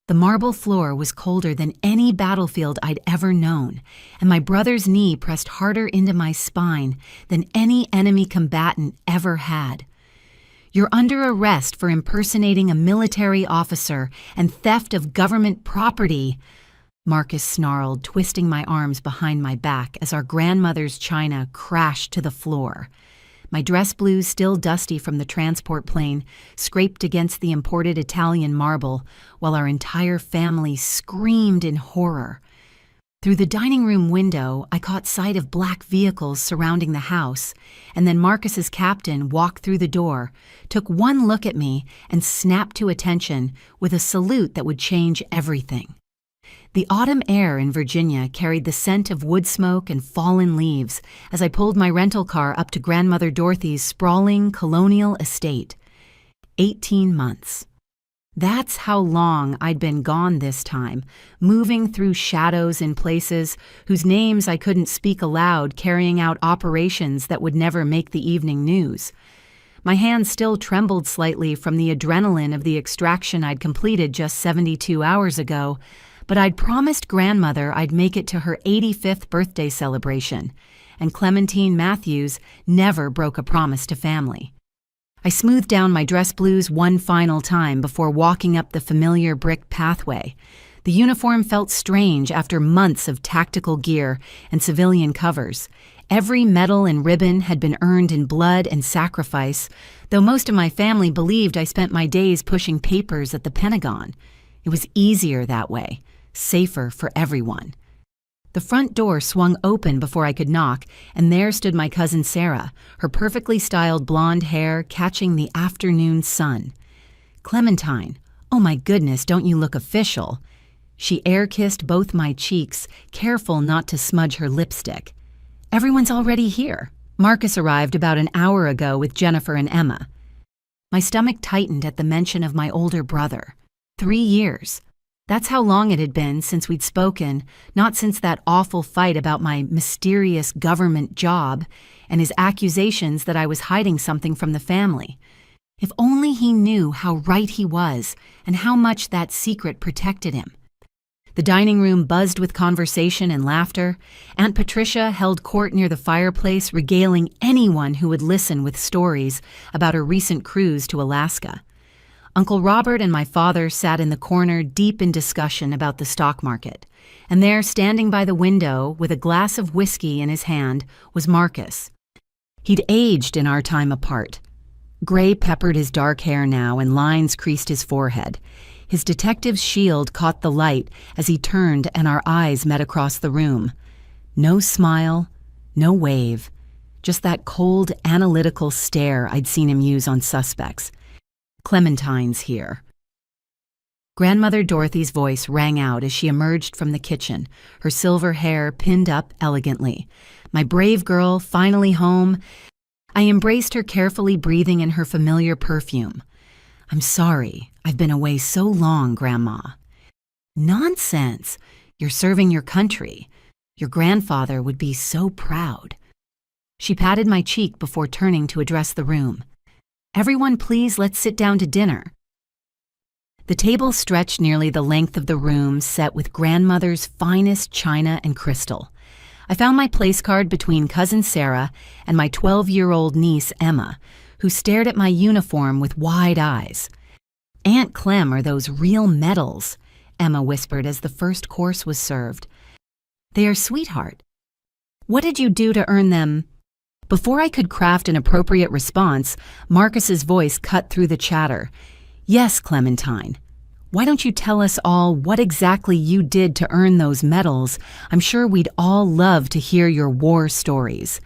The marble floor was colder than any battlefield I'd ever known, and my brother's knee pressed harder into my spine than any enemy combatant ever had. "You're under arrest for impersonating a military officer and theft of government property," Marcus snarled, twisting my arms behind my back as our grandmother's china crashed to the floor. My dress blues, still dusty from the transport plane, scraped against the imported Italian marble, while our entire family screamed in horror. Through the dining room window, I caught sight of black vehicles surrounding the house, and then Marcus's captain walked through the door, took one look at me, and snapped to attention with a salute that would change everything. The autumn air in Virginia carried the scent of wood smoke and fallen leaves as I pulled my rental car up to Grandmother Dorothy's sprawling colonial estate. 18 months. That's how long I'd been gone this time, moving through shadows in places whose names I couldn't speak aloud, carrying out operations that would never make the evening news. My hands still trembled slightly from the adrenaline of the extraction I'd completed just 72 hours ago, but I'd promised Grandmother I'd make it to her 85th birthday celebration, and Clementine Matthews never broke a promise to family. I smoothed down my dress blues one final time before walking up the familiar brick pathway. The uniform felt strange after months of tactical gear and civilian covers. Every medal and ribbon had been earned in blood and sacrifice, though most of my family believed I spent my days pushing papers at the Pentagon. It was easier that way, safer for everyone. The front door swung open before I could knock, and there stood my cousin Sarah, her perfectly styled blonde hair catching the afternoon sun. "Clementine, oh my goodness, don't you look official?" She air-kissed both my cheeks, careful not to smudge her lipstick. "Everyone's already here. Marcus arrived about an hour ago with Jennifer and Emma." My stomach tightened at the mention of my older brother. 3 years. That's how long it had been since we'd spoken, not since that awful fight about my mysterious government job and his accusations that I was hiding something from the family. If only he knew how right he was and how much that secret protected him. The dining room buzzed with conversation and laughter. Aunt Patricia held court near the fireplace, regaling anyone who would listen with stories about her recent cruise to Alaska. Uncle Robert and my father sat in the corner deep in discussion about the stock market, and there, standing by the window with a glass of whiskey in his hand, was Marcus. He'd aged in our time apart. Gray peppered his dark hair now, and lines creased his forehead. His detective's shield caught the light as he turned and our eyes met across the room. No smile, no wave, just that cold, analytical stare I'd seen him use on suspects. "Clementine's here." Grandmother Dorothy's voice rang out as she emerged from the kitchen, her silver hair pinned up elegantly. My brave girl, finally home. I embraced her, carefully breathing in her familiar perfume. "I'm sorry, I've been away so long, Grandma." "Nonsense. You're serving your country. Your grandfather would be so proud." She patted my cheek before turning to address the room. "Everyone, please, let's sit down to dinner." The table stretched nearly the length of the room, set with Grandmother's finest china and crystal. I found my place card between Cousin Sarah and my 12-year-old niece, Emma, who stared at my uniform with wide eyes. "Aunt Clem, are those real medals?" Emma whispered as the first course was served. "They are, sweetheart. What did you do to earn them?" Before I could craft an appropriate response, Marcus's voice cut through the chatter. "Yes, Clementine. Why don't you tell us all what exactly you did to earn those medals? I'm sure we'd all love to hear your war stories."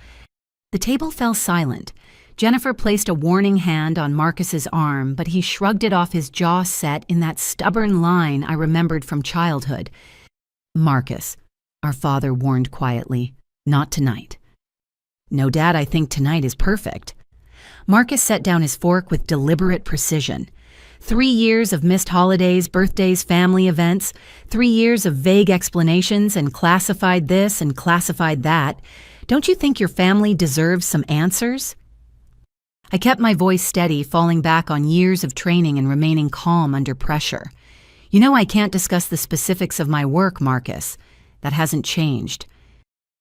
The table fell silent. Jennifer placed a warning hand on Marcus's arm, but he shrugged it off, his jaw set in that stubborn line I remembered from childhood. "Marcus," our father warned quietly, "not tonight." "No, Dad, I think tonight is perfect." Marcus set down his fork with deliberate precision. 3 years of missed holidays, birthdays, family events, 3 years of vague explanations and classified this and classified that. Don't you think your family deserves some answers? I kept my voice steady, falling back on years of training and remaining calm under pressure. You know I can't discuss the specifics of my work, Marcus. That hasn't changed.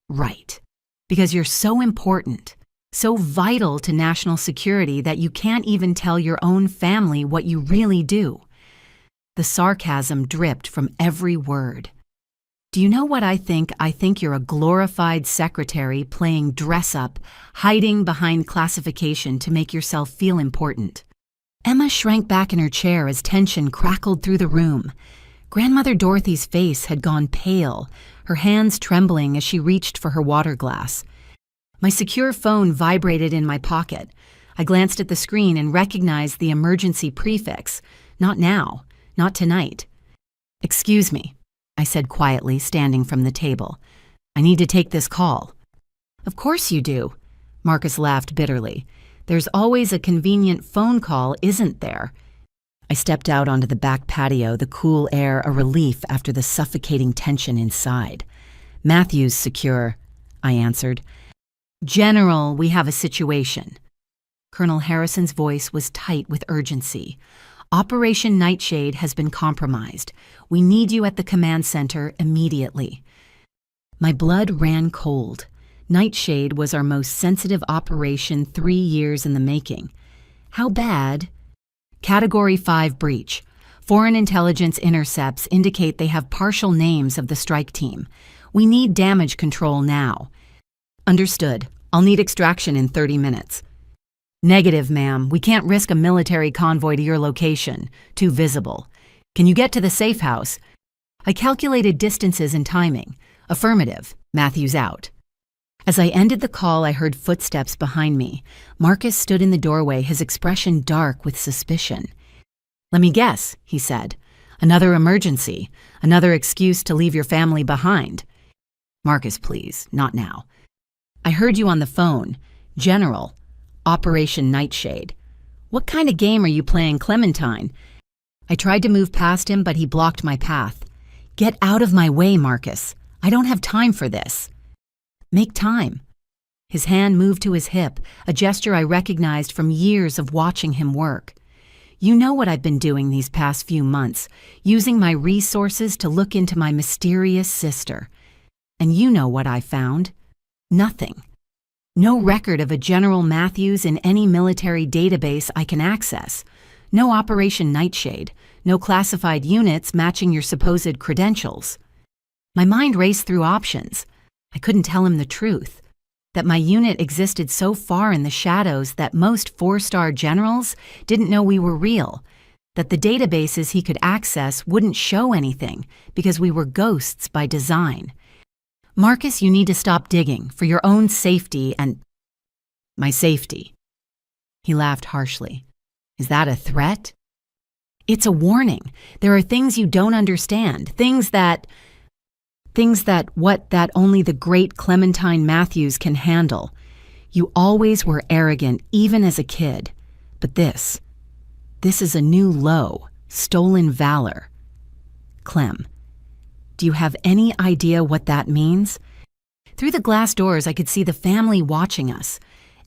Right. Because you're so important, so vital to national security that you can't even tell your own family what you really do. The sarcasm dripped from every word. Do you know what I think? I think you're a glorified secretary playing dress-up, hiding behind classification to make yourself feel important. Emma shrank back in her chair as tension crackled through the room. Grandmother Dorothy's face had gone pale, her hands trembling as she reached for her water glass. My secure phone vibrated in my pocket. I glanced at the screen and recognized the emergency prefix. Not now, not tonight. "Excuse me," I said quietly, standing from the table. "I need to take this call." "Of course you do," Marcus laughed bitterly. "There's always a convenient phone call, isn't there?" I stepped out onto the back patio, the cool air a relief after the suffocating tension inside. "Matthew's secure," I answered. "General, we have a situation." Colonel Harrison's voice was tight with urgency. "Operation Nightshade has been compromised. We need you at the command center immediately." My blood ran cold. Nightshade was our most sensitive operation 3 years in the making. How bad? Category 5 breach. Foreign intelligence intercepts indicate they have partial names of the strike team. We need damage control now. Understood. I'll need extraction in 30 minutes. Negative, ma'am. We can't risk a military convoy to your location. Too visible. Can you get to the safe house? I calculated distances and timing. Affirmative. Matthews out. As I ended the call, I heard footsteps behind me. Marcus stood in the doorway, his expression dark with suspicion. "Let me guess," he said. "Another emergency. Another excuse to leave your family behind." "Marcus, please. Not now." "I heard you on the phone. General. Operation Nightshade. What kind of game are you playing, Clementine?" I tried to move past him, but he blocked my path. "Get out of my way, Marcus. I don't have time for this." "Make time." His hand moved to his hip, a gesture I recognized from years of watching him work. "You know what I've been doing these past few months, using my resources to look into my mysterious sister. And you know what I found. Nothing. No record of a General Matthews in any military database I can access. No Operation Nightshade. No classified units matching your supposed credentials." My mind raced through options. I couldn't tell him the truth. That my unit existed so far in the shadows that most 4-star generals didn't know we were real. That the databases he could access wouldn't show anything because we were ghosts by design. "Marcus, you need to stop digging for your own safety and—" "My safety." He laughed harshly. "Is that a threat?" "It's a warning. There are things you don't understand. Things that only the great Clementine Matthews can handle. You always were arrogant, even as a kid. But this is a new low, stolen valor. Clem, do you have any idea what that means?" Through the glass doors, I could see the family watching us.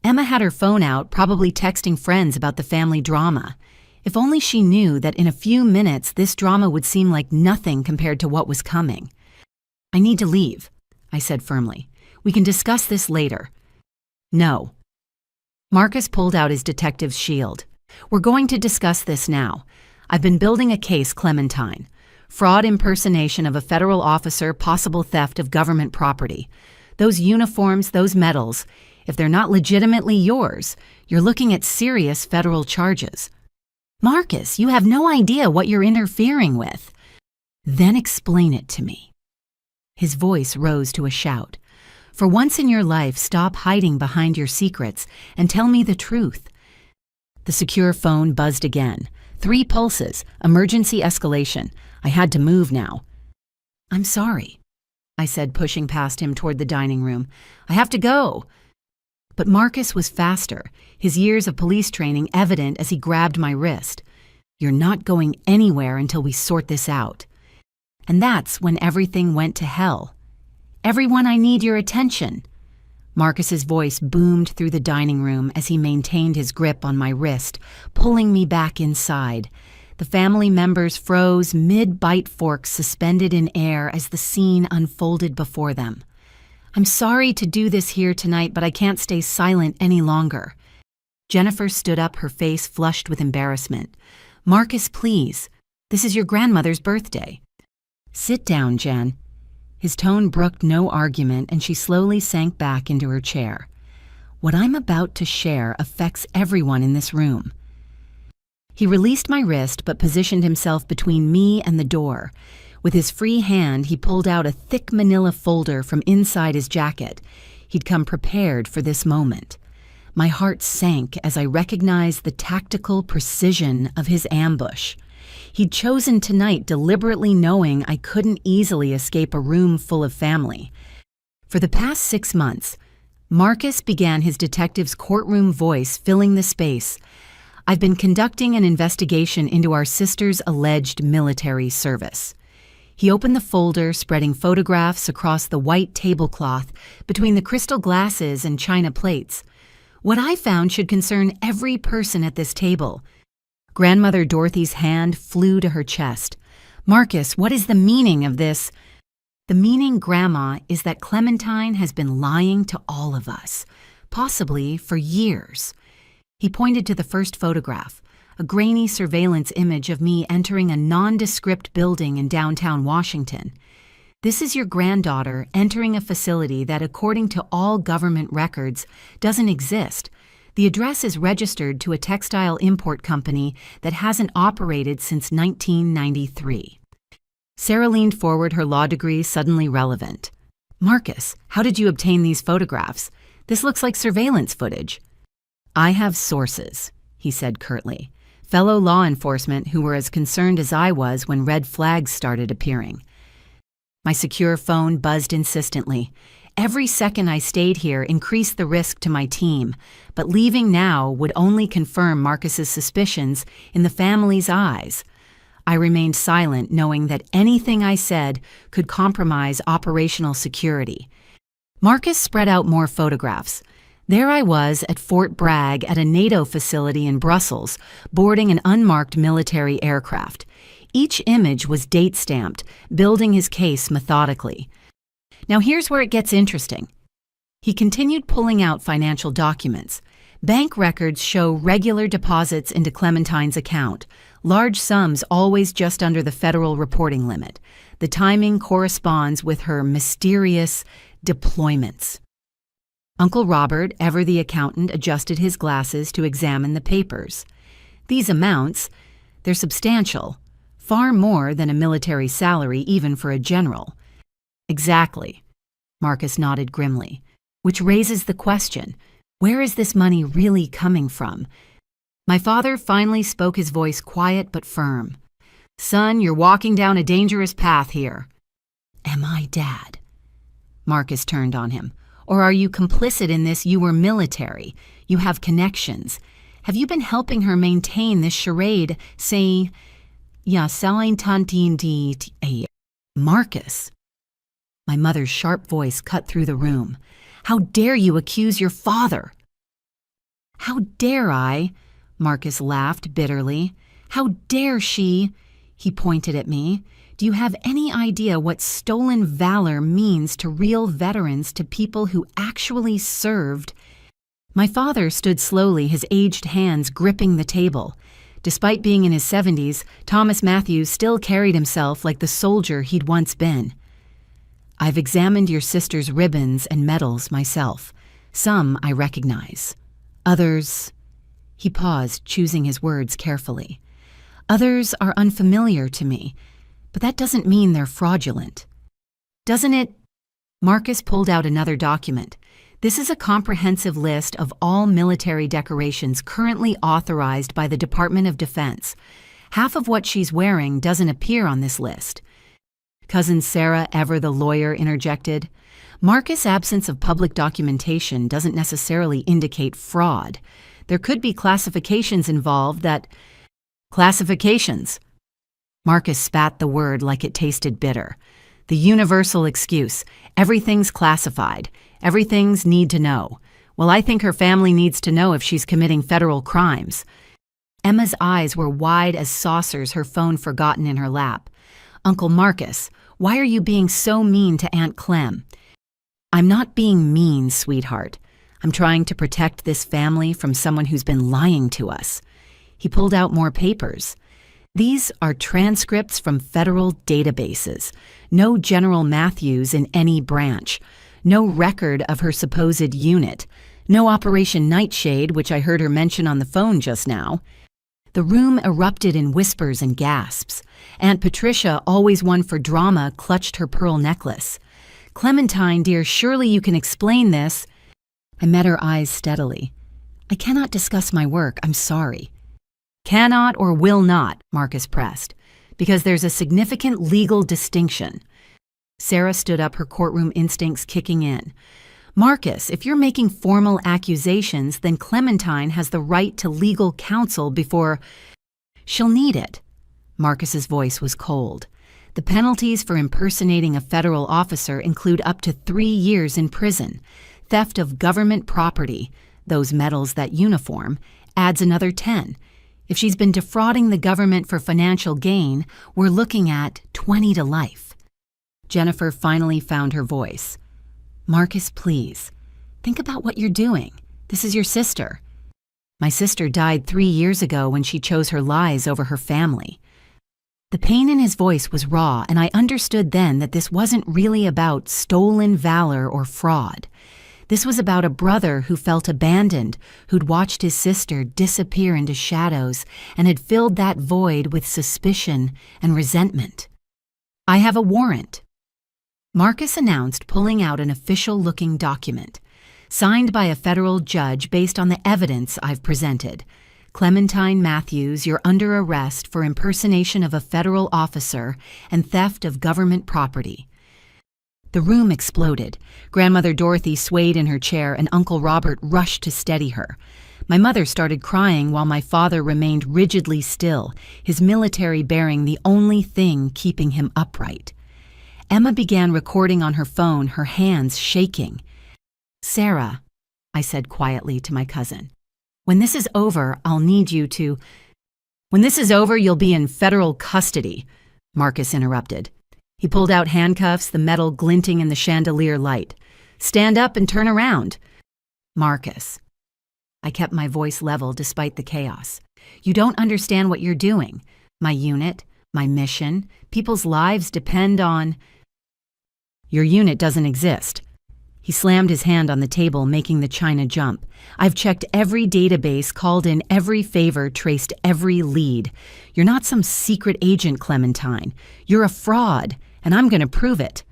Emma had her phone out, probably texting friends about the family drama. If only she knew that in a few minutes this drama would seem like nothing compared to what was coming. "I need to leave," I said firmly. "We can discuss this later." "No." Marcus pulled out his detective's shield. "We're going to discuss this now. I've been building a case, Clementine. Fraud impersonation of a federal officer, possible theft of government property. Those uniforms, those medals, if they're not legitimately yours, you're looking at serious federal charges." "Marcus, you have no idea what you're interfering with." "Then explain it to me." His voice rose to a shout. "For once in your life, stop hiding behind your secrets and tell me the truth." The secure phone buzzed again. 3 pulses, emergency escalation. I had to move now. "I'm sorry," I said, pushing past him toward the dining room. "I have to go." But Marcus was faster, his years of police training evident as he grabbed my wrist. "You're not going anywhere until we sort this out." And that's when everything went to hell. "Everyone, I need your attention." Marcus's voice boomed through the dining room as he maintained his grip on my wrist, pulling me back inside. The family members froze, mid-bite forks suspended in air as the scene unfolded before them. "I'm sorry to do this here tonight, but I can't stay silent any longer." Jennifer stood up, her face flushed with embarrassment. "Marcus, please. This is your grandmother's birthday." "Sit down, Jen." His tone brooked no argument, and she slowly sank back into her chair. "What I'm about to share affects everyone in this room." He released my wrist but positioned himself between me and the door. With his free hand, he pulled out a thick manila folder from inside his jacket. He'd come prepared for this moment. My heart sank as I recognized the tactical precision of his ambush. He'd chosen tonight deliberately knowing I couldn't easily escape a room full of family. For the past 6 months, Marcus began his detective's courtroom voice filling the space. "I've been conducting an investigation into our sister's alleged military service." He opened the folder, spreading photographs across the white tablecloth between the crystal glasses and china plates. "What I found should concern every person at this table." Grandmother Dorothy's hand flew to her chest. "Marcus, what is the meaning of this?" "The meaning, Grandma, is that Clementine has been lying to all of us, possibly for years." He pointed to the first photograph, a grainy surveillance image of me entering a nondescript building in downtown Washington. "This is your granddaughter entering a facility that, according to all government records, doesn't exist. The address is registered to a textile import company that hasn't operated since 1993. Sarah leaned forward, her law degree suddenly relevant. "Marcus, how did you obtain these photographs? This looks like surveillance footage." "I have sources," he said curtly. "Fellow law enforcement who were as concerned as I was when red flags started appearing." My secure phone buzzed insistently. Every second I stayed here increased the risk to my team, but leaving now would only confirm Marcus's suspicions in the family's eyes. I remained silent, knowing that anything I said could compromise operational security. Marcus spread out more photographs. There I was at Fort Bragg at a NATO facility in Brussels, boarding an unmarked military aircraft. Each image was date-stamped, building his case methodically. Now here's where it gets interesting. He continued pulling out financial documents. Bank records show regular deposits into Clementine's account, large sums always just under the federal reporting limit. The timing corresponds with her mysterious deployments. Uncle Robert, ever the accountant, adjusted his glasses to examine the papers. These amounts, they're substantial, far more than a military salary even for a general. Exactly, Marcus nodded grimly, which raises the question, where is this money really coming from? My father finally spoke, his voice quiet but firm. "Son, you're walking down a dangerous path here." "Am I, Dad?" Marcus turned on him. "Or are you complicit in this? You were military. You have connections. Have you been helping her maintain this charade, saying, ja, selling tantin Marcus?" My mother's sharp voice cut through the room. "How dare you accuse your father?" "How dare I?" Marcus laughed bitterly. "How dare she?" He pointed at me. "Do you have any idea what stolen valor means to real veterans, to people who actually served?" My father stood slowly, his aged hands gripping the table. Despite being in his 70s, Thomas Matthews still carried himself like the soldier he'd once been. "I've examined your sister's ribbons and medals myself. Some I recognize. Others—" He paused, choosing his words carefully. "Others are unfamiliar to me, but that doesn't mean they're fraudulent." "Doesn't it?" Marcus pulled out another document. "This is a comprehensive list of all military decorations currently authorized by the Department of Defense. Half of what she's wearing doesn't appear on this list." Cousin Sarah, ever the lawyer, interjected. "Marcus' absence of public documentation doesn't necessarily indicate fraud. There could be classifications involved that—" "Classifications!" Marcus spat the word like it tasted bitter. "The universal excuse. Everything's classified. Everything's need to know. Well, I think her family needs to know if she's committing federal crimes." Emma's eyes were wide as saucers, her phone forgotten in her lap. "Uncle Marcus, why are you being so mean to Aunt Clem?" "I'm not being mean, sweetheart. I'm trying to protect this family from someone who's been lying to us." He pulled out more papers. "These are transcripts from federal databases. No General Matthews in any branch. No record of her supposed unit. No Operation Nightshade, which I heard her mention on the phone just now." The room erupted in whispers and gasps. Aunt Patricia, always one for drama, clutched her pearl necklace. "Clementine, dear, surely you can explain this." I met her eyes steadily. "I cannot discuss my work, I'm sorry." "Cannot or will not," Marcus pressed, "because there's a significant legal distinction." Sarah stood up, her courtroom instincts kicking in. "Marcus, if you're making formal accusations, then Clementine has the right to legal counsel before she'll need it." Marcus's voice was cold. "The penalties for impersonating a federal officer include up to 3 years in prison. Theft of government property, those medals, that uniform, adds another 10. If she's been defrauding the government for financial gain, we're looking at 20 to life." Jennifer finally found her voice. "Marcus, please, think about what you're doing. This is your sister." "My sister died 3 years ago when she chose her lies over her family." The pain in his voice was raw, and I understood then that this wasn't really about stolen valor or fraud. This was about a brother who felt abandoned, who'd watched his sister disappear into shadows and had filled that void with suspicion and resentment. "I have a warrant," Marcus announced, pulling out an official-looking document. "Signed by a federal judge based on the evidence I've presented. Clementine Matthews, you're under arrest for impersonation of a federal officer and theft of government property." The room exploded. Grandmother Dorothy swayed in her chair, and Uncle Robert rushed to steady her. My mother started crying while my father remained rigidly still, his military bearing the only thing keeping him upright. Emma began recording on her phone, her hands shaking. "Sarah," I said quietly to my cousin, "when this is over, I'll need you to—" "When this is over, you'll be in federal custody," Marcus interrupted. He pulled out handcuffs, the metal glinting in the chandelier light. "Stand up and turn around." "Marcus." I kept my voice level despite the chaos. "You don't understand what you're doing. My unit, my mission, people's lives depend on—" "Your unit doesn't exist." He slammed his hand on the table, making the china jump. "I've checked every database, called in every favor, traced every lead. You're not some secret agent, Clementine. You're a fraud, and I'm going to prove it."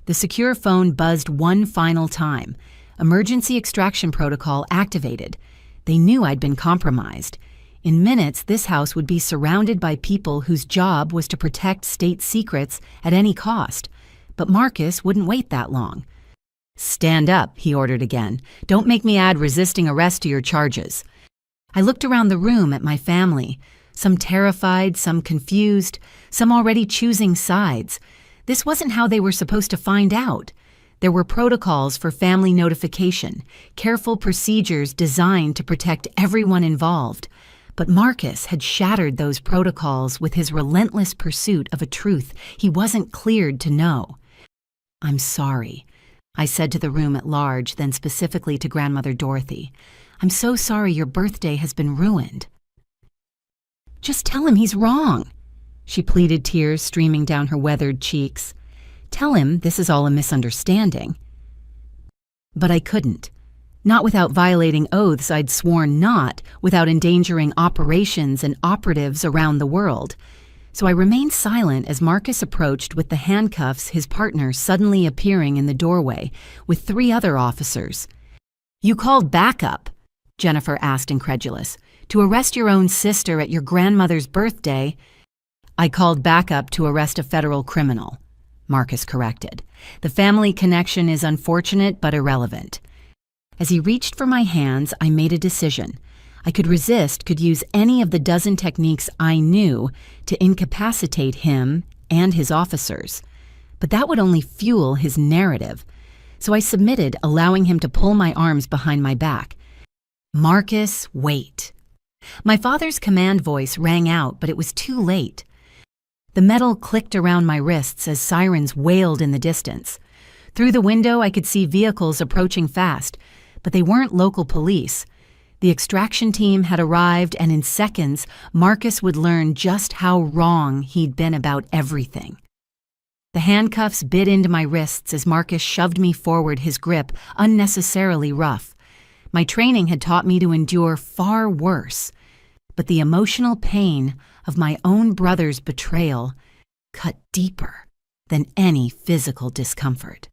The secure phone buzzed one final time. Emergency extraction protocol activated. They knew I'd been compromised. In minutes, this house would be surrounded by people whose job was to protect state secrets at any cost. But Marcus wouldn't wait that long. "Stand up," he ordered again. "Don't make me add resisting arrest to your charges." I looked around the room at my family, some terrified, some confused, some already choosing sides. This wasn't how they were supposed to find out. There were protocols for family notification, careful procedures designed to protect everyone involved. But Marcus had shattered those protocols with his relentless pursuit of a truth he wasn't cleared to know. "I'm sorry," I said to the room at large, then specifically to Grandmother Dorothy. "I'm so sorry your birthday has been ruined." "Just tell him he's wrong," she pleaded, tears streaming down her weathered cheeks. "Tell him this is all a misunderstanding." But I couldn't. Not without violating oaths I'd sworn not, without endangering operations and operatives around the world. So I remained silent as Marcus approached with the handcuffs, his partner suddenly appearing in the doorway with 3 other officers. "You called backup?" Jennifer asked, incredulous. "To arrest your own sister at your grandmother's birthday?" "I called backup to arrest a federal criminal," Marcus corrected. "The family connection is unfortunate but irrelevant." As he reached for my hands, I made a decision. I could resist, could use any of the dozen techniques I knew to incapacitate him and his officers. But that would only fuel his narrative. So I submitted, allowing him to pull my arms behind my back. "Marcus, wait." My father's command voice rang out, but it was too late. The metal clicked around my wrists as sirens wailed in the distance. Through the window, I could see vehicles approaching fast, but they weren't local police. The extraction team had arrived, and in seconds, Marcus would learn just how wrong he'd been about everything. The handcuffs bit into my wrists as Marcus shoved me forward, his grip unnecessarily rough. My training had taught me to endure far worse, but the emotional pain of my own brother's betrayal cut deeper than any physical discomfort.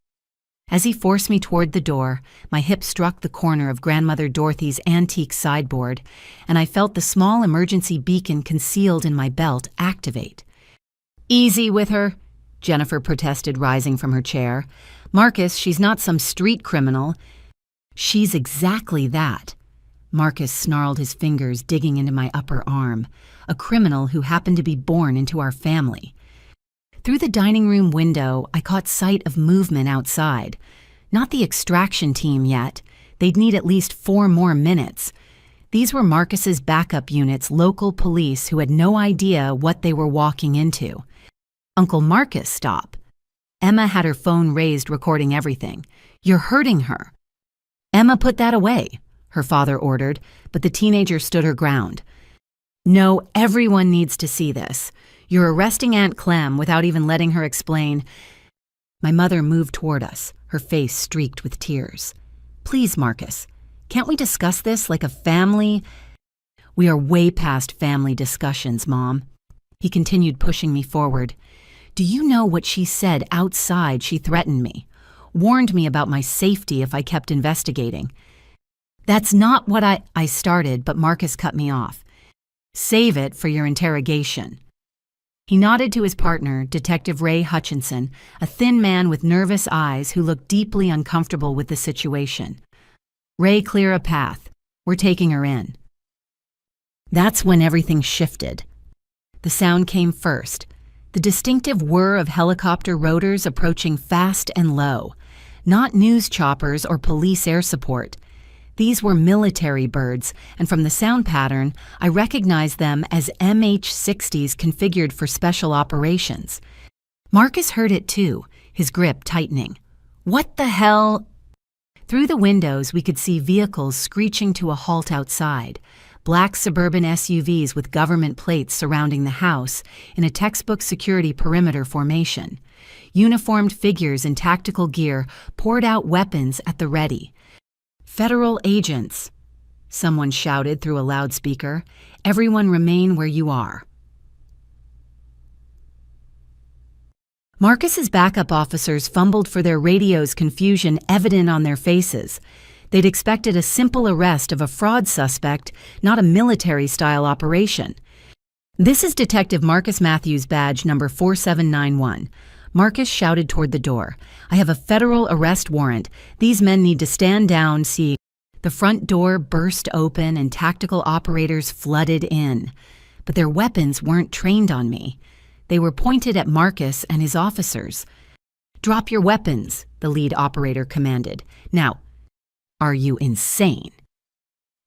As he forced me toward the door, my hip struck the corner of Grandmother Dorothy's antique sideboard, and I felt the small emergency beacon concealed in my belt activate. "Easy with her," Jennifer protested, rising from her chair. "Marcus, she's not some street criminal." "She's exactly that." Marcus snarled, his fingers digging into my upper arm. "A criminal who happened to be born into our family." Through the dining room window, I caught sight of movement outside. Not the extraction team yet. They'd need at least 4 more minutes. These were Marcus's backup units, local police who had no idea what they were walking into. "Uncle Marcus, stop." Emma had her phone raised, recording everything. "You're hurting her." "Emma, put that away," her father ordered, but the teenager stood her ground. "No, everyone needs to see this. You're arresting Aunt Clem without even letting her explain." My mother moved toward us, her face streaked with tears. "Please, Marcus, can't we discuss this like a family?" "We are way past family discussions, Mom." He continued, pushing me forward. "Do you know what she said outside? She threatened me, warned me about my safety if I kept investigating." "That's not what I started, but Marcus cut me off. "Save it for your interrogation." He nodded to his partner, Detective Ray Hutchinson, a thin man with nervous eyes who looked deeply uncomfortable with the situation. "Ray, clear a path. We're taking her in." That's when everything shifted. The sound came first, the distinctive whir of helicopter rotors approaching fast and low. Not news choppers or police air support. These were military birds, and from the sound pattern, I recognized them as MH-60s configured for special operations. Marcus heard it too, his grip tightening. "What the hell?" Through the windows, we could see vehicles screeching to a halt outside. Black suburban SUVs with government plates surrounding the house in a textbook security perimeter formation. Uniformed figures in tactical gear poured out weapons at the ready. "Federal agents," someone shouted through a loudspeaker. "Everyone remain where you are." Marcus's backup officers fumbled for their radios, confusion evident on their faces. They'd expected a simple arrest of a fraud suspect, not a military-style operation. "This is Detective Marcus Matthews, badge number 4791. Marcus shouted toward the door. "I have a federal arrest warrant. These men need to stand down." See, the front door burst open and tactical operators flooded in. But their weapons weren't trained on me. They were pointed at Marcus and his officers. "Drop your weapons," the lead operator commanded. "Now, are you insane?"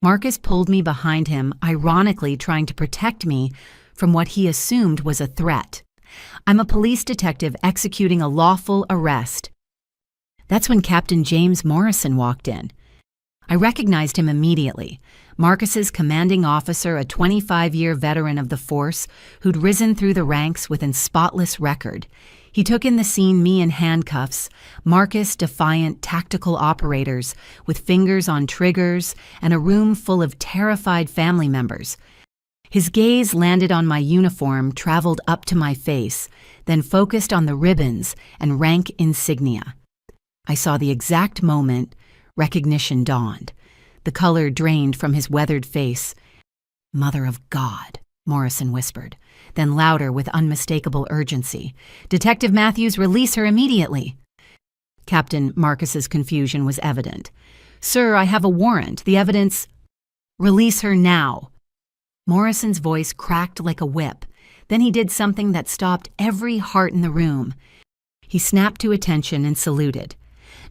Marcus pulled me behind him, ironically trying to protect me from what he assumed was a threat. "I'm a police detective executing a lawful arrest." That's when Captain James Morrison walked in. I recognized him immediately. Marcus's commanding officer, a 25-year veteran of the force who'd risen through the ranks with a spotless record. He took in the scene, me in handcuffs, Marcus defiant tactical operators with fingers on triggers, and a room full of terrified family members. His gaze landed on my uniform, traveled up to my face, then focused on the ribbons and rank insignia. I saw the exact moment recognition dawned. The color drained from his weathered face. "Mother of God," Morrison whispered, then louder with unmistakable urgency. "Detective Matthews, release her immediately." Captain Marcus's confusion was evident. "Sir, I have a warrant. The evidence—" "Release her now." Morrison's voice cracked like a whip. Then he did something that stopped every heart in the room. He snapped to attention and saluted.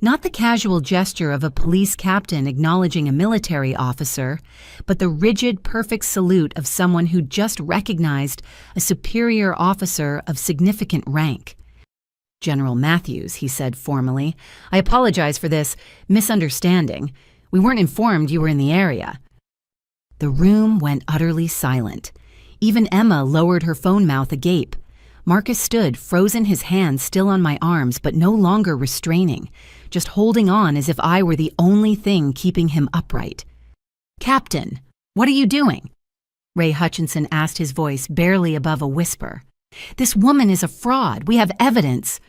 Not the casual gesture of a police captain acknowledging a military officer, but the rigid, perfect salute of someone who just recognized a superior officer of significant rank. "General Matthews," he said formally, "I apologize for this misunderstanding. We weren't informed you were in the area." The room went utterly silent. Even Emma lowered her phone mouth agape. Marcus stood, frozen, his hands still on my arms, but no longer restraining, just holding on as if I were the only thing keeping him upright. "Captain, what are you doing?" Ray Hutchinson asked, his voice barely above a whisper. "This woman is a fraud. We have evidence."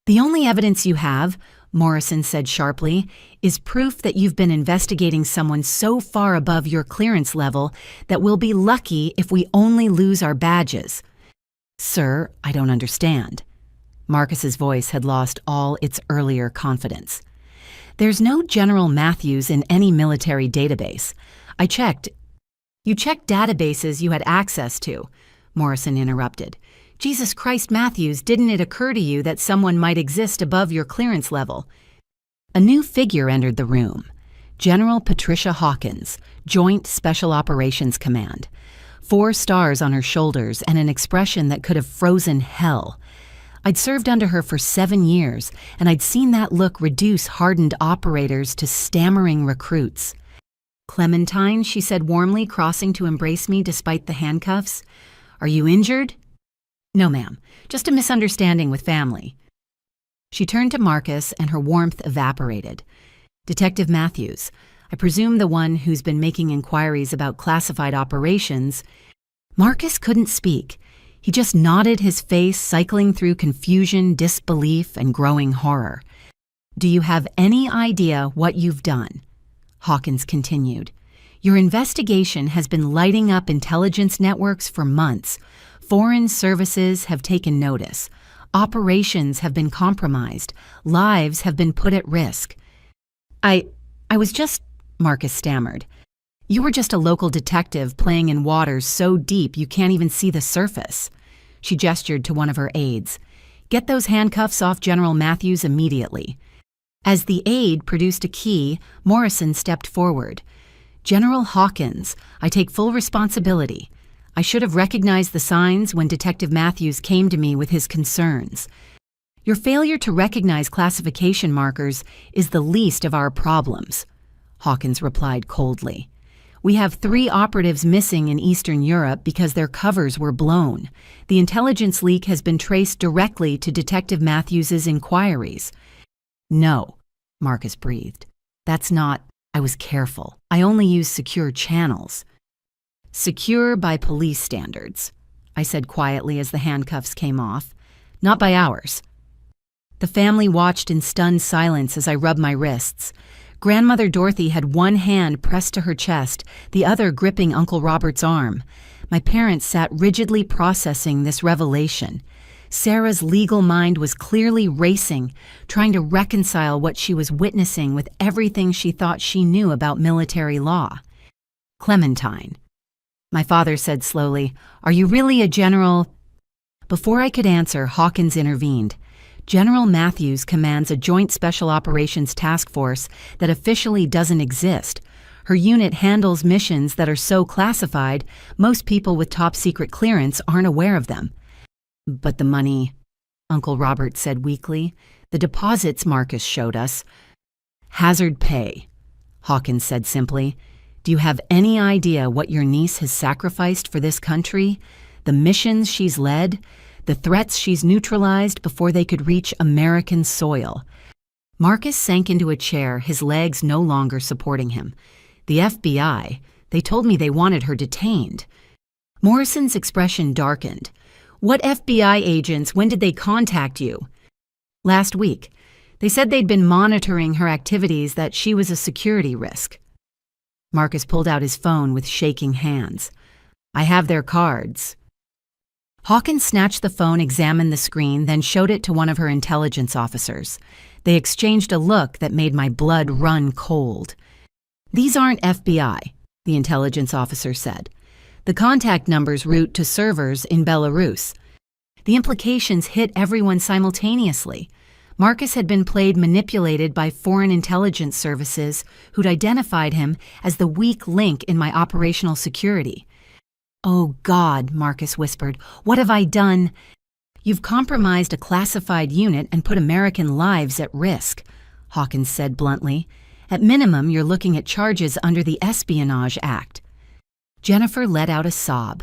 "The only evidence you have," Morrison said sharply, "is proof that you've been investigating someone so far above your clearance level that we'll be lucky if we only lose our badges." "Sir, I don't understand." Marcus's voice had lost all its earlier confidence. "There's no General Matthews in any military database. I checked." "You checked databases you had access to," Morrison interrupted. "Jesus Christ, Matthews, didn't it occur to you that someone might exist above your clearance level?" A new figure entered the room. General Patricia Hawkins, Joint Special Operations Command. 4 stars on her shoulders and an expression that could have frozen hell. I'd served under her for 7 years, and I'd seen that look reduce hardened operators to stammering recruits. "Clementine," she said warmly, crossing to embrace me despite the handcuffs. "Are you injured?" "No, ma'am. Just a misunderstanding with family." She turned to Marcus, and her warmth evaporated. "Detective Matthews, I presume the one who's been making inquiries about classified operations." Marcus couldn't speak. He just nodded, his face cycling through confusion, disbelief, and growing horror. "Do you have any idea what you've done?" Hawkins continued. "Your investigation has been lighting up intelligence networks for months. Foreign services have taken notice. Operations have been compromised. Lives have been put at risk." I was just," Marcus stammered. "You were just a local detective playing in waters so deep you can't even see the surface." She gestured to one of her aides. "Get those handcuffs off General Matthews immediately." As the aide produced a key, Morrison stepped forward. "General Hawkins, I take full responsibility. I should have recognized the signs when Detective Matthews came to me with his concerns. Your failure to recognize classification markers is the least of our problems," Hawkins replied coldly. "We have 3 operatives missing in Eastern Europe because their covers were blown. The intelligence leak has been traced directly to Detective Matthews's inquiries." "No," Marcus breathed. "That's not—" "I was careful. I only use secure channels." "Secure by police standards," I said quietly as the handcuffs came off. "Not by ours." The family watched in stunned silence as I rubbed my wrists. Grandmother Dorothy had one hand pressed to her chest, the other gripping Uncle Robert's arm. My parents sat rigidly processing this revelation. Sarah's legal mind was clearly racing, trying to reconcile what she was witnessing with everything she thought she knew about military law. "Clementine," my father said slowly, "are you really a general?" Before I could answer, Hawkins intervened. "General Matthews commands a Joint Special Operations Task Force that officially doesn't exist. Her unit handles missions that are so classified, most people with top-secret clearance aren't aware of them." "But the money," Uncle Robert said weakly. "The deposits Marcus showed us." "Hazard pay," Hawkins said simply. "Do you have any idea what your niece has sacrificed for this country? The missions she's led? The threats she's neutralized before they could reach American soil?" Marcus sank into a chair, his legs no longer supporting him. "The FBI, they told me they wanted her detained." Morrison's expression darkened. "What FBI agents? When did they contact you?" "Last week. They said they'd been monitoring her activities, that she was a security risk." Marcus pulled out his phone with shaking hands. "I have their cards." Hawkins snatched the phone, examined the screen, then showed it to one of her intelligence officers. They exchanged a look that made my blood run cold. "These aren't FBI," the intelligence officer said. "The contact numbers route to servers in Belarus." The implications hit everyone simultaneously. Marcus had been manipulated by foreign intelligence services who'd identified him as the weak link in my operational security. "Oh God," Marcus whispered, "what have I done?" "You've compromised a classified unit and put American lives at risk," Hawkins said bluntly. "At minimum, you're looking at charges under the Espionage Act." Jennifer let out a sob.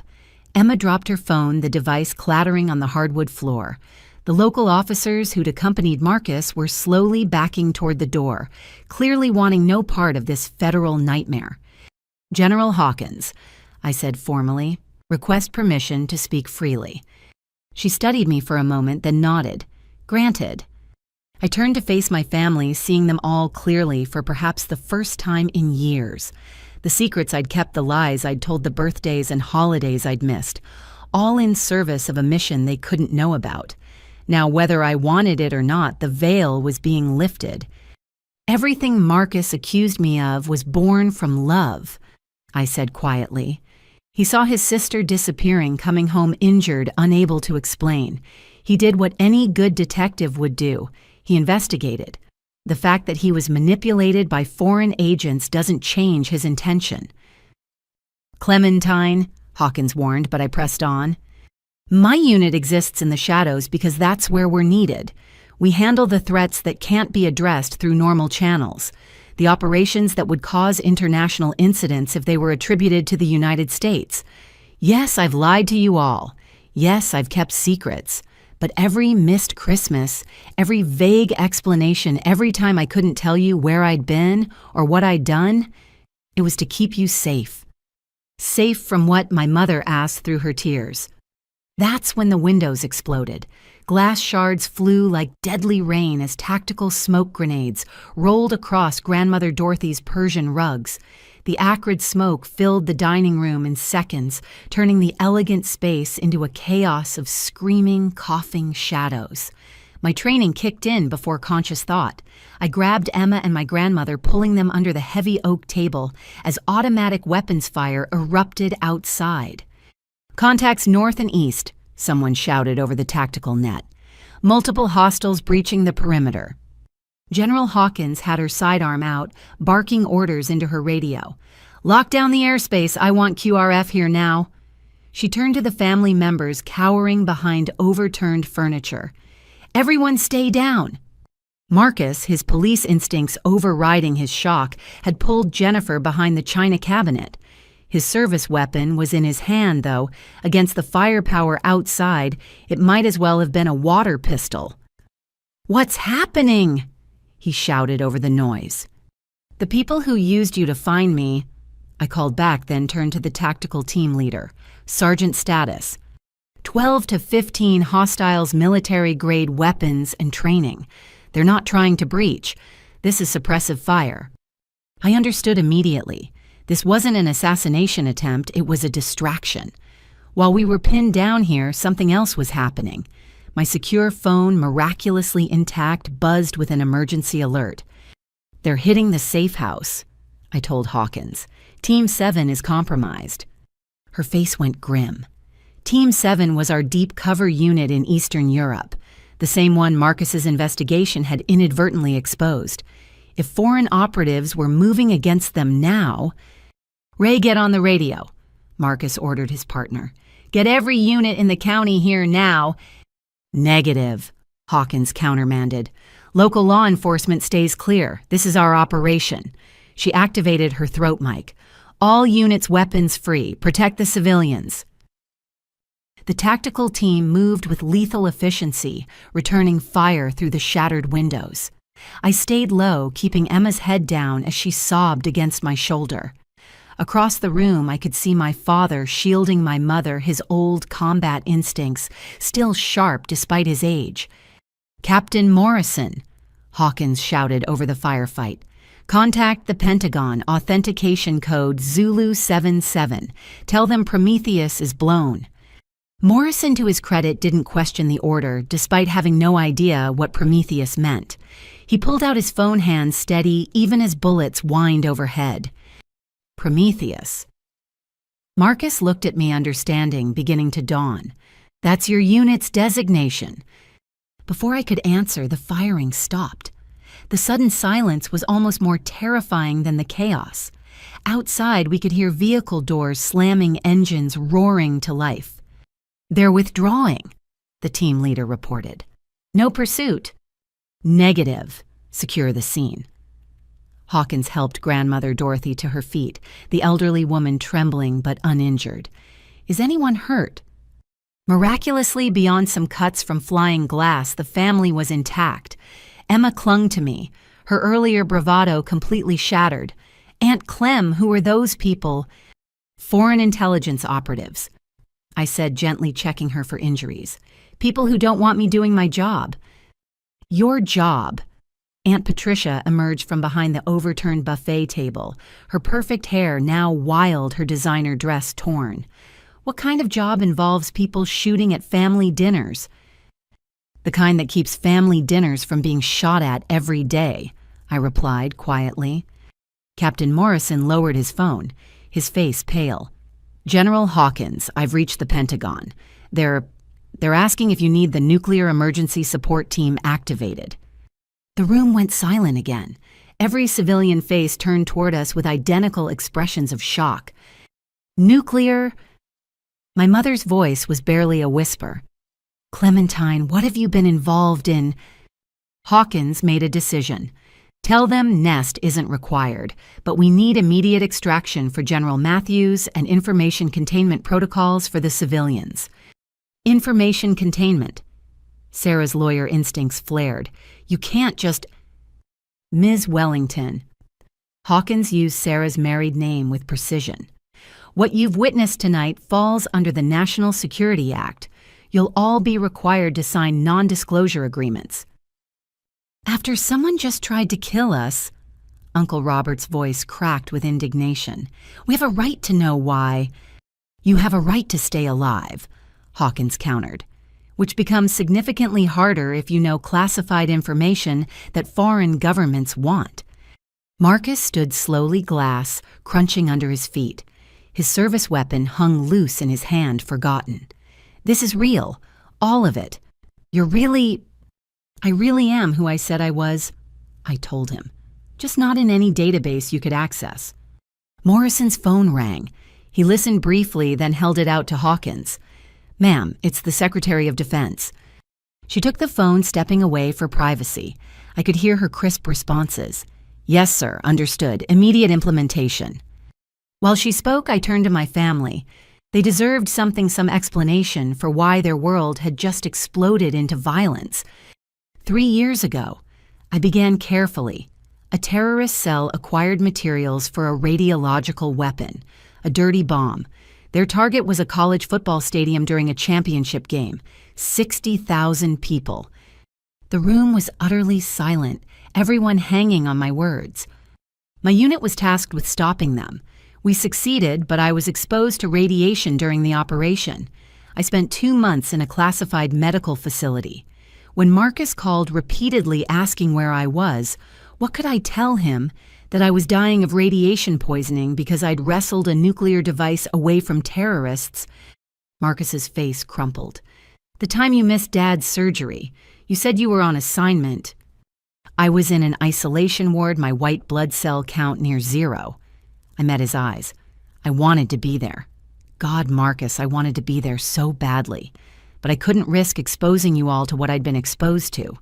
Emma dropped her phone, the device clattering on the hardwood floor. The local officers who'd accompanied Marcus were slowly backing toward the door, clearly wanting no part of this federal nightmare. "General Hawkins," I said formally, "request permission to speak freely." She studied me for a moment, then nodded. "Granted." I turned to face my family, seeing them all clearly for perhaps the first time in years. The secrets I'd kept, the lies I'd told, the birthdays and holidays I'd missed, all in service of a mission they couldn't know about. Now, whether I wanted it or not, the veil was being lifted. "Everything Marcus accused me of was born from love," I said quietly. "He saw his sister disappearing, coming home injured, unable to explain. He did what any good detective would do. He investigated. The fact that he was manipulated by foreign agents doesn't change his intention." "Clementine," Hawkins warned, but I pressed on. "My unit exists in the shadows because that's where we're needed. We handle the threats that can't be addressed through normal channels, the operations that would cause international incidents if they were attributed to the United States. Yes, I've lied to you all. Yes, I've kept secrets. But every missed Christmas, every vague explanation, every time I couldn't tell you where I'd been or what I'd done, it was to keep you safe. Safe from what?" my mother asked through her tears. That's when the windows exploded. Glass shards flew like deadly rain as tactical smoke grenades rolled across Grandmother Dorothy's Persian rugs. The acrid smoke filled the dining room in seconds, turning the elegant space into a chaos of screaming, coughing shadows. My training kicked in before conscious thought. I grabbed Emma and my grandmother, pulling them under the heavy oak table as automatic weapons fire erupted outside. "Contacts north and east," someone shouted over the tactical net. "Multiple hostiles breaching the perimeter." General Hawkins had her sidearm out, barking orders into her radio. "Lock down the airspace. I want QRF here now." She turned to the family members cowering behind overturned furniture. "Everyone stay down." Marcus, his police instincts overriding his shock, had pulled Jennifer behind the china cabinet. His service weapon was in his hand, though. Against the firepower outside, it might as well have been a water pistol. "What's happening?" he shouted over the noise. "The people who used you to find me," I called back, then turned to the tactical team leader. "Sergeant status. 12 to 15 hostiles, military-grade weapons and training. They're not trying to breach. This is suppressive fire." I understood immediately. This wasn't an assassination attempt, it was a distraction. While we were pinned down here, something else was happening. My secure phone, miraculously intact, buzzed with an emergency alert. "They're hitting the safe house," I told Hawkins. "Team 7 is compromised." Her face went grim. Team 7 was our deep cover unit in Eastern Europe, the same one Marcus's investigation had inadvertently exposed. If foreign operatives were moving against them now— "Ray, get on the radio," Marcus ordered his partner. "Get every unit in the county here now." "Negative," Hawkins countermanded. "Local law enforcement stays clear. This is our operation." She activated her throat mic. "All units weapons free. Protect the civilians." The tactical team moved with lethal efficiency, returning fire through the shattered windows. I stayed low, keeping Emma's head down as she sobbed against my shoulder. Across the room, I could see my father shielding my mother, his old combat instincts still sharp despite his age. "Captain Morrison," Hawkins shouted over the firefight. "Contact the Pentagon, authentication code Zulu 77. Tell them Prometheus is blown." Morrison, to his credit, didn't question the order, despite having no idea what Prometheus meant. He pulled out his phone hand steady, even as bullets whined overhead. Prometheus. Marcus looked at me, understanding beginning to dawn. "That's your unit's designation." Before I could answer, the firing stopped. The sudden silence was almost more terrifying than the chaos. Outside, we could hear vehicle doors slamming, engines roaring to life. "They're withdrawing," the team leader reported. "No pursuit." "Negative. Secure the scene." Hawkins helped Grandmother Dorothy to her feet, the elderly woman trembling but uninjured. "Is anyone hurt?" Miraculously, beyond some cuts from flying glass, the family was intact. Emma clung to me, her earlier bravado completely shattered. "Aunt Clem, who are those people?" "Foreign intelligence operatives," I said, gently checking her for injuries. "People who don't want me doing my job." "Your job." Aunt Patricia emerged from behind the overturned buffet table, her perfect hair now wild, her designer dress torn. "What kind of job involves people shooting at family dinners?" "The kind that keeps family dinners from being shot at every day," I replied quietly. Captain Morrison lowered his phone, his face pale. "General Hawkins, I've reached the Pentagon. They're asking if you need the nuclear emergency support team activated." The room went silent again. Every civilian face turned toward us with identical expressions of shock. "Nuclear?" My mother's voice was barely a whisper. "Clementine, what have you been involved in?" Hawkins made a decision. "Tell them Nest isn't required, but we need immediate extraction for General Matthews and information containment protocols for the civilians." "Information containment." Sarah's lawyer instincts flared. "You can't just—" "Ms. Wellington." Hawkins used Sarah's married name with precision. "What you've witnessed tonight falls under the National Security Act. You'll all be required to sign non-disclosure agreements." "After someone just tried to kill us," Uncle Robert's voice cracked with indignation, "we have a right to know why." "You have a right to stay alive," Hawkins countered, "which becomes significantly harder if you know classified information that foreign governments want." Marcus stood slowly glass, crunching under his feet. His service weapon hung loose in his hand, forgotten. "This is real, all of it. You're really—" "I really am who I said I was," I told him. "Just not in any database you could access." Morrison's phone rang. He listened briefly, then held it out to Hawkins. "Ma'am, it's the Secretary of Defense." She took the phone, stepping away for privacy. I could hear her crisp responses. "Yes, sir, understood. Immediate implementation." While she spoke, I turned to my family. They deserved some explanation for why their world had just exploded into violence. 3 years ago, I began carefully. A terrorist cell acquired materials for a radiological weapon, a dirty bomb. Their target was a college football stadium during a championship game. 60,000 people. The room was utterly silent, everyone hanging on my words. My unit was tasked with stopping them. We succeeded, but I was exposed to radiation during the operation. I spent 2 months in a classified medical facility. When Marcus called repeatedly asking where I was, what could I tell him? That I was dying of radiation poisoning because I'd wrestled a nuclear device away from terrorists? Marcus's face crumpled. "The time you missed Dad's surgery, you said you were on assignment." "I was in an isolation ward, my white blood cell count near 0. I met his eyes. "I wanted to be there. God, Marcus, I wanted to be there so badly. But I couldn't risk exposing you all to what I'd been exposed to."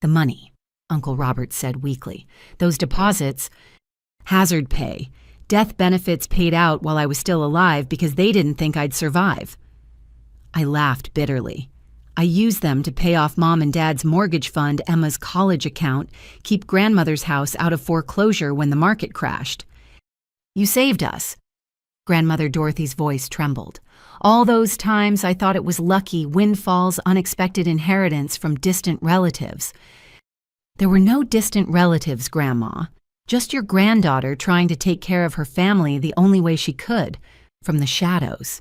"The money," Uncle Robert said weakly. "Those deposits, hazard pay, death benefits paid out while I was still alive because they didn't think I'd survive." I laughed bitterly. "I used them to pay off Mom and Dad's mortgage fund, Emma's college account, keep Grandmother's house out of foreclosure when the market crashed." "You saved us." Grandmother Dorothy's voice trembled. "All those times I thought it was lucky, windfalls, unexpected inheritance from distant relatives." "There were no distant relatives, Grandma. Just your granddaughter trying to take care of her family the only way she could, from the shadows."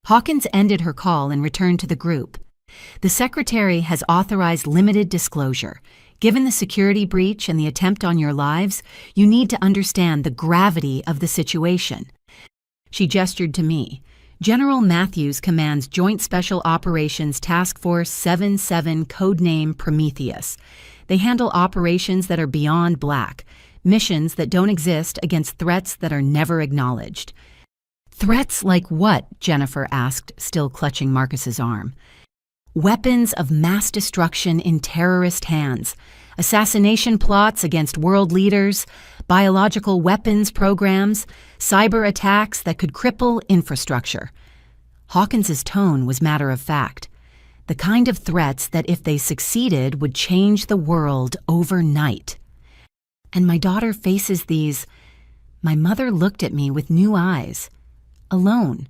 Hawkins ended her call and returned to the group. "The Secretary has authorized limited disclosure. Given the security breach and the attempt on your lives, you need to understand the gravity of the situation." She gestured to me. General Matthews commands Joint Special Operations Task Force 77, codename Prometheus. They handle operations that are beyond black, missions that don't exist against threats that are never acknowledged. Threats like what? Jennifer asked, still clutching Marcus's arm. Weapons of mass destruction in terrorist hands, assassination plots against world leaders, biological weapons programs, cyber attacks that could cripple infrastructure. Hawkins's tone was matter of fact. The kind of threats that, if they succeeded, would change the world overnight. And my daughter faces these. My mother looked at me with new eyes. Alone.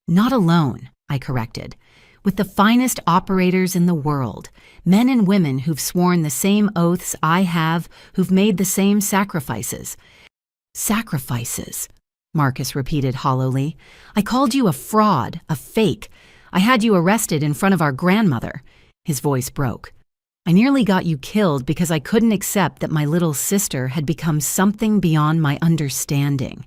Not alone, I corrected. With the finest operators in the world, men and women who've sworn the same oaths I have, who've made the same sacrifices. Sacrifices, Marcus repeated hollowly. I called you a fraud, a fake. I had you arrested in front of our grandmother. His voice broke. I nearly got you killed because I couldn't accept that my little sister had become something beyond my understanding.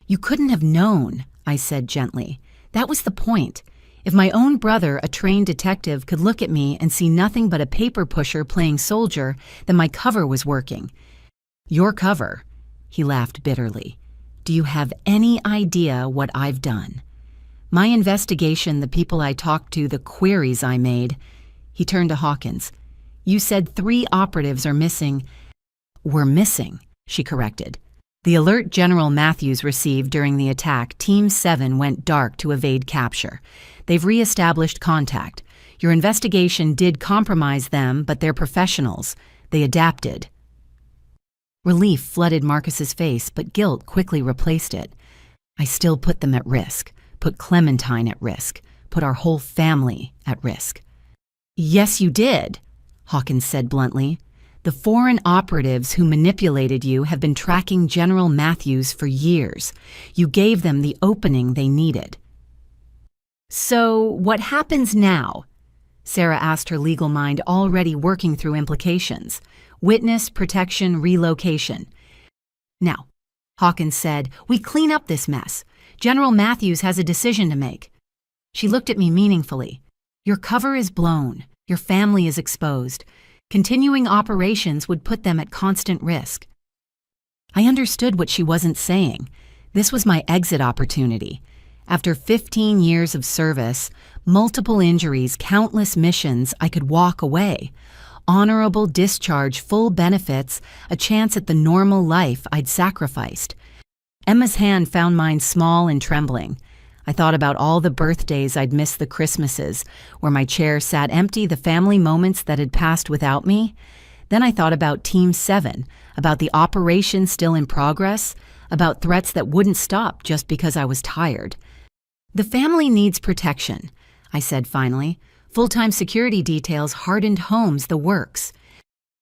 You couldn't have known, I said gently. That was the point. If my own brother, a trained detective, could look at me and see nothing but a paper pusher playing soldier, then my cover was working. Your cover, he laughed bitterly. Do you have any idea what I've done? My investigation, the people I talked to, the queries I made. He turned to Hawkins. You said 3 operatives are missing. Were missing, she corrected. The alert General Matthews received during the attack, Team 7 went dark to evade capture. They've re-established contact. Your investigation did compromise them, but they're professionals. They adapted. Relief flooded Marcus's face, but guilt quickly replaced it. I still put them at risk, put Clementine at risk, put our whole family at risk. Yes, you did, Hawkins said bluntly. The foreign operatives who manipulated you have been tracking General Matthews for years. You gave them the opening they needed. So, what happens now? Sarah asked, her legal mind already working through implications. Witness, protection, relocation. Now, Hawkins said, we clean up this mess. General Matthews has a decision to make. She looked at me meaningfully. Your cover is blown. Your family is exposed. Continuing operations would put them at constant risk. I understood what she wasn't saying. This was my exit opportunity. After 15 years of service, multiple injuries, countless missions, I could walk away. Honorable discharge, full benefits, a chance at the normal life I'd sacrificed. Emma's hand found mine small and trembling. I thought about all the birthdays I'd missed, the Christmases, where my chair sat empty, the family moments that had passed without me. Then I thought about Team 7, about the operation still in progress, about threats that wouldn't stop just because I was tired. The family needs protection, I said finally. Full-time security details, hardened homes, the works.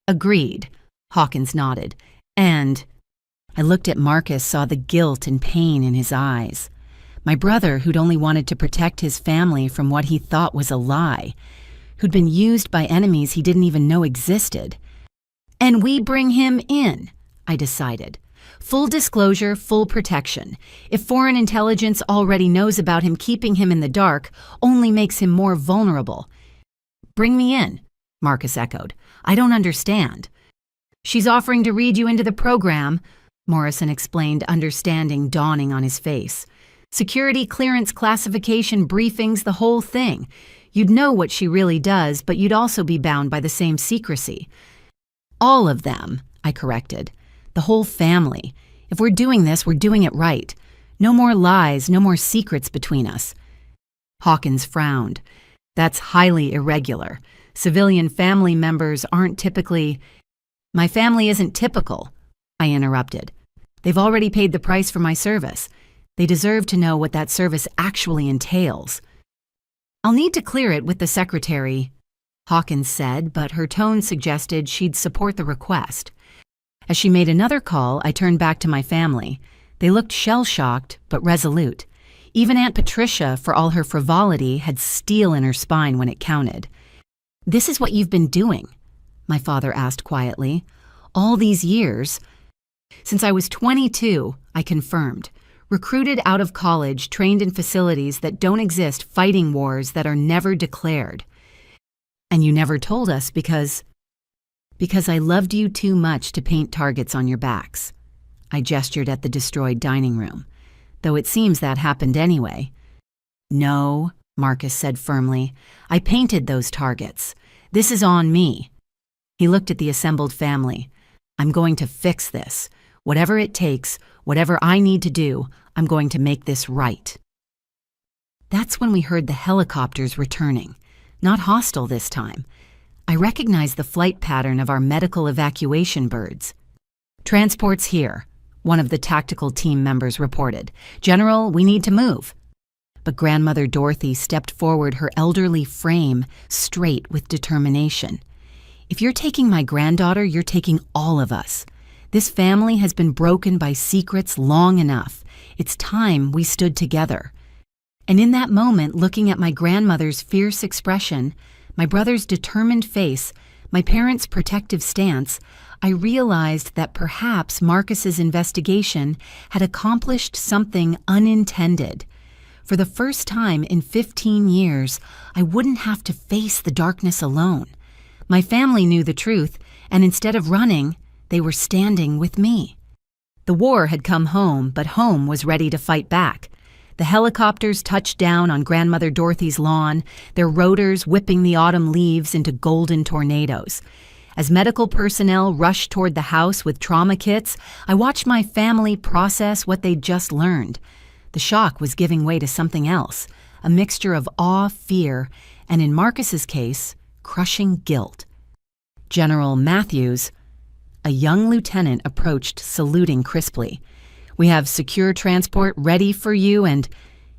Agreed, Hawkins nodded. And I looked at Marcus, saw the guilt and pain in his eyes. My brother, who'd only wanted to protect his family from what he thought was a lie, who'd been used by enemies he didn't even know existed. And we bring him in, I decided. Full disclosure, full protection. If foreign intelligence already knows about him, keeping him in the dark only makes him more vulnerable. Bring me in, Marcus echoed. I don't understand. She's offering to read you into the program, Morrison explained, understanding dawning on his face. Security clearance, classification, briefings, the whole thing. You'd know what she really does, but you'd also be bound by the same secrecy. All of them, I corrected. The whole family. If we're doing this, we're doing it right. No more lies, no more secrets between us. Hawkins frowned. That's highly irregular. Civilian family members aren't typically... My family isn't typical, I interrupted. They've already paid the price for my service. They deserve to know what that service actually entails. I'll need to clear it with the secretary, Hawkins said, but her tone suggested she'd support the request. As she made another call, I turned back to my family. They looked shell-shocked, but resolute. Even Aunt Patricia, for all her frivolity, had steel in her spine when it counted. This is what you've been doing, my father asked quietly. All these years? Since I was 22, I confirmed. Recruited out of college, trained in facilities that don't exist, fighting wars that are never declared. And you never told us because I loved you too much to paint targets on your backs. I gestured at the destroyed dining room, though it seems that happened anyway. No, Marcus said firmly. I painted those targets. This is on me. He looked at the assembled family. I'm going to fix this. Whatever it takes, whatever I need to do, I'm going to make this right. That's when we heard the helicopters returning. Not hostile this time. I recognized the flight pattern of our medical evacuation birds. Transport's here, one of the tactical team members reported. General, we need to move. But Grandmother Dorothy stepped forward, her elderly frame straight with determination. If you're taking my granddaughter, you're taking all of us. This family has been broken by secrets long enough. It's time we stood together. And in that moment, looking at my grandmother's fierce expression, my brother's determined face, my parents' protective stance, I realized that perhaps Marcus's investigation had accomplished something unintended. For the first time in 15 years, I wouldn't have to face the darkness alone. My family knew the truth, and instead of running, they were standing with me. The war had come home, but home was ready to fight back. The helicopters touched down on Grandmother Dorothy's lawn, their rotors whipping the autumn leaves into golden tornadoes. As medical personnel rushed toward the house with trauma kits, I watched my family process what they'd just learned. The shock was giving way to something else, a mixture of awe, fear, and in Marcus's case, crushing guilt. General Matthews, a young lieutenant, approached, saluting crisply. We have secure transport ready for you, and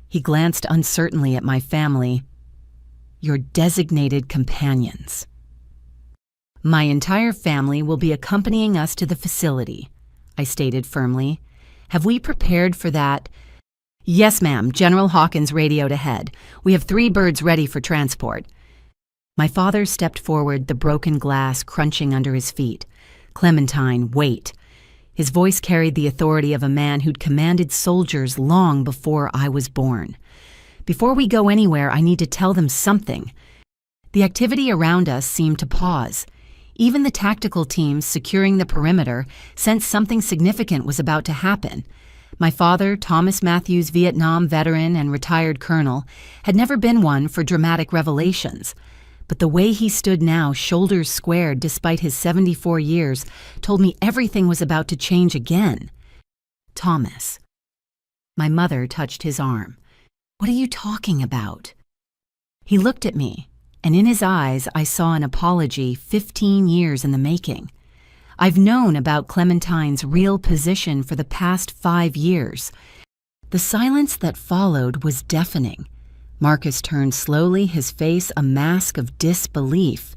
he glanced uncertainly at my family. Your designated companions. My entire family will be accompanying us to the facility, I stated firmly. Have we prepared for that? Yes, ma'am, General Hawkins radioed ahead. We have 3 birds ready for transport. My father stepped forward, the broken glass crunching under his feet. Clementine, wait. His voice carried the authority of a man who'd commanded soldiers long before I was born. Before we go anywhere, I need to tell them something. The activity around us seemed to pause. Even the tactical teams securing the perimeter sensed something significant was about to happen. My father, Thomas Matthews, Vietnam veteran and retired colonel, had never been one for dramatic revelations. But the way he stood now, shoulders squared despite his 74 years, told me everything was about to change again. Thomas. My mother touched his arm. What are you talking about? He looked at me, and in his eyes I saw an apology 15 years in the making. I've known about Clementine's real position for the past 5 years. The silence that followed was deafening. Marcus turned slowly, his face a mask of disbelief.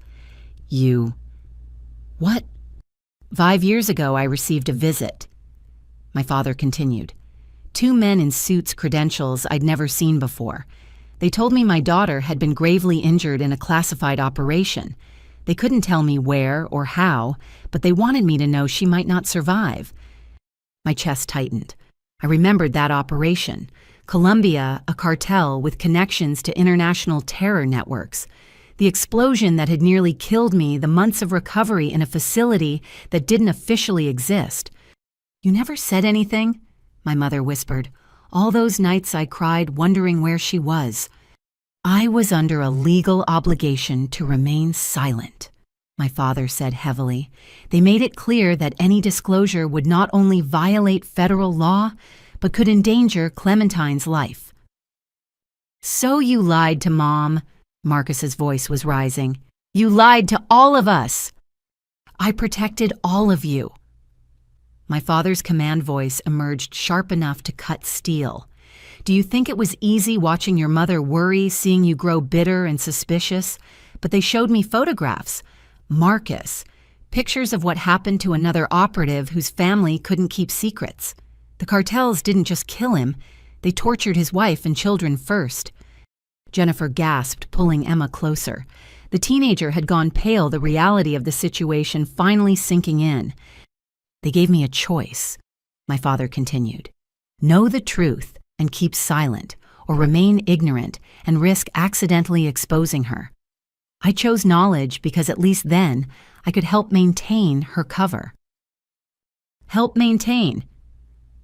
You... What? 5 years ago, I received a visit. My father continued. 2 men in suits, credentials I'd never seen before. They told me my daughter had been gravely injured in a classified operation. They couldn't tell me where or how, but they wanted me to know she might not survive. My chest tightened. I remembered that operation. Colombia, a cartel with connections to international terror networks. The explosion that had nearly killed me, the months of recovery in a facility that didn't officially exist. You never said anything? My mother whispered. All those nights I cried wondering where she was. I was under a legal obligation to remain silent, my father said heavily. They made it clear that any disclosure would not only violate federal law, but could endanger Clementine's life. So you lied to Mom, Marcus's voice was rising. You lied to all of us. I protected all of you. My father's command voice emerged sharp enough to cut steel. Do you think it was easy watching your mother worry, seeing you grow bitter and suspicious? But they showed me photographs. Marcus. Pictures of what happened to another operative whose family couldn't keep secrets. The cartels didn't just kill him, they tortured his wife and children first. Jennifer gasped, pulling Emma closer. The teenager had gone pale, the reality of the situation finally sinking in. They gave me a choice, my father continued. Know the truth and keep silent, or remain ignorant and risk accidentally exposing her. I chose knowledge because at least then I could help maintain her cover. Help maintain?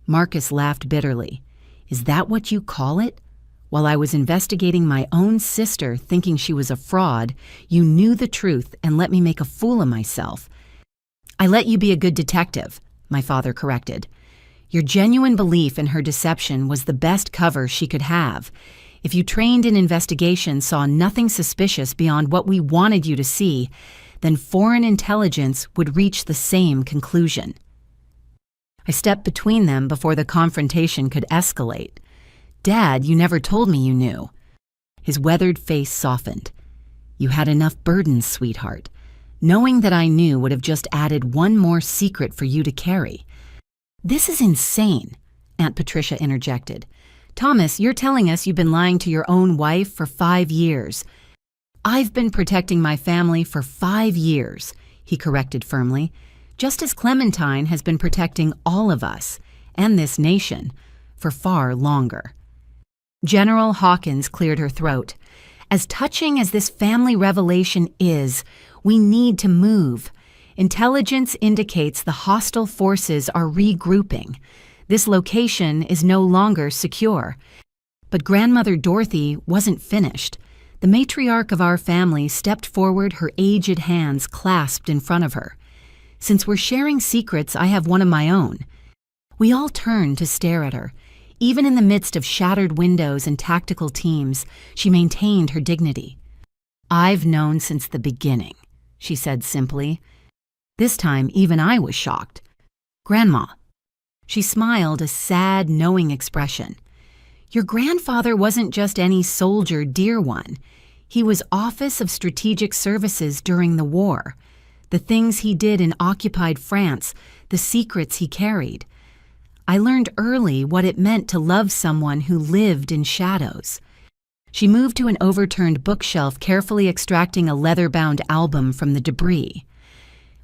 Marcus laughed bitterly. Is that what you call it? While I was investigating my own sister thinking she was a fraud, you knew the truth and let me make a fool of myself. I let you be a good detective, my father corrected. Your genuine belief in her deception was the best cover she could have. If you trained in investigation saw nothing suspicious beyond what we wanted you to see, then foreign intelligence would reach the same conclusion. I stepped between them before the confrontation could escalate. Dad, you never told me you knew. His weathered face softened. You had enough burdens, sweetheart. Knowing that I knew would have just added one more secret for you to carry. This is insane, Aunt Patricia interjected. Thomas, you're telling us you've been lying to your own wife for 5 years. I've been protecting my family for 5 years, he corrected firmly, just as Clementine has been protecting all of us, and this nation, for far longer. General Hawkins cleared her throat. As touching as this family revelation is, we need to move. Intelligence indicates the hostile forces are regrouping. This location is no longer secure. But Grandmother Dorothy wasn't finished. The matriarch of our family stepped forward, her aged hands clasped in front of her. Since we're sharing secrets, I have one of my own. We all turned to stare at her. Even in the midst of shattered windows and tactical teams, she maintained her dignity. I've known since the beginning, she said simply. This time, even I was shocked. Grandma. She smiled a sad, knowing expression. Your grandfather wasn't just any soldier, dear one. He was Office of Strategic Services during the war. The things he did in occupied France, the secrets he carried. I learned early what it meant to love someone who lived in shadows. She moved to an overturned bookshelf, carefully extracting a leather-bound album from the debris.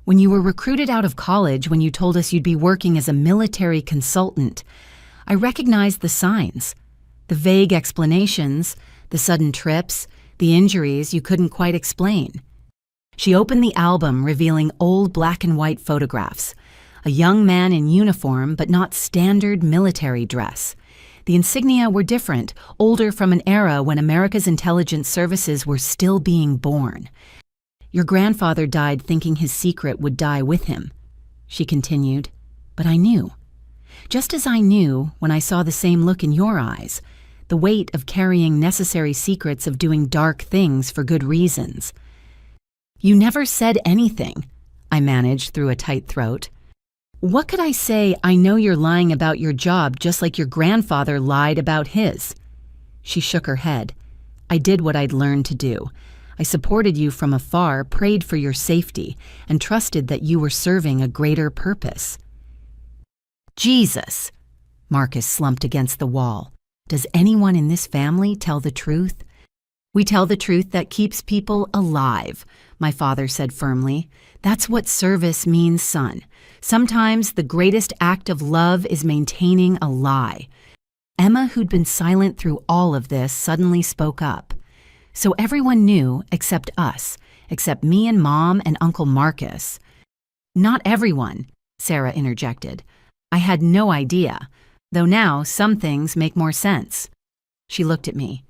When you were recruited out of college, when you told us you'd be working as a military consultant, I recognized the signs, the vague explanations, the sudden trips, the injuries you couldn't quite explain. She opened the album, revealing old black and white photographs. A young man in uniform, but not standard military dress. The insignia were different, older, from an era when America's intelligence services were still being born. Your grandfather died thinking his secret would die with him, she continued, but I knew. Just as I knew when I saw the same look in your eyes, the weight of carrying necessary secrets, of doing dark things for good reasons. You never said anything, I managed through a tight throat. What could I say? I know you're lying about your job just like your grandfather lied about his. She shook her head. I did what I'd learned to do. I supported you from afar, prayed for your safety, and trusted that you were serving a greater purpose. Jesus! Marcus slumped against the wall. Does anyone in this family tell the truth? We tell the truth that keeps people alive, my father said firmly. That's what service means, son. Sometimes the greatest act of love is maintaining a lie. Emma, who'd been silent through all of this, suddenly spoke up. So everyone knew except us, except me and Mom and Uncle Marcus. Not everyone, Sarah interjected. I had no idea, though now some things make more sense. She looked at me.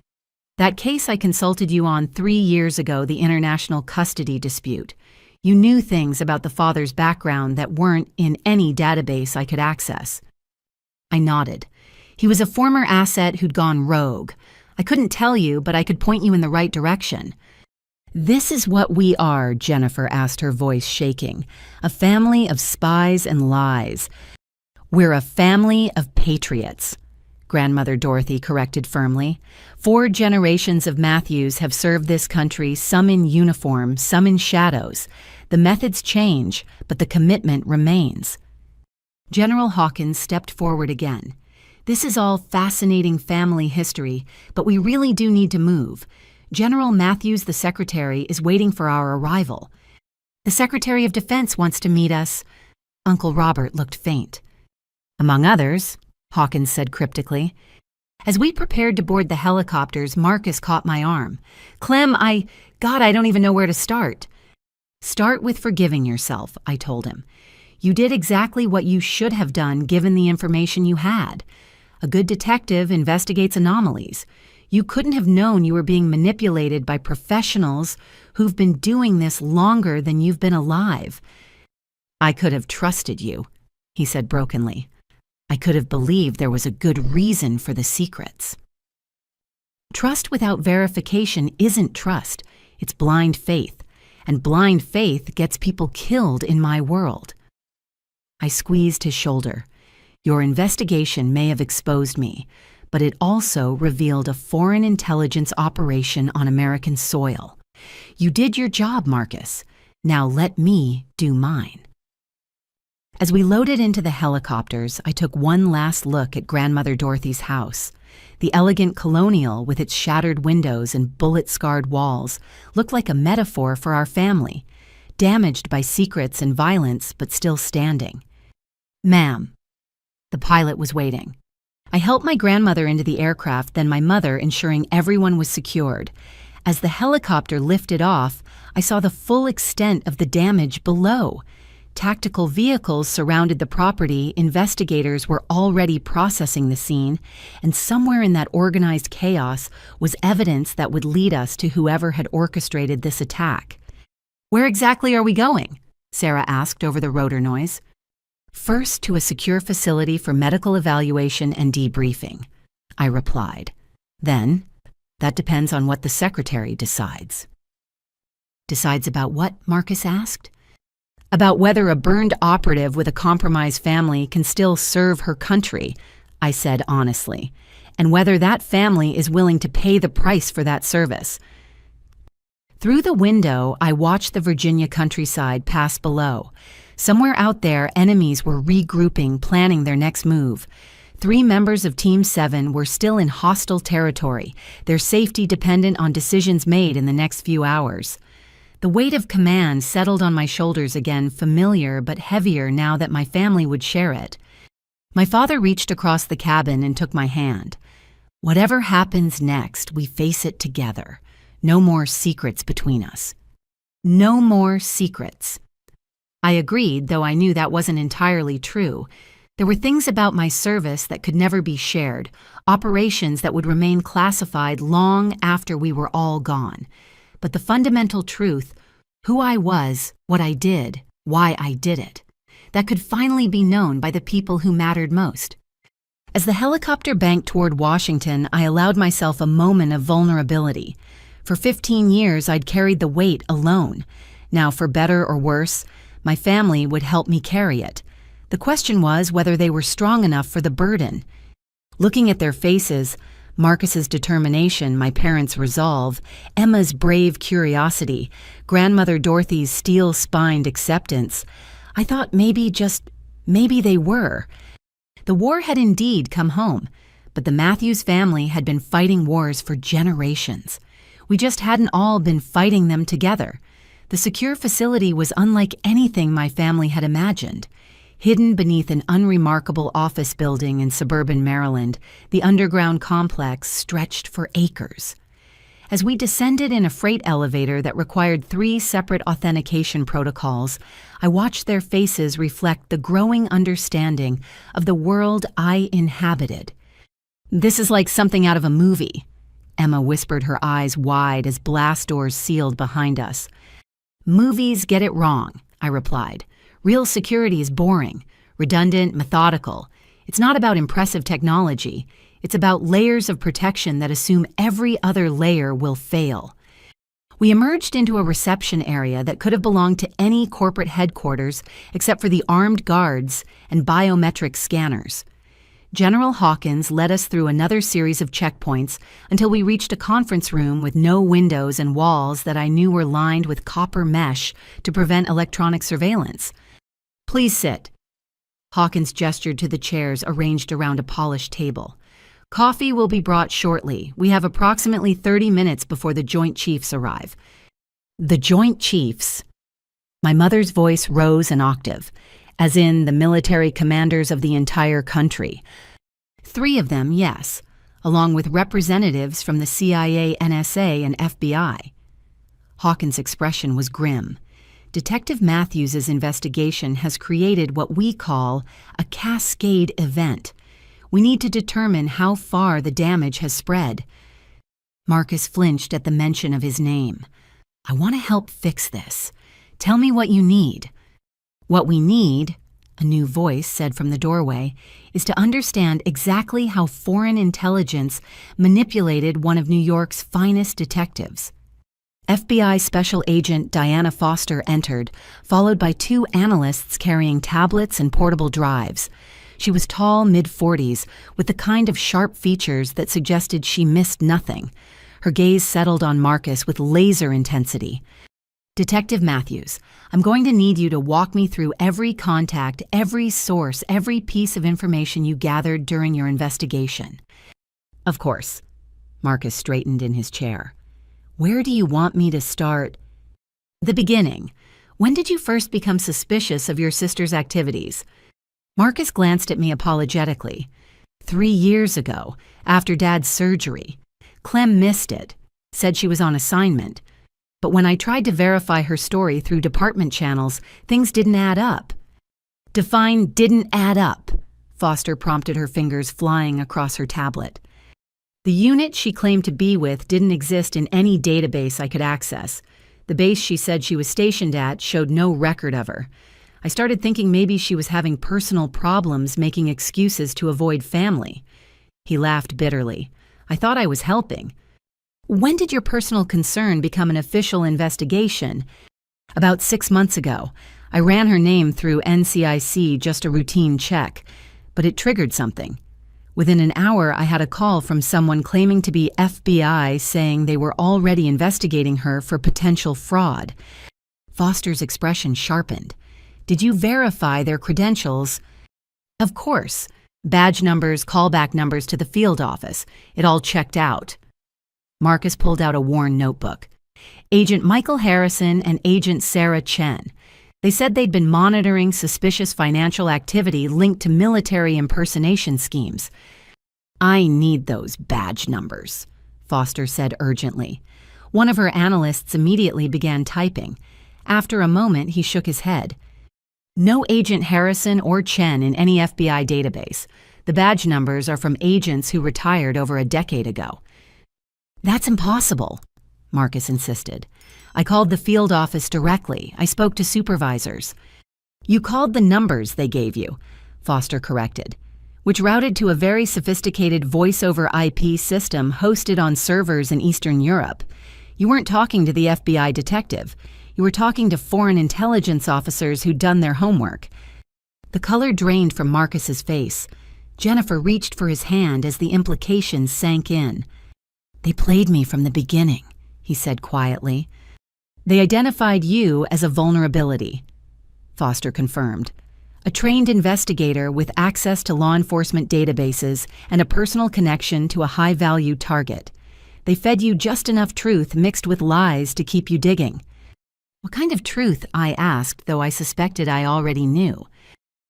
That case I consulted you on 3 years ago, the international custody dispute. You knew things about the father's background that weren't in any database I could access. I nodded. He was a former asset who'd gone rogue. I couldn't tell you, but I could point you in the right direction. This is what we are, Jennifer asked, her voice shaking. A family of spies and lies. We're a family of patriots, Grandmother Dorothy corrected firmly. 4 generations of Matthews have served this country, some in uniform, some in shadows. The methods change, but the commitment remains. General Hawkins stepped forward again. This is all fascinating family history, but we really do need to move. General Matthews, the secretary, is waiting for our arrival. The Secretary of Defense wants to meet us. Uncle Robert looked faint. Among others, Hawkins said cryptically. As we prepared to board the helicopters, Marcus caught my arm. Clem, I don't even know where to start. Start with forgiving yourself, I told him. You did exactly what you should have done given the information you had. A good detective investigates anomalies. You couldn't have known you were being manipulated by professionals who've been doing this longer than you've been alive. I could have trusted you, he said brokenly. I could have believed there was a good reason for the secrets. Trust without verification isn't trust. It's blind faith. And blind faith gets people killed in my world. I squeezed his shoulder. Your investigation may have exposed me, but it also revealed a foreign intelligence operation on American soil. You did your job, Marcus. Now let me do mine. As we loaded into the helicopters, I took one last look at Grandmother Dorothy's house. The elegant colonial with its shattered windows and bullet-scarred walls looked like a metaphor for our family, damaged by secrets and violence, but still standing. Ma'am. The pilot was waiting. I helped my grandmother into the aircraft, then my mother, ensuring everyone was secured. As the helicopter lifted off, I saw the full extent of the damage below. Tactical vehicles surrounded the property, investigators were already processing the scene, and somewhere in that organized chaos was evidence that would lead us to whoever had orchestrated this attack. Where exactly are we going? Sarah asked over the rotor noise. First to a secure facility for medical evaluation and debriefing, I replied. Then, that depends on what the secretary decides. Decides about what? Marcus asked. About whether a burned operative with a compromised family can still serve her country, I said honestly, and whether that family is willing to pay the price for that service. Through the window, I watched the Virginia countryside pass below. Somewhere out there, enemies were regrouping, planning their next move. 3 members of Team 7 were still in hostile territory, their safety dependent on decisions made in the next few hours. The weight of command settled on my shoulders again, familiar but heavier now that my family would share it. My father reached across the cabin and took my hand. Whatever happens next, we face it together. No more secrets between us. No more secrets. I agreed, though I knew that wasn't entirely true. There were things about my service that could never be shared, operations that would remain classified long after we were all gone. But the fundamental truth, who I was, what I did, why I did it, that could finally be known by the people who mattered most. As the helicopter banked toward Washington, I allowed myself a moment of vulnerability. For 15 years, I'd carried the weight alone. Now, for better or worse, my family would help me carry it. The question was whether they were strong enough for the burden. Looking at their faces, Marcus's determination, my parents' resolve, Emma's brave curiosity, Grandmother Dorothy's steel-spined acceptance, I thought maybe they were. The war had indeed come home, but the Matthews family had been fighting wars for generations. We just hadn't all been fighting them together. The secure facility was unlike anything my family had imagined. Hidden beneath an unremarkable office building in suburban Maryland, the underground complex stretched for acres. As we descended in a freight elevator that required 3 separate authentication protocols, I watched their faces reflect the growing understanding of the world I inhabited. "This is like something out of a movie," Emma whispered, her eyes wide as blast doors sealed behind us. "Movies get it wrong," I replied. "Real security is boring, redundant, methodical. It's not about impressive technology. It's about layers of protection that assume every other layer will fail." We emerged into a reception area that could have belonged to any corporate headquarters except for the armed guards and biometric scanners. General Hawkins led us through another series of checkpoints until we reached a conference room with no windows and walls that I knew were lined with copper mesh to prevent electronic surveillance. "Please sit." Hawkins gestured to the chairs arranged around a polished table. "Coffee will be brought shortly. We have approximately 30 minutes before the Joint Chiefs arrive." The Joint Chiefs. My mother's voice rose an octave, as in the military commanders of the entire country. 3 of them, yes, along with representatives from the CIA, NSA, and FBI. Hawkins' expression was grim. Detective Matthews' investigation has created what we call a cascade event. We need to determine how far the damage has spread. Marcus flinched at the mention of his name. I want to help fix this. Tell me what you need. What we need, a new voice said from the doorway, is to understand exactly how foreign intelligence manipulated one of New York's finest detectives. FBI Special Agent Diana Foster entered, followed by 2 analysts carrying tablets and portable drives. She was tall, mid-40s, with the kind of sharp features that suggested she missed nothing. Her gaze settled on Marcus with laser intensity. Detective Matthews, I'm going to need you to walk me through every contact, every source, every piece of information you gathered during your investigation. Of course. Marcus straightened in his chair. Where do you want me to start? The beginning. When did you first become suspicious of your sister's activities? Marcus glanced at me apologetically. 3 years ago, after Dad's surgery. Clem missed it, said she was on assignment. But when I tried to verify her story through department channels, things didn't add up. Define didn't add up, Foster prompted, her fingers flying across her tablet. The unit she claimed to be with didn't exist in any database I could access. The base she said she was stationed at showed no record of her. I started thinking maybe she was having personal problems, making excuses to avoid family. He laughed bitterly. I thought I was helping. When did your personal concern become an official investigation? About 6 months ago. I ran her name through NCIC, just a routine check, but it triggered something. Within an hour, I had a call from someone claiming to be FBI saying they were already investigating her for potential fraud. Foster's expression sharpened. Did you verify their credentials? Of course. Badge numbers, callback numbers to the field office. It all checked out. Marcus pulled out a worn notebook. Agent Michael Harrison and Agent Sarah Chen. They said they'd been monitoring suspicious financial activity linked to military impersonation schemes. I need those badge numbers, Foster said urgently. One of her analysts immediately began typing. After a moment, he shook his head. No Agent Harrison or Chen in any FBI database. The badge numbers are from agents who retired over a decade ago. That's impossible, Marcus insisted. I called the field office directly. I spoke to supervisors. You called the numbers they gave you, Foster corrected, which routed to a very sophisticated voice-over IP system hosted on servers in Eastern Europe. You weren't talking to the FBI detective. You were talking to foreign intelligence officers who'd done their homework. The color drained from Marcus's face. Jennifer reached for his hand as the implications sank in. They played me from the beginning, he said quietly. They identified you as a vulnerability, Foster confirmed. A trained investigator with access to law enforcement databases and a personal connection to a high-value target. They fed you just enough truth mixed with lies to keep you digging. What kind of truth? I asked, though I suspected I already knew.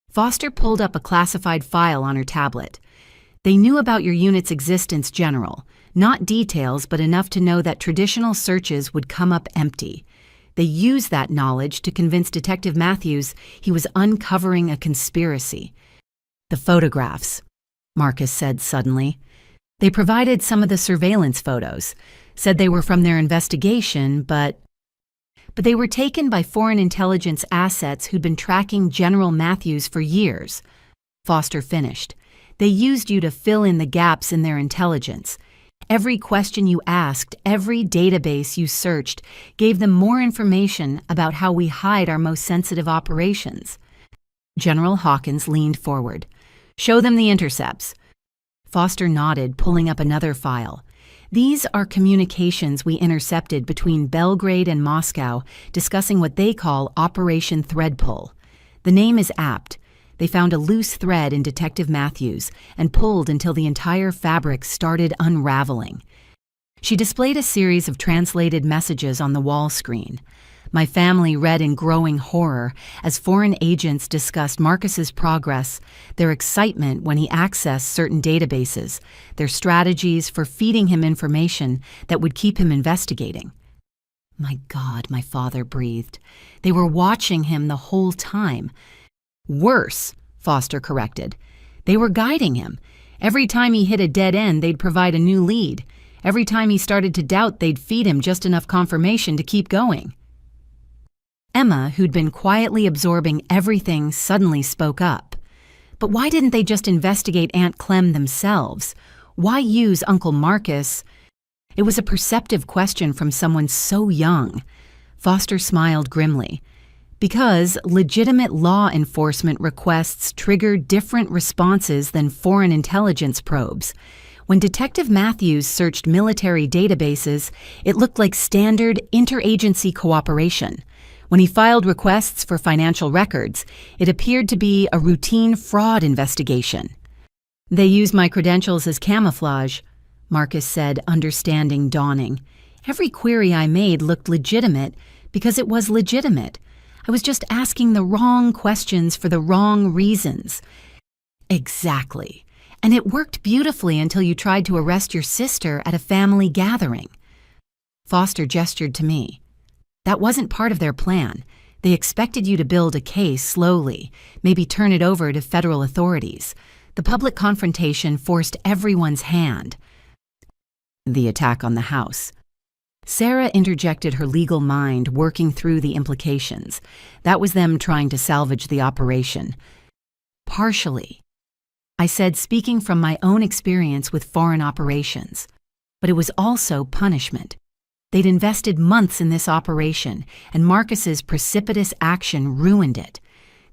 Foster pulled up a classified file on her tablet. They knew about your unit's existence general, not details, but enough to know that traditional searches would come up empty. They used that knowledge to convince Detective Matthews he was uncovering a conspiracy. The photographs, Marcus said suddenly. They provided some of the surveillance photos, said they were from their investigation, but they were taken by foreign intelligence assets who'd been tracking General Matthews for years. Foster finished. They used you to fill in the gaps in their intelligence. Every question you asked, every database you searched, gave them more information about how we hide our most sensitive operations. General Hawkins leaned forward. Show them the intercepts. Foster nodded, pulling up another file. These are communications we intercepted between Belgrade and Moscow, discussing what they call Operation Threadpull. The name is apt. They found a loose thread in Detective Matthews and pulled until the entire fabric started unraveling. She displayed a series of translated messages on the wall screen. My family read in growing horror as foreign agents discussed Marcus's progress, their excitement when he accessed certain databases, their strategies for feeding him information that would keep him investigating. My God, my father breathed. They were watching him the whole time. Worse, Foster corrected. They were guiding him. Every time he hit a dead end, they'd provide a new lead. Every time he started to doubt, they'd feed him just enough confirmation to keep going. Emma, who'd been quietly absorbing everything, suddenly spoke up. But why didn't they just investigate Aunt Clem themselves? Why use Uncle Marcus? It was a perceptive question from someone so young. Foster smiled grimly. Because legitimate law enforcement requests trigger different responses than foreign intelligence probes. When Detective Matthews searched military databases, it looked like standard interagency cooperation. When he filed requests for financial records, it appeared to be a routine fraud investigation. They used my credentials as camouflage, Marcus said, understanding dawning. Every query I made looked legitimate because it was legitimate. I was just asking the wrong questions for the wrong reasons. Exactly. And it worked beautifully until you tried to arrest your sister at a family gathering. Foster gestured to me. That wasn't part of their plan. They expected you to build a case slowly, maybe turn it over to federal authorities. The public confrontation forced everyone's hand. The attack on the house. Sarah interjected her legal mind, working through the implications. That was them trying to salvage the operation. Partially. I said, speaking from my own experience with foreign operations. But it was also punishment. They'd invested months in this operation, and Marcus's precipitous action ruined it.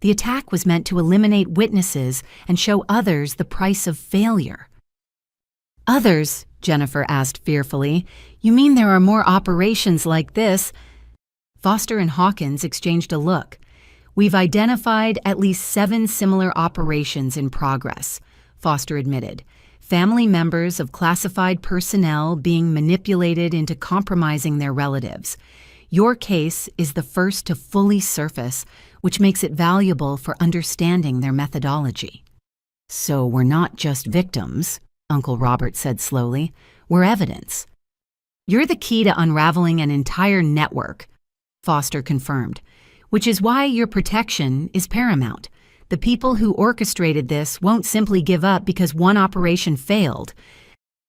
The attack was meant to eliminate witnesses and show others the price of failure. Others? Jennifer asked fearfully. You mean there are more operations like this? Foster and Hawkins exchanged a look. We've identified at least 7 similar operations in progress, Foster admitted. Family members of classified personnel being manipulated into compromising their relatives. Your case is the first to fully surface, which makes it valuable for understanding their methodology. So we're not just victims, Uncle Robert said slowly. We're evidence. You're the key to unraveling an entire network, Foster confirmed, which is why your protection is paramount. The people who orchestrated this won't simply give up because one operation failed.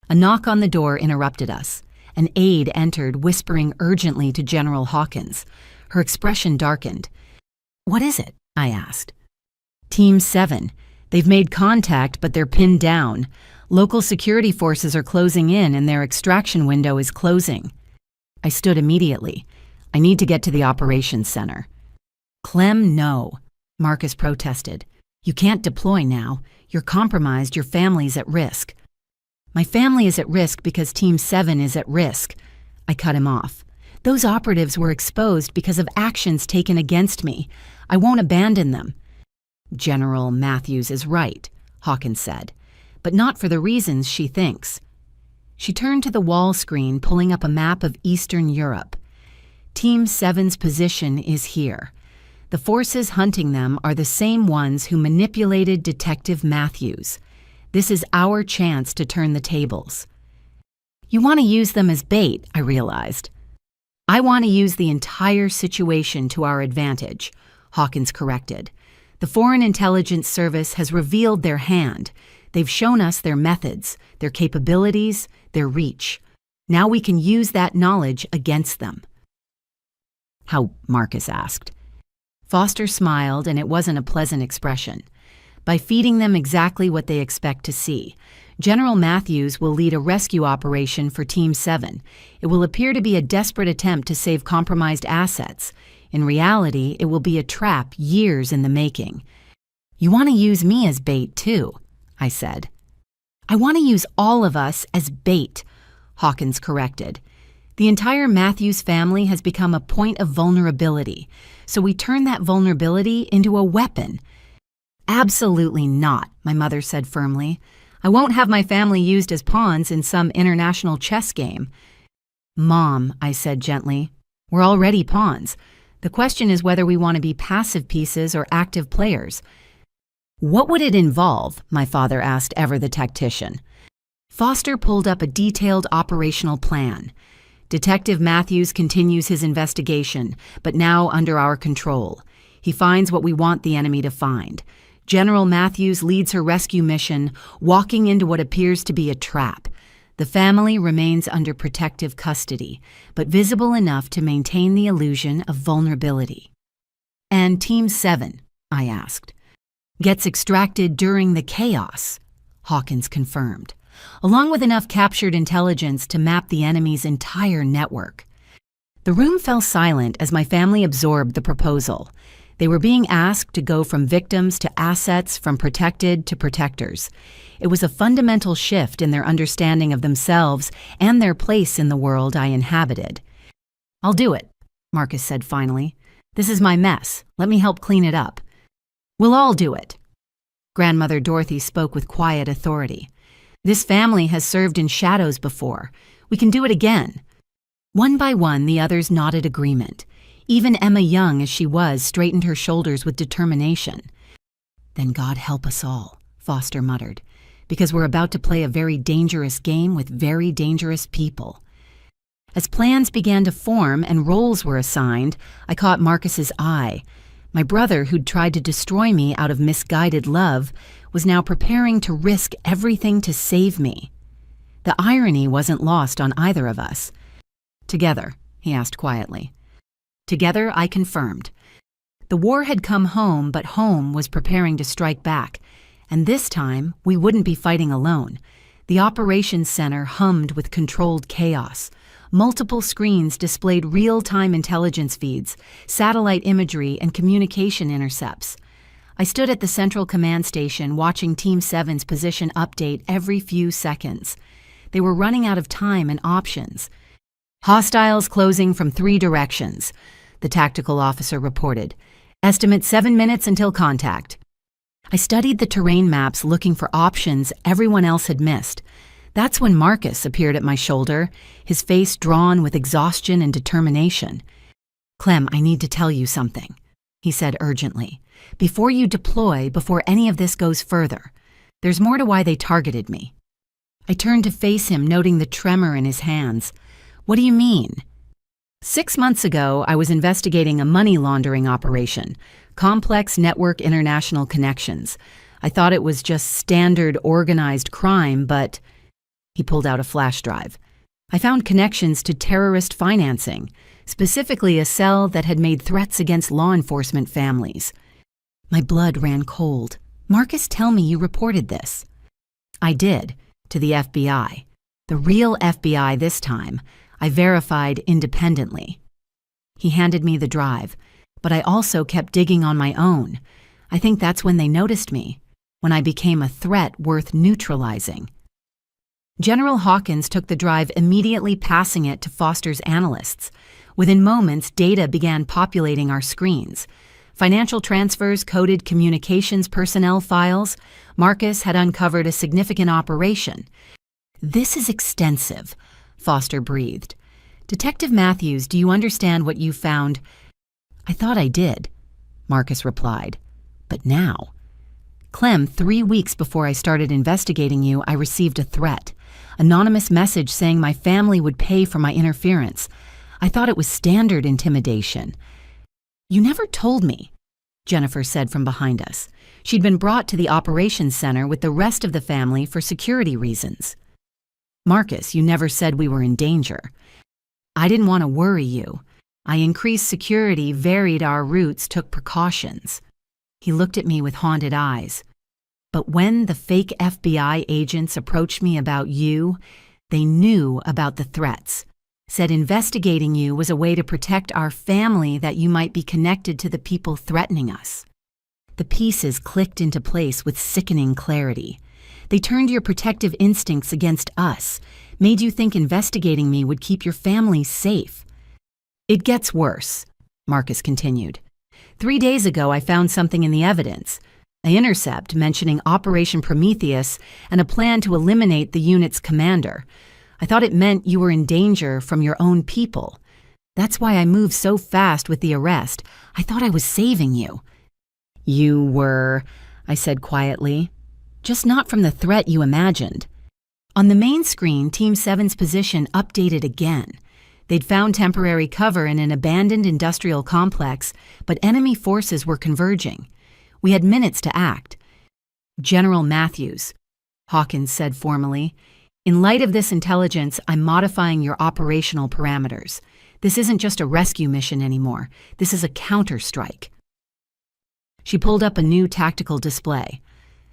A knock on the door interrupted us. An aide entered, whispering urgently to General Hawkins. Her expression darkened. What is it? I asked. Team 7. They've made contact, but they're pinned down. Local security forces are closing in, and their extraction window is closing. I stood immediately. I need to get to the operations center. Clem, no. Marcus protested. You can't deploy now. You're compromised. Your family's at risk. My family is at risk because Team 7 is at risk. I cut him off. Those operatives were exposed because of actions taken against me. I won't abandon them. General Matthews is right, Hawkins said, but not for the reasons she thinks. She turned to the wall screen, pulling up a map of Eastern Europe. Team 7's position is here. The forces hunting them are the same ones who manipulated Detective Matthews. This is our chance to turn the tables. You want to use them as bait, I realized. I want to use the entire situation to our advantage, Hawkins corrected. The Foreign Intelligence Service has revealed their hand. They've shown us their methods, their capabilities, their reach. Now we can use that knowledge against them. How? Marcus asked. Foster smiled, and it wasn't a pleasant expression. By feeding them exactly what they expect to see. General Matthews will lead a rescue operation for Team 7. It will appear to be a desperate attempt to save compromised assets. In reality, it will be a trap years in the making. You want to use me as bait, too, I said. I want to use all of us as bait, Hawkins corrected. The entire Matthews family has become a point of vulnerability, so we turn that vulnerability into a weapon. Absolutely not, my mother said firmly. I won't have my family used as pawns in some international chess game. Mom, I said gently, we're already pawns. The question is whether we want to be passive pieces or active players. What would it involve? My father asked ever the tactician. Foster pulled up a detailed operational plan. Detective Matthews continues his investigation, but now under our control. He finds what we want the enemy to find. General Matthews leads her rescue mission, walking into what appears to be a trap. The family remains under protective custody, but visible enough to maintain the illusion of vulnerability. And Team 7, I asked. Gets extracted during the chaos, Hawkins confirmed, along with enough captured intelligence to map the enemy's entire network. The room fell silent as my family absorbed the proposal. They were being asked to go from victims to assets, from protected to protectors. It was a fundamental shift in their understanding of themselves and their place in the world I inhabited. "I'll do it," Marcus said finally. "This is my mess. Let me help clean it up." "We'll all do it." Grandmother Dorothy spoke with quiet authority. "This family has served in shadows before. We can do it again." One by one, the others nodded agreement. Even Emma, young as she was, straightened her shoulders with determination. "Then God help us all," Foster muttered, "because we're about to play a very dangerous game with very dangerous people." As plans began to form and roles were assigned, I caught Marcus's eye. My brother, who'd tried to destroy me out of misguided love, was now preparing to risk everything to save me. The irony wasn't lost on either of us. "Together?" he asked quietly. Together, I confirmed. The war had come home, but home was preparing to strike back. And this time, we wouldn't be fighting alone. The operations center hummed with controlled chaos. Multiple screens displayed real-time intelligence feeds, satellite imagery, and communication intercepts. I stood at the central command station watching Team 7's position update every few seconds. They were running out of time and options. "Hostiles closing from 3 directions," the tactical officer reported. "Estimate 7 minutes until contact." I studied the terrain maps looking for options everyone else had missed. That's when Marcus appeared at my shoulder, his face drawn with exhaustion and determination. "Clem, I need to tell you something," he said urgently. "Before you deploy, before any of this goes further. There's more to why they targeted me." I turned to face him, noting the tremor in his hands. "What do you mean?" 6 months ago, I was investigating a money laundering operation, complex network international connections. I thought it was just standard organized crime, but... He pulled out a flash drive. I found connections to terrorist financing, specifically a cell that had made threats against law enforcement families. My blood ran cold. "Marcus, tell me you reported this." I did, to the FBI. The real FBI this time. I verified independently. He handed me the drive, but I also kept digging on my own. I think that's when they noticed me, when I became a threat worth neutralizing. General Hawkins took the drive, immediately passing it to Foster's analysts. Within moments, data began populating our screens. Financial transfers, coded communications personnel files. Marcus had uncovered a significant operation. "This is extensive," Foster breathed. "Detective Matthews, do you understand what you found?" "I thought I did," Marcus replied. "But now?" "Clem, 3 weeks before I started investigating you, I received a threat. Anonymous message saying my family would pay for my interference. I thought it was standard intimidation." "You never told me," Jennifer said from behind us. She'd been brought to the operations center with the rest of the family for security reasons. "Marcus, you never said we were in danger." "I didn't want to worry you. I increased security, varied our routes, took precautions." He looked at me with haunted eyes. "But when the fake FBI agents approached me about you, they knew about the threats. Said investigating you was a way to protect our family, that you might be connected to the people threatening us." The pieces clicked into place with sickening clarity. They turned your protective instincts against us, made you think investigating me would keep your family safe. "It gets worse," Marcus continued. 3 days ago, I found something in the evidence. An intercept mentioning Operation Prometheus and a plan to eliminate the unit's commander. I thought it meant you were in danger from your own people. That's why I moved so fast with the arrest. I thought I was saving you." "You were," I said quietly. "Just not from the threat you imagined." On the main screen, Team 7's position updated again. They'd found temporary cover in an abandoned industrial complex, but enemy forces were converging. We had minutes to act. "General Matthews," Hawkins said formally, "in light of this intelligence, I'm modifying your operational parameters. This isn't just a rescue mission anymore. This is a counter-strike." She pulled up a new tactical display.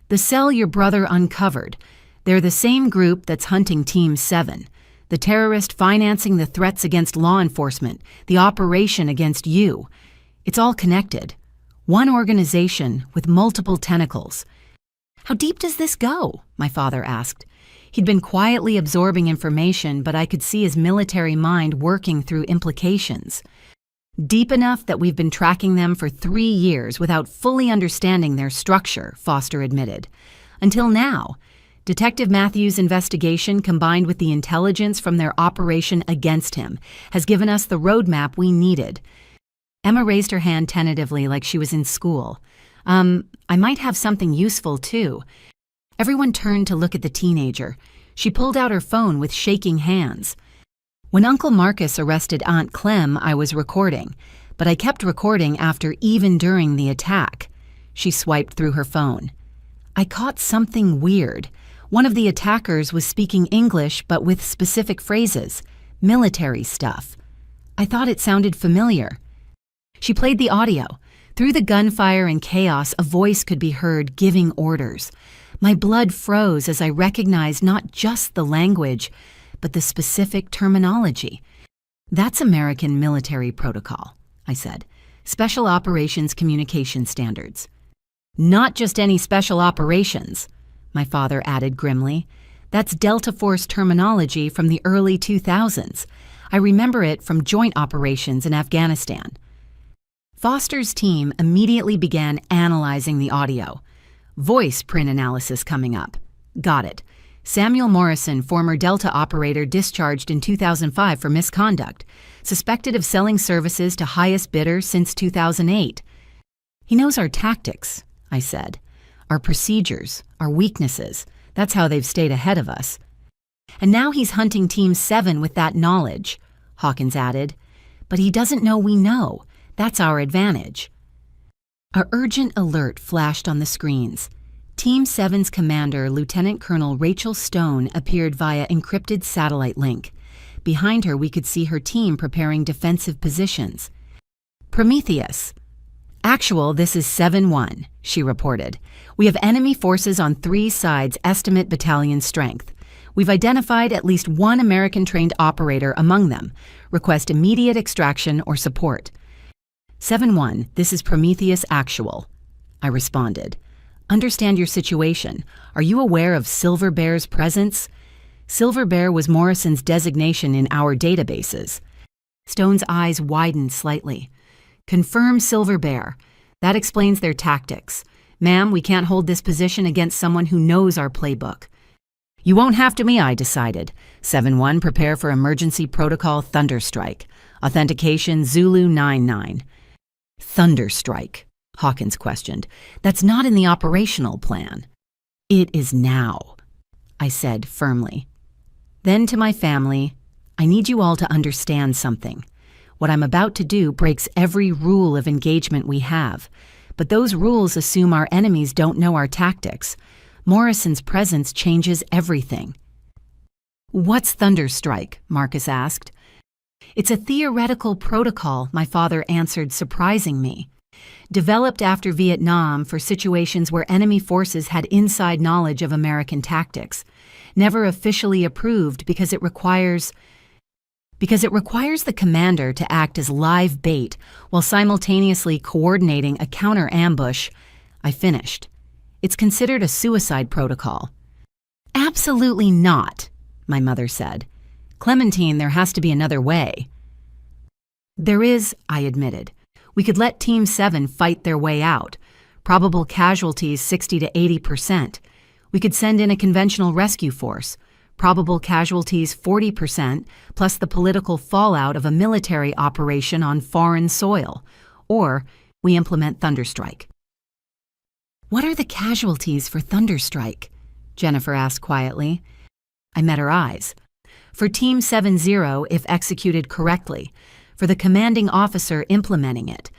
"The cell your brother uncovered. They're the same group that's hunting Team 7. The terrorist financing the threats against law enforcement, the operation against you. It's all connected. One organization with multiple tentacles." "How deep does this go?" my father asked. He'd been quietly absorbing information, but I could see his military mind working through implications. "Deep enough that we've been tracking them for 3 years without fully understanding their structure," Foster admitted. "Until now. Detective Matthews' investigation, combined with the intelligence from their operation against him, has given us the roadmap we needed." Emma raised her hand tentatively like she was in school. I might have something useful, too." Everyone turned to look at the teenager. She pulled out her phone with shaking hands. "When Uncle Marcus arrested Aunt Clem, I was recording, but I kept recording after even during the attack." She swiped through her phone. "I caught something weird. One of the attackers was speaking English but with specific phrases, military stuff. I thought it sounded familiar." She played the audio. Through the gunfire and chaos, a voice could be heard giving orders. My blood froze as I recognized not just the language, but the specific terminology. "That's American military protocol," I said. "Special Operations Communication Standards." "Not just any special operations," my father added grimly. "That's Delta Force terminology from the early 2000s. I remember it from joint operations in Afghanistan." Foster's team immediately began analyzing the audio. Voice print analysis coming up. "Got it. Samuel Morrison, former Delta operator discharged in 2005 for misconduct, suspected of selling services to highest bidder since 2008. "He knows our tactics," I said. "Our procedures, our weaknesses. That's how they've stayed ahead of us." "And now he's hunting Team 7 with that knowledge," Hawkins added. "But he doesn't know we know. That's our advantage." A urgent alert flashed on the screens. Team 7's commander, Lieutenant Colonel Rachel Stone, appeared via encrypted satellite link. Behind her, we could see her team preparing defensive positions. "Prometheus." "Actual, this is 7-1, she reported. "We have enemy forces on 3 sides, estimate battalion strength. We've identified at least 1 American-trained operator among them. Request immediate extraction or support." 7-1, this is Prometheus Actual, I responded. "Understand your situation. Are you aware of Silver Bear's presence?" Silver Bear was Morrison's designation in our databases. Stone's eyes widened slightly. "Confirm Silver Bear. That explains their tactics. Ma'am, we can't hold this position against someone who knows our playbook." "You won't have to me," I decided. 7-1, prepare for emergency protocol Thunderstrike. Authentication Zulu 99. "Thunderstrike?" Hawkins questioned. "That's not in the operational plan." "It is now," I said firmly. Then to my family, "I need you all to understand something. What I'm about to do breaks every rule of engagement we have, but those rules assume our enemies don't know our tactics. Morrison's presence changes everything." "What's Thunderstrike?" Marcus asked. "It's a theoretical protocol," my father answered, surprising me. "Developed after Vietnam for situations where enemy forces had inside knowledge of American tactics. Never officially approved because it requires the commander to act as live bait while simultaneously coordinating a counter-ambush." I finished. "It's considered a suicide protocol." "Absolutely not," my mother said. "Clementine, there has to be another way." "There is," I admitted. "We could let Team 7 fight their way out. Probable casualties 60 to 80%. We could send in a conventional rescue force. probable casualties 40%, plus the political fallout of a military operation on foreign soil. Or we implement Thunderstrike. What are the casualties for Thunderstrike? Jennifer asked quietly. I met her eyes. For Team 7-0, if executed correctly. For the commanding officer implementing it.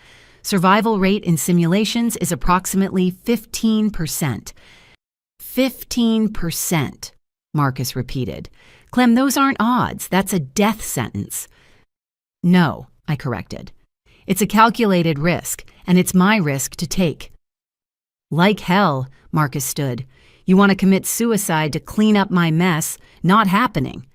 Survival rate in simulations is approximately 15%. 15%, Marcus repeated. Clem, those aren't odds. That's a death sentence. No, I corrected. It's a calculated risk, and it's my risk to take. Like hell, Marcus stood. You want to commit suicide to clean up my mess? Not happening.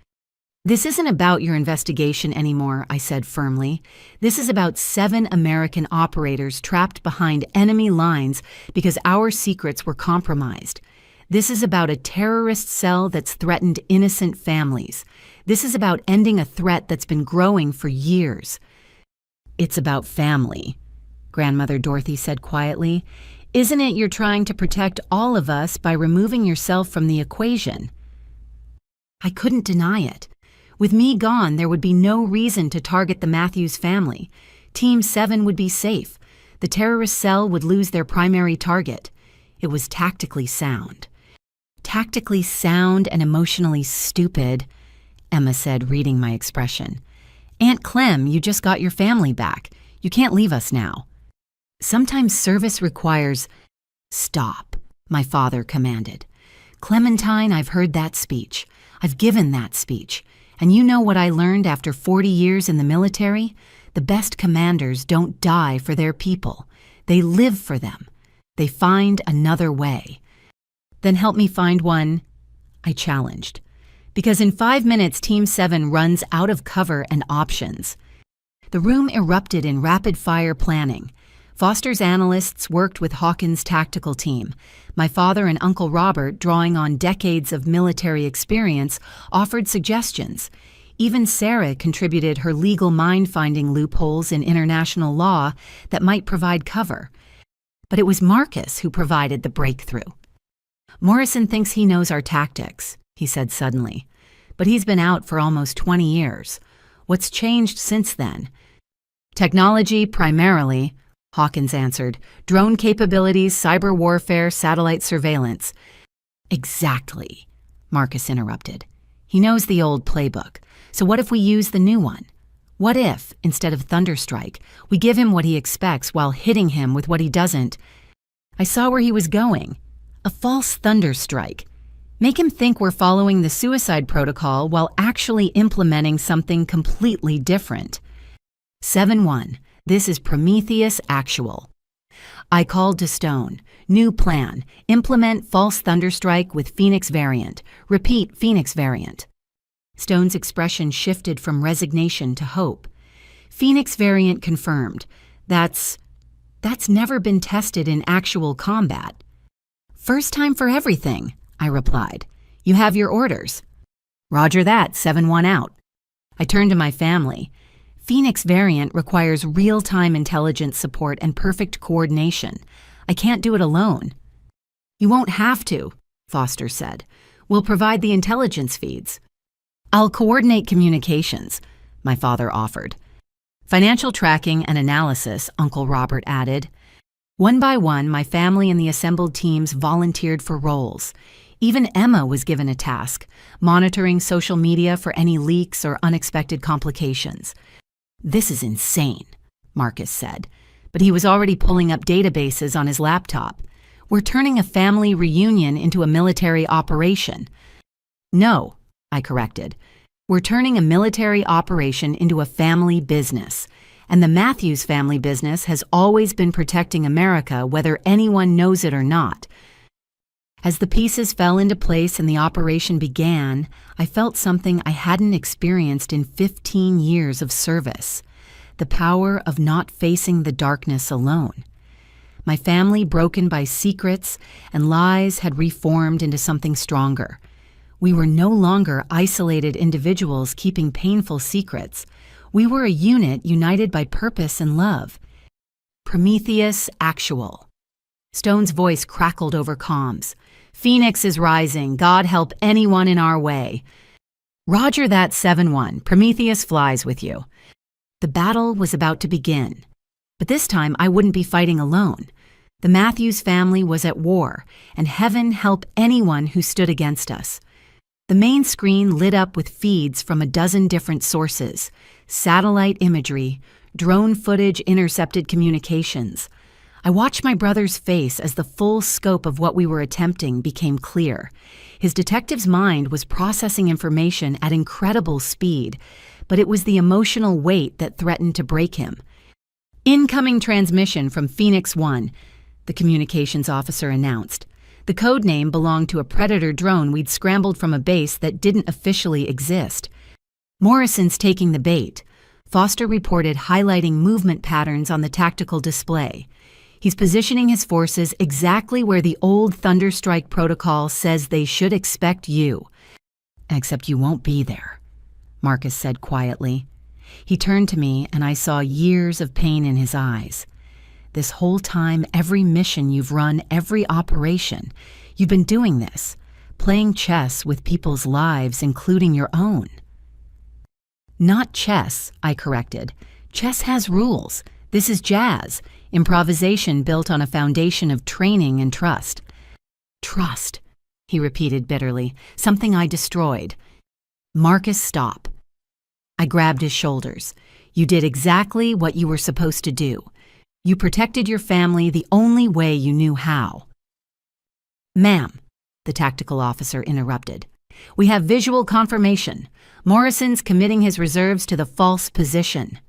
This isn't about your investigation anymore, I said firmly. This is about 7 American operators trapped behind enemy lines because our secrets were compromised. This is about a terrorist cell that's threatened innocent families. This is about ending a threat that's been growing for years. It's about family, Grandmother Dorothy said quietly. Isn't it you're trying to protect all of us by removing yourself from the equation? I couldn't deny it. With me gone, there would be no reason to target the Matthews family. Team 7 would be safe. The terrorist cell would lose their primary target. It was tactically sound. Tactically sound and emotionally stupid, Emma said, reading my expression. Aunt Clem, you just got your family back. You can't leave us now. Sometimes service requires... Stop, my father commanded. Clementine, I've heard that speech. I've given that speech. And you know what I learned after 40 years in the military? The best commanders don't die for their people. They live for them. They find another way. Then help me find one, I challenged. Because in 5 minutes, Team 7 runs out of cover and options. The room erupted in rapid-fire planning. Foster's analysts worked with Hawkins' tactical team. My father and Uncle Robert, drawing on decades of military experience, offered suggestions. Even Sarah contributed her legal mind-finding loopholes in international law that might provide cover. But it was Marcus who provided the breakthrough. Morrison thinks he knows our tactics, he said suddenly. But he's been out for almost 20 years. What's changed since then? Technology, primarily, Hawkins answered. Drone capabilities, cyber warfare, satellite surveillance. Exactly, Marcus interrupted. He knows the old playbook. So what if we use the new one? What if, instead of Thunderstrike, we give him what he expects while hitting him with what he doesn't? I saw where he was going. A false Thunderstrike. Make him think we're following the suicide protocol while actually implementing something completely different. 7-1. This is Prometheus Actual. I called to Stone. New plan. Implement false Thunderstrike with Phoenix variant. Repeat Phoenix variant. Stone's expression shifted from resignation to hope. Phoenix variant confirmed. That's never been tested in actual combat. First time for everything, I replied. You have your orders. Roger that, 7-1 out. I turned to my family. Phoenix variant requires real-time intelligence support and perfect coordination. I can't do it alone. You won't have to, Foster said. We'll provide the intelligence feeds. I'll coordinate communications, my father offered. Financial tracking and analysis, Uncle Robert added. One by one, my family and the assembled teams volunteered for roles. Even Emma was given a task, monitoring social media for any leaks or unexpected complications. This is insane, Marcus said, but he was already pulling up databases on his laptop. We're turning a family reunion into a military operation. No, I corrected. We're turning a military operation into a family business. And the Matthews family business has always been protecting America, whether anyone knows it or not. As the pieces fell into place and the operation began, I felt something I hadn't experienced in 15 years of service. The power of not facing the darkness alone. My family, broken by secrets and lies, had reformed into something stronger. We were no longer isolated individuals keeping painful secrets. We were a unit united by purpose and love. Prometheus Actual. Stone's voice crackled over comms. Phoenix is rising. God help anyone in our way. Roger that, 7-1. Prometheus flies with you. The battle was about to begin. But this time I wouldn't be fighting alone. The Matthews family was at war, and heaven help anyone who stood against us. The main screen lit up with feeds from a dozen different sources: satellite imagery, drone footage, intercepted communications. I watched my brother's face as the full scope of what we were attempting became clear. His detective's mind was processing information at incredible speed, but it was the emotional weight that threatened to break him. Incoming transmission from Phoenix 1, the communications officer announced. The code name belonged to a Predator drone we'd scrambled from a base that didn't officially exist. Morrison's taking the bait, Foster reported, highlighting movement patterns on the tactical display. He's positioning his forces exactly where the old Thunderstrike protocol says they should expect you. Except you won't be there, Marcus said quietly. He turned to me and I saw years of pain in his eyes. This whole time, every mission you've run, every operation, you've been doing this, playing chess with people's lives, including your own. Not chess, I corrected. Chess has rules. This is jazz, improvisation built on a foundation of training and trust. Trust, he repeated bitterly, something I destroyed. Marcus, stop. I grabbed his shoulders. You did exactly what you were supposed to do. You protected your family the only way you knew how. Ma'am, the tactical officer interrupted. We have visual confirmation. Morrison's committing his reserves to the false position.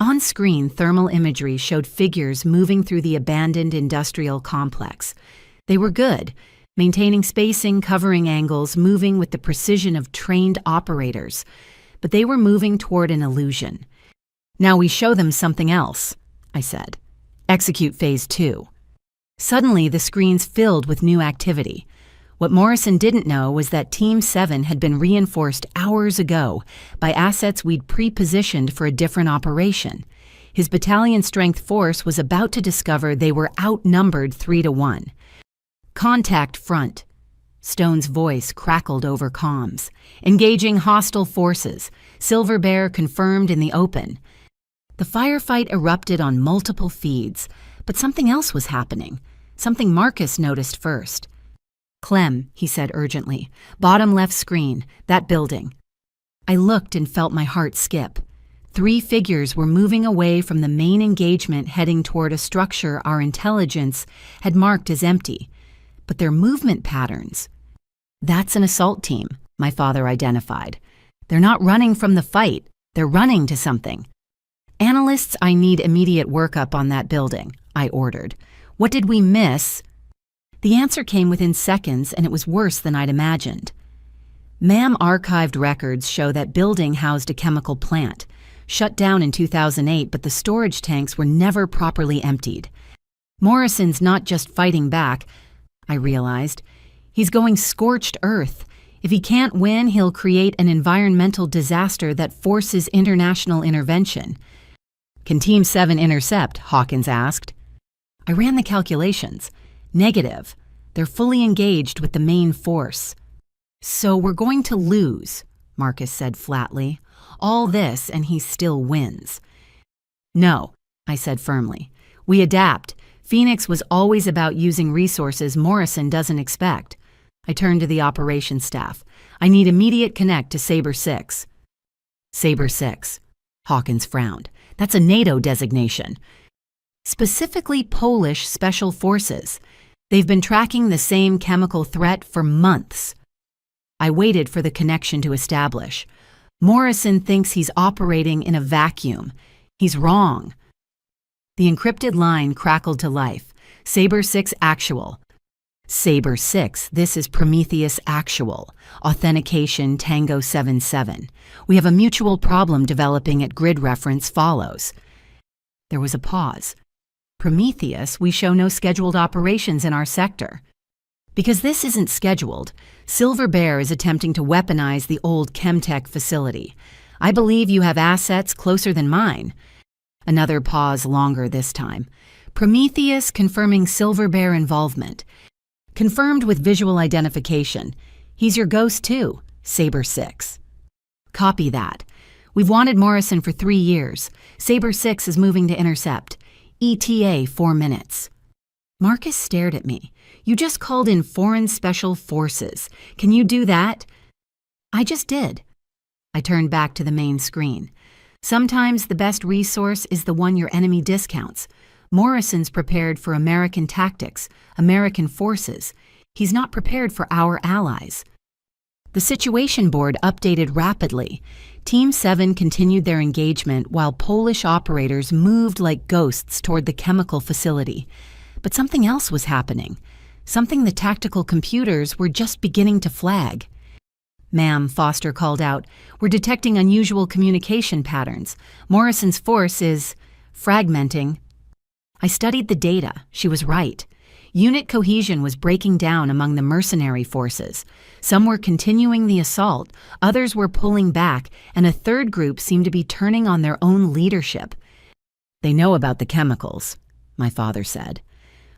On screen, thermal imagery showed figures moving through the abandoned industrial complex. They were good, maintaining spacing, covering angles, moving with the precision of trained operators. But they were moving toward an illusion. Now we show them something else, I said. Execute Phase 2. Suddenly, the screens filled with new activity. What Morrison didn't know was that Team 7 had been reinforced hours ago by assets we'd pre-positioned for a different operation. His battalion-strength force was about to discover they were outnumbered 3-1. Contact front. Stone's voice crackled over comms. Engaging hostile forces. Silver Bear confirmed in the open. The firefight erupted on multiple feeds, but something else was happening. Something Marcus noticed first. Clem, he said urgently. Bottom left screen, that building. I looked and felt my heart skip. 3 figures were moving away from the main engagement, heading toward a structure our intelligence had marked as empty. But their movement patterns. That's an assault team, my father identified. They're not running from the fight. They're running to something. Analysts, I need immediate workup on that building, I ordered. What did we miss? The answer came within seconds, and it was worse than I'd imagined. MAM archived records show that building housed a chemical plant, shut down in 2008, but the storage tanks were never properly emptied. Morrison's not just fighting back, I realized. He's going scorched earth. If he can't win, he'll create an environmental disaster that forces international intervention. Can Team 7 intercept? Hawkins asked. I ran the calculations. Negative. They're fully engaged with the main force. So we're going to lose, Marcus said flatly. All this and he still wins. No, I said firmly. We adapt. Phoenix was always about using resources Morrison doesn't expect. I turned to the operations staff. I need immediate connect to Sabre 6. Sabre 6. Hawkins frowned. That's a NATO designation. Specifically Polish Special Forces. They've been tracking the same chemical threat for months. I waited for the connection to establish. Morrison thinks he's operating in a vacuum. He's wrong. The encrypted line crackled to life. Sabre 6 actual. Sabre 6, this is Prometheus actual. Authentication Tango 77. We have a mutual problem developing at grid reference follows. There was a pause. Prometheus, we show no scheduled operations in our sector. Because this isn't scheduled, Silver Bear is attempting to weaponize the old Chemtech facility. I believe you have assets closer than mine. Another pause, longer this time. Prometheus confirming Silver Bear involvement. Confirmed with visual identification. He's your ghost too, Saber 6. Copy that. We've wanted Morrison for 3 years. Saber 6 is moving to intercept. ETA 4 minutes. Marcus stared at me. You just called in foreign special forces. Can you do that? I just did. I turned back to the main screen. Sometimes the best resource is the one your enemy discounts. Morrison's prepared for American tactics, American forces. He's not prepared for our allies. The situation board updated rapidly. Team 7 continued their engagement while Polish operators moved like ghosts toward the chemical facility. But something else was happening. Something the tactical computers were just beginning to flag. Ma'am, Foster called out, we're detecting unusual communication patterns. Morrison's force is fragmenting. I studied the data. She was right. Unit cohesion was breaking down among the mercenary forces. Some were continuing the assault, others were pulling back, and a third group seemed to be turning on their own leadership. They know about the chemicals, my father said.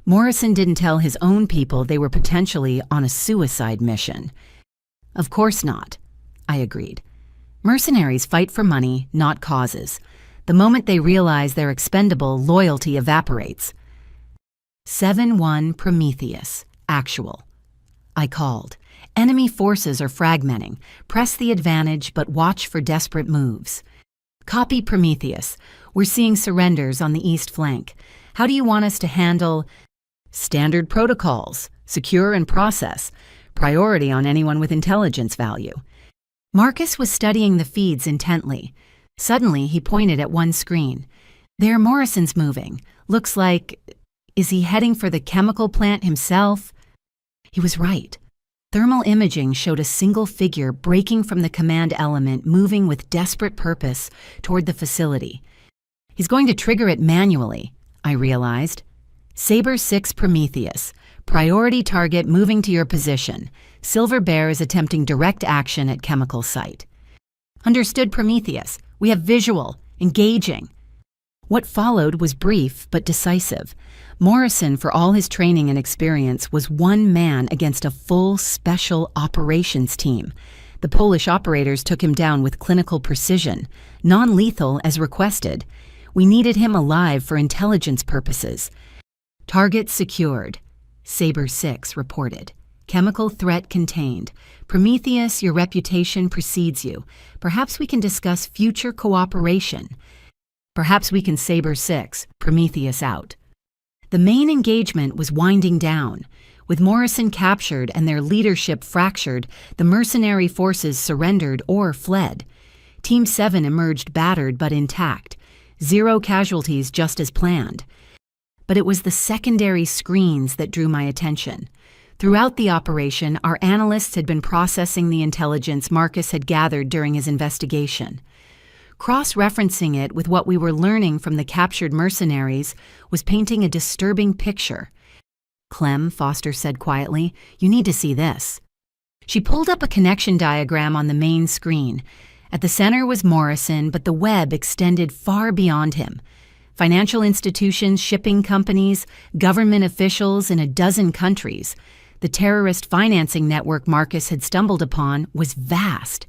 Morrison didn't tell his own people they were potentially on a suicide mission. Of course not, I agreed. Mercenaries fight for money, not causes. The moment they realize they're expendable, loyalty evaporates. 7-1 Prometheus, actual. I called. Enemy forces are fragmenting. Press the advantage, but watch for desperate moves. Copy Prometheus. We're seeing surrenders on the east flank. How do you want us to handle standard protocols, secure and process, priority on anyone with intelligence value? Marcus was studying the feeds intently. Suddenly, he pointed at one screen. There, Morrison's moving. Looks like... Is he heading for the chemical plant himself? He was right. Thermal imaging showed a single figure breaking from the command element, moving with desperate purpose toward the facility. He's going to trigger it manually, I realized. Saber 6 Prometheus. Priority target moving to your position. Silver Bear is attempting direct action at chemical site. Understood, Prometheus. We have visual. Engaging. What followed was brief but decisive. Morrison, for all his training and experience, was one man against a full special operations team. The Polish operators took him down with clinical precision, non-lethal as requested. We needed him alive for intelligence purposes. Target secured, Saber 6 reported. Chemical threat contained. Prometheus, your reputation precedes you. Perhaps we can discuss future cooperation. Perhaps we can Saber 6, Prometheus out. The main engagement was winding down. With Morrison captured and their leadership fractured, the mercenary forces surrendered or fled. Team 7 emerged battered but intact. 0 casualties just as planned. But it was the secondary screens that drew my attention. Throughout the operation, our analysts had been processing the intelligence Marcus had gathered during his investigation. Cross-referencing it with what we were learning from the captured mercenaries was painting a disturbing picture. Clem, Foster said quietly, you need to see this. She pulled up a connection diagram on the main screen. At the center was Morrison, but the web extended far beyond him. Financial institutions, shipping companies, government officials in a dozen countries. The terrorist financing network Marcus had stumbled upon was vast.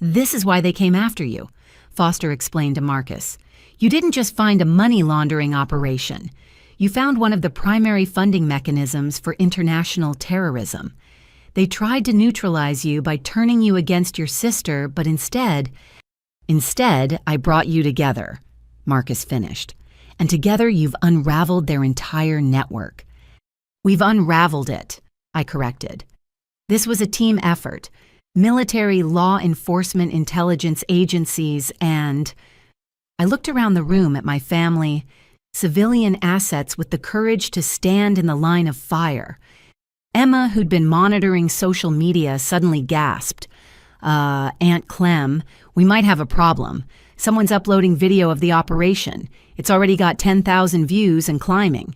This is why they came after you, Foster explained to Marcus. You didn't just find a money laundering operation. You found one of the primary funding mechanisms for international terrorism. They tried to neutralize you by turning you against your sister, but instead, I brought you together, Marcus finished. And together you've unraveled their entire network. We've unraveled it, I corrected. This was a team effort. Military, law enforcement, intelligence agencies, and... I looked around the room at my family, civilian assets with the courage to stand in the line of fire. Emma, who'd been monitoring social media, suddenly gasped. Aunt Clem, we might have a problem. Someone's uploading video of the operation. It's already got 10,000 views and climbing.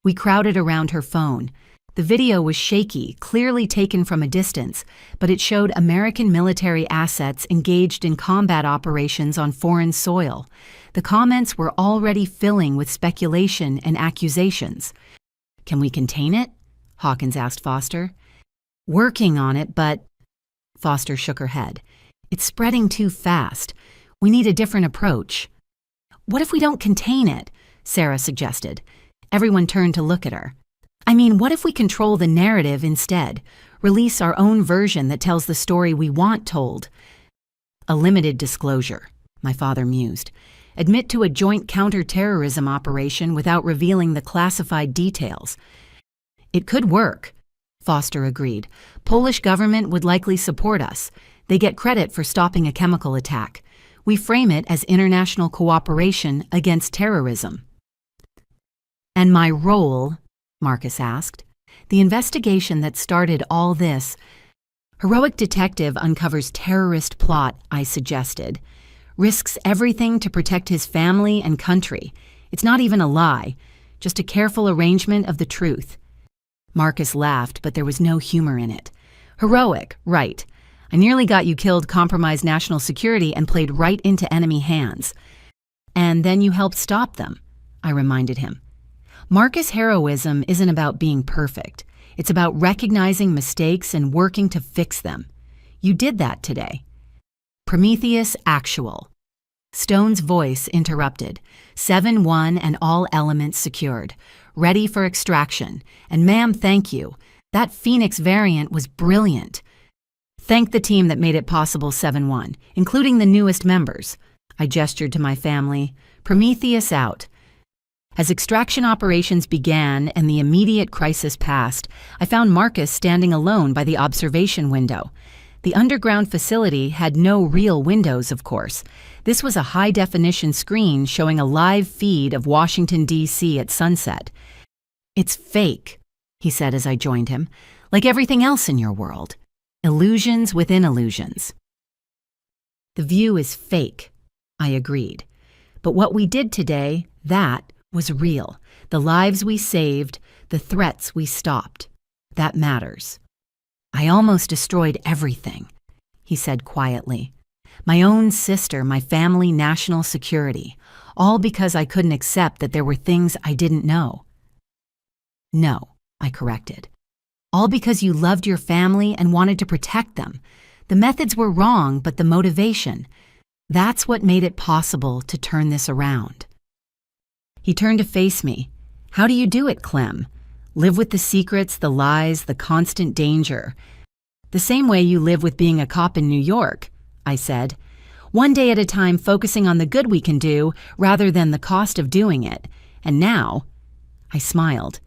We crowded around her phone. The video was shaky, clearly taken from a distance, but it showed American military assets engaged in combat operations on foreign soil. The comments were already filling with speculation and accusations. Can we contain it? Hawkins asked Foster. Working on it, but... Foster shook her head. It's spreading too fast. We need a different approach. What if we don't contain it? Sarah suggested. Everyone turned to look at her. I mean, what if we control the narrative instead? Release our own version that tells the story we want told? A limited disclosure, my father mused. Admit to a joint counter-terrorism operation without revealing the classified details. It could work, Foster agreed. Polish government would likely support us. They get credit for stopping a chemical attack. We frame it as international cooperation against terrorism. And my role, Marcus asked. The investigation that started all this. Heroic detective uncovers terrorist plot, I suggested. Risks everything to protect his family and country. It's not even a lie, just a careful arrangement of the truth. Marcus laughed, but there was no humor in it. Heroic, right. I nearly got you killed, compromised national security, and played right into enemy hands. And then you helped stop them, I reminded him. Marcus' heroism isn't about being perfect. It's about recognizing mistakes and working to fix them. You did that today. Prometheus actual. Stone's voice interrupted. 7-1 and all elements secured. Ready for extraction. And ma'am, thank you. That Phoenix variant was brilliant. Thank the team that made it possible 7-1, including the newest members. I gestured to my family. Prometheus out. As extraction operations began and the immediate crisis passed, I found Marcus standing alone by the observation window. The underground facility had no real windows, of course. This was a high-definition screen showing a live feed of Washington, D.C. at sunset. It's fake, he said as I joined him, like everything else in your world. Illusions within illusions. The view is fake, I agreed. But what we did today, that was real. The lives we saved, the threats we stopped. That matters. I almost destroyed everything, he said quietly. My own sister, my family, national security, all because I couldn't accept that there were things I didn't know. No, I corrected. All because you loved your family and wanted to protect them. The methods were wrong, but the motivation, that's what made it possible to turn this around. He turned to face me. How do you do it, Clem? Live with the secrets, the lies, the constant danger. The same way you live with being a cop in New York, I said. One day at a time, focusing on the good we can do rather than the cost of doing it. And now, I smiled.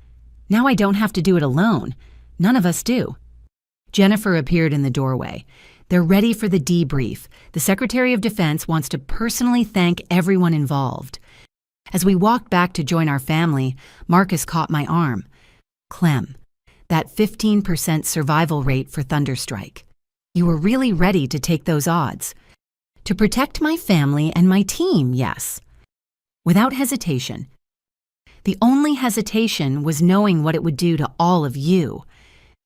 Now I don't have to do it alone. None of us do. Jennifer appeared in the doorway. They're ready for the debrief. The Secretary of Defense wants to personally thank everyone involved. As we walked back to join our family, Marcus caught my arm. Clem, that 15% survival rate for Thunderstrike. You were really ready to take those odds. To protect my family and my team, yes. Without hesitation. The only hesitation was knowing what it would do to all of you.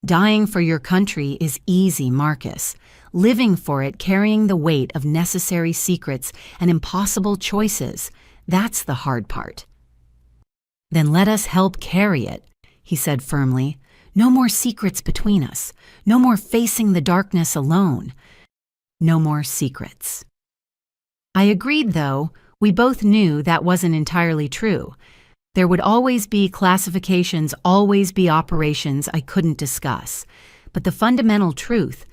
Dying for your country is easy, Marcus. Living for it, carrying the weight of necessary secrets and impossible choices, that's the hard part. Then let us help carry it, he said firmly. No more secrets between us. No more facing the darkness alone. No more secrets. I agreed, though. We both knew that wasn't entirely true. There would always be classifications, always be operations I couldn't discuss. But the fundamental truth,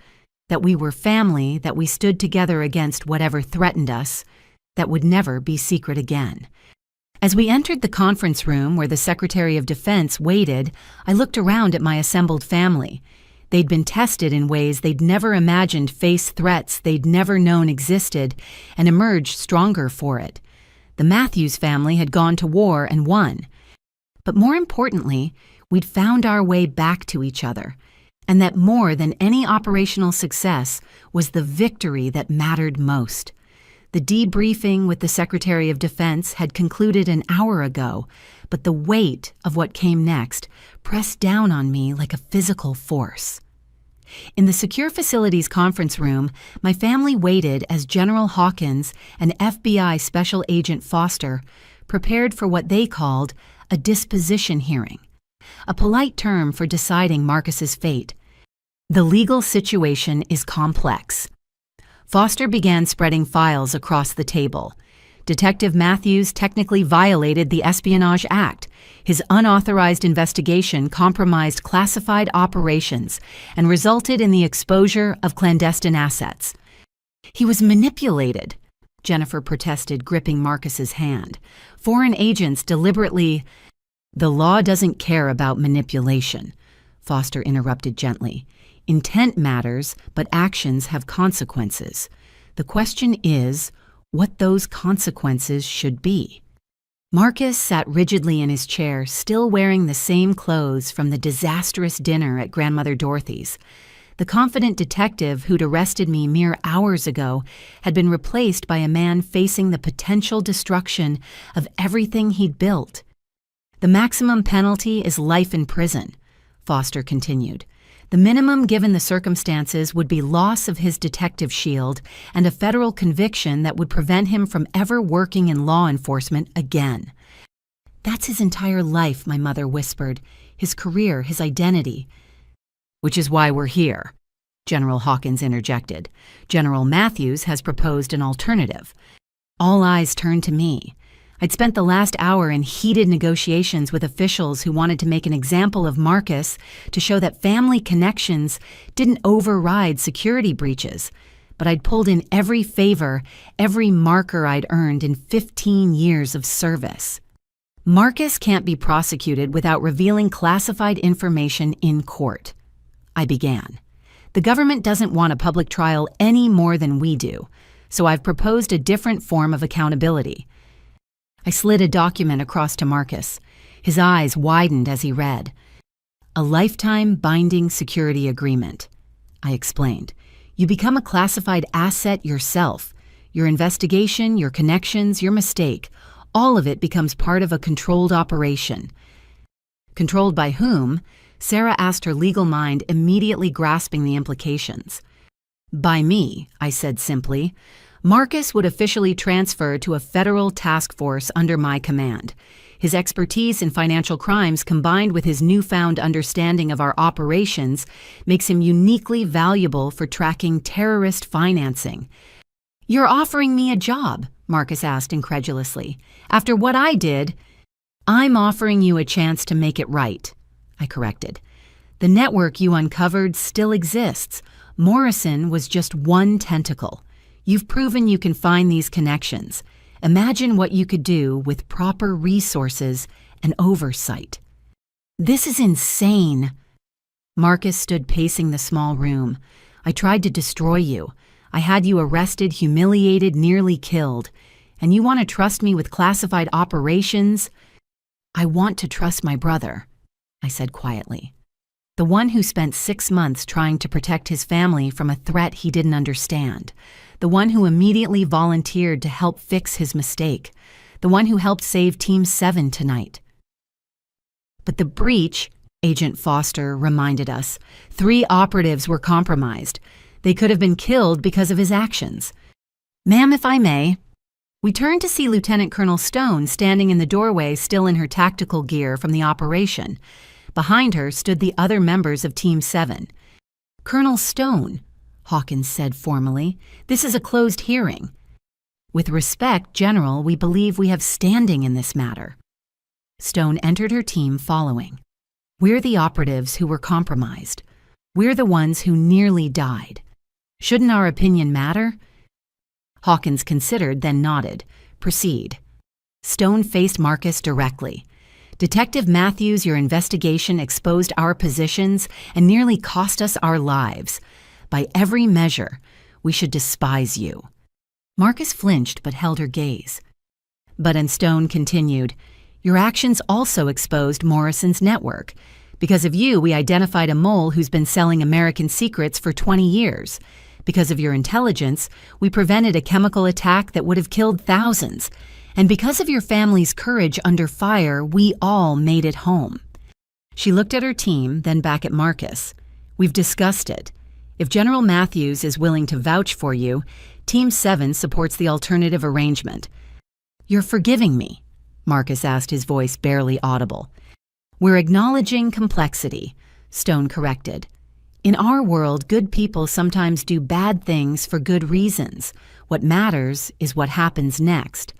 that we were family, that we stood together against whatever threatened us, that would never be secret again. As we entered the conference room where the Secretary of Defense waited, I looked around at my assembled family. They'd been tested in ways they'd never imagined face threats they'd never known existed and emerged stronger for it. The Matthews family had gone to war and won. But more importantly, we'd found our way back to each other, and that more than any operational success was the victory that mattered most. The debriefing with the Secretary of Defense had concluded an hour ago, but the weight of what came next pressed down on me like a physical force. In the Secure Facilities conference room, my family waited as General Hawkins and FBI Special Agent Foster prepared for what they called a disposition hearing. a polite term for deciding Marcus's fate. The legal situation is complex. Foster began spreading files across the table. Detective Matthews technically violated the Espionage Act. His unauthorized investigation compromised classified operations and resulted in the exposure of clandestine assets. He was manipulated, Jennifer protested, gripping Marcus's hand. Foreign agents deliberately— The law doesn't care about manipulation, Foster interrupted gently. Intent matters, but actions have consequences. The question is what those consequences should be. Marcus sat rigidly in his chair, still wearing the same clothes from the disastrous dinner at Grandmother Dorothy's. The confident detective who'd arrested me mere hours ago had been replaced by a man facing the potential destruction of everything he'd built. The maximum penalty is life in prison, Foster continued. The minimum given the circumstances would be loss of his detective shield and a federal conviction that would prevent him from ever working in law enforcement again. That's his entire life, my mother whispered. His career, his identity. Which is why we're here, General Hawkins interjected. General Matthews has proposed an alternative. All eyes turned to me. I'd spent the last hour in heated negotiations with officials who wanted to make an example of Marcus to show that family connections didn't override security breaches. But I'd pulled in every favor, every marker I'd earned in 15 years of service. Marcus can't be prosecuted without revealing classified information in court, I began. The government doesn't want a public trial any more than we do, so I've proposed a different form of accountability. I slid a document across to Marcus. His eyes widened as he read. A lifetime binding security agreement, I explained. You become a classified asset yourself. Your investigation, your connections, your mistake, all of it becomes part of a controlled operation. Controlled by whom? Sarah asked, her legal mind immediately grasping the implications. By me, I said simply. Marcus would officially transfer to a federal task force under my command. His expertise in financial crimes combined with his newfound understanding of our operations makes him uniquely valuable for tracking terrorist financing. You're offering me a job, Marcus asked incredulously. After what I did, I'm offering you a chance to make it right, I corrected. The network you uncovered still exists. Morrison was just one tentacle. You've proven you can find these connections. Imagine what you could do with proper resources and oversight. This is insane. Marcus stood pacing the small room. I tried to destroy you. I had you arrested, humiliated, nearly killed. And you want to trust me with classified operations? I want to trust my brother, I said quietly. The one who spent 6 months trying to protect his family from a threat he didn't understand. The one who immediately volunteered to help fix his mistake. The one who helped save Team 7 tonight. But the breach, Agent Foster reminded us, 3 operatives were compromised. They could have been killed because of his actions. Ma'am, if I may. We turned to see Lieutenant Colonel Stone standing in the doorway, still in her tactical gear from the operation. Behind her stood the other members of Team 7. Colonel Stone, Hawkins said formally, this is a closed hearing. With respect, General, we believe we have standing in this matter. Stone entered her team following. We're the operatives who were compromised. We're the ones who nearly died. Shouldn't our opinion matter? Hawkins considered, then nodded. Proceed. Stone faced Marcus directly. Detective Matthews, your investigation exposed our positions and nearly cost us our lives. By every measure, we should despise you. Marcus flinched but held her gaze. But Stone continued, your actions also exposed Morrison's network. Because of you, we identified a mole who's been selling American secrets for 20 years. Because of your intelligence, we prevented a chemical attack that would have killed thousands. And because of your family's courage under fire, we all made it home. She looked at her team, then back at Marcus. We've discussed it. If General Matthews is willing to vouch for you, Team 7 supports the alternative arrangement. You're forgiving me? Marcus asked, his voice barely audible. We're acknowledging complexity, Stone corrected. In our world, good people sometimes do bad things for good reasons. What matters is what happens next.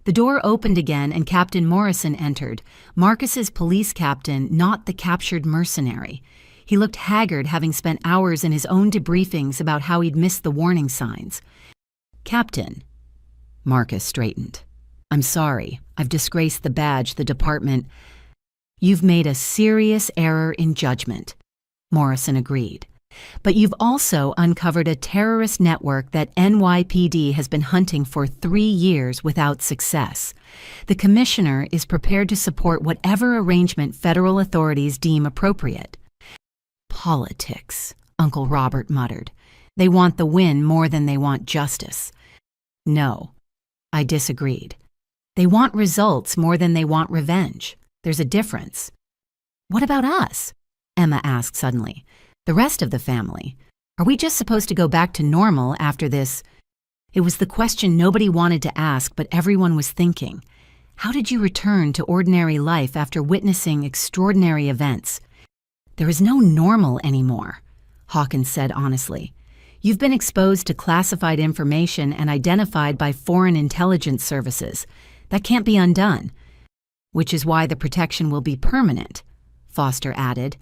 The door opened again and Captain Morrison entered, Marcus's police captain, not the captured mercenary. He looked haggard, having spent hours in his own debriefings about how he'd missed the warning signs. "Captain," Marcus straightened. "I'm sorry. I've disgraced the badge the department—" "You've made a serious error in judgment," Morrison agreed. "But you've also uncovered a terrorist network that NYPD has been hunting for 3 years without success. The commissioner is prepared to support whatever arrangement federal authorities deem appropriate." "Politics," Uncle Robert muttered. "They want the win more than they want justice." "No," I disagreed. "They want results more than they want revenge. There's a difference." "What about us?" Emma asked suddenly. "The rest of the family. Are we just supposed to go back to normal after this?" It was the question nobody wanted to ask, but everyone was thinking. How did you return to ordinary life after witnessing extraordinary events? "There is no normal anymore," Hawkins said honestly. "You've been exposed to classified information and identified by foreign intelligence services. That can't be undone." "Which is why the protection will be permanent," Foster added.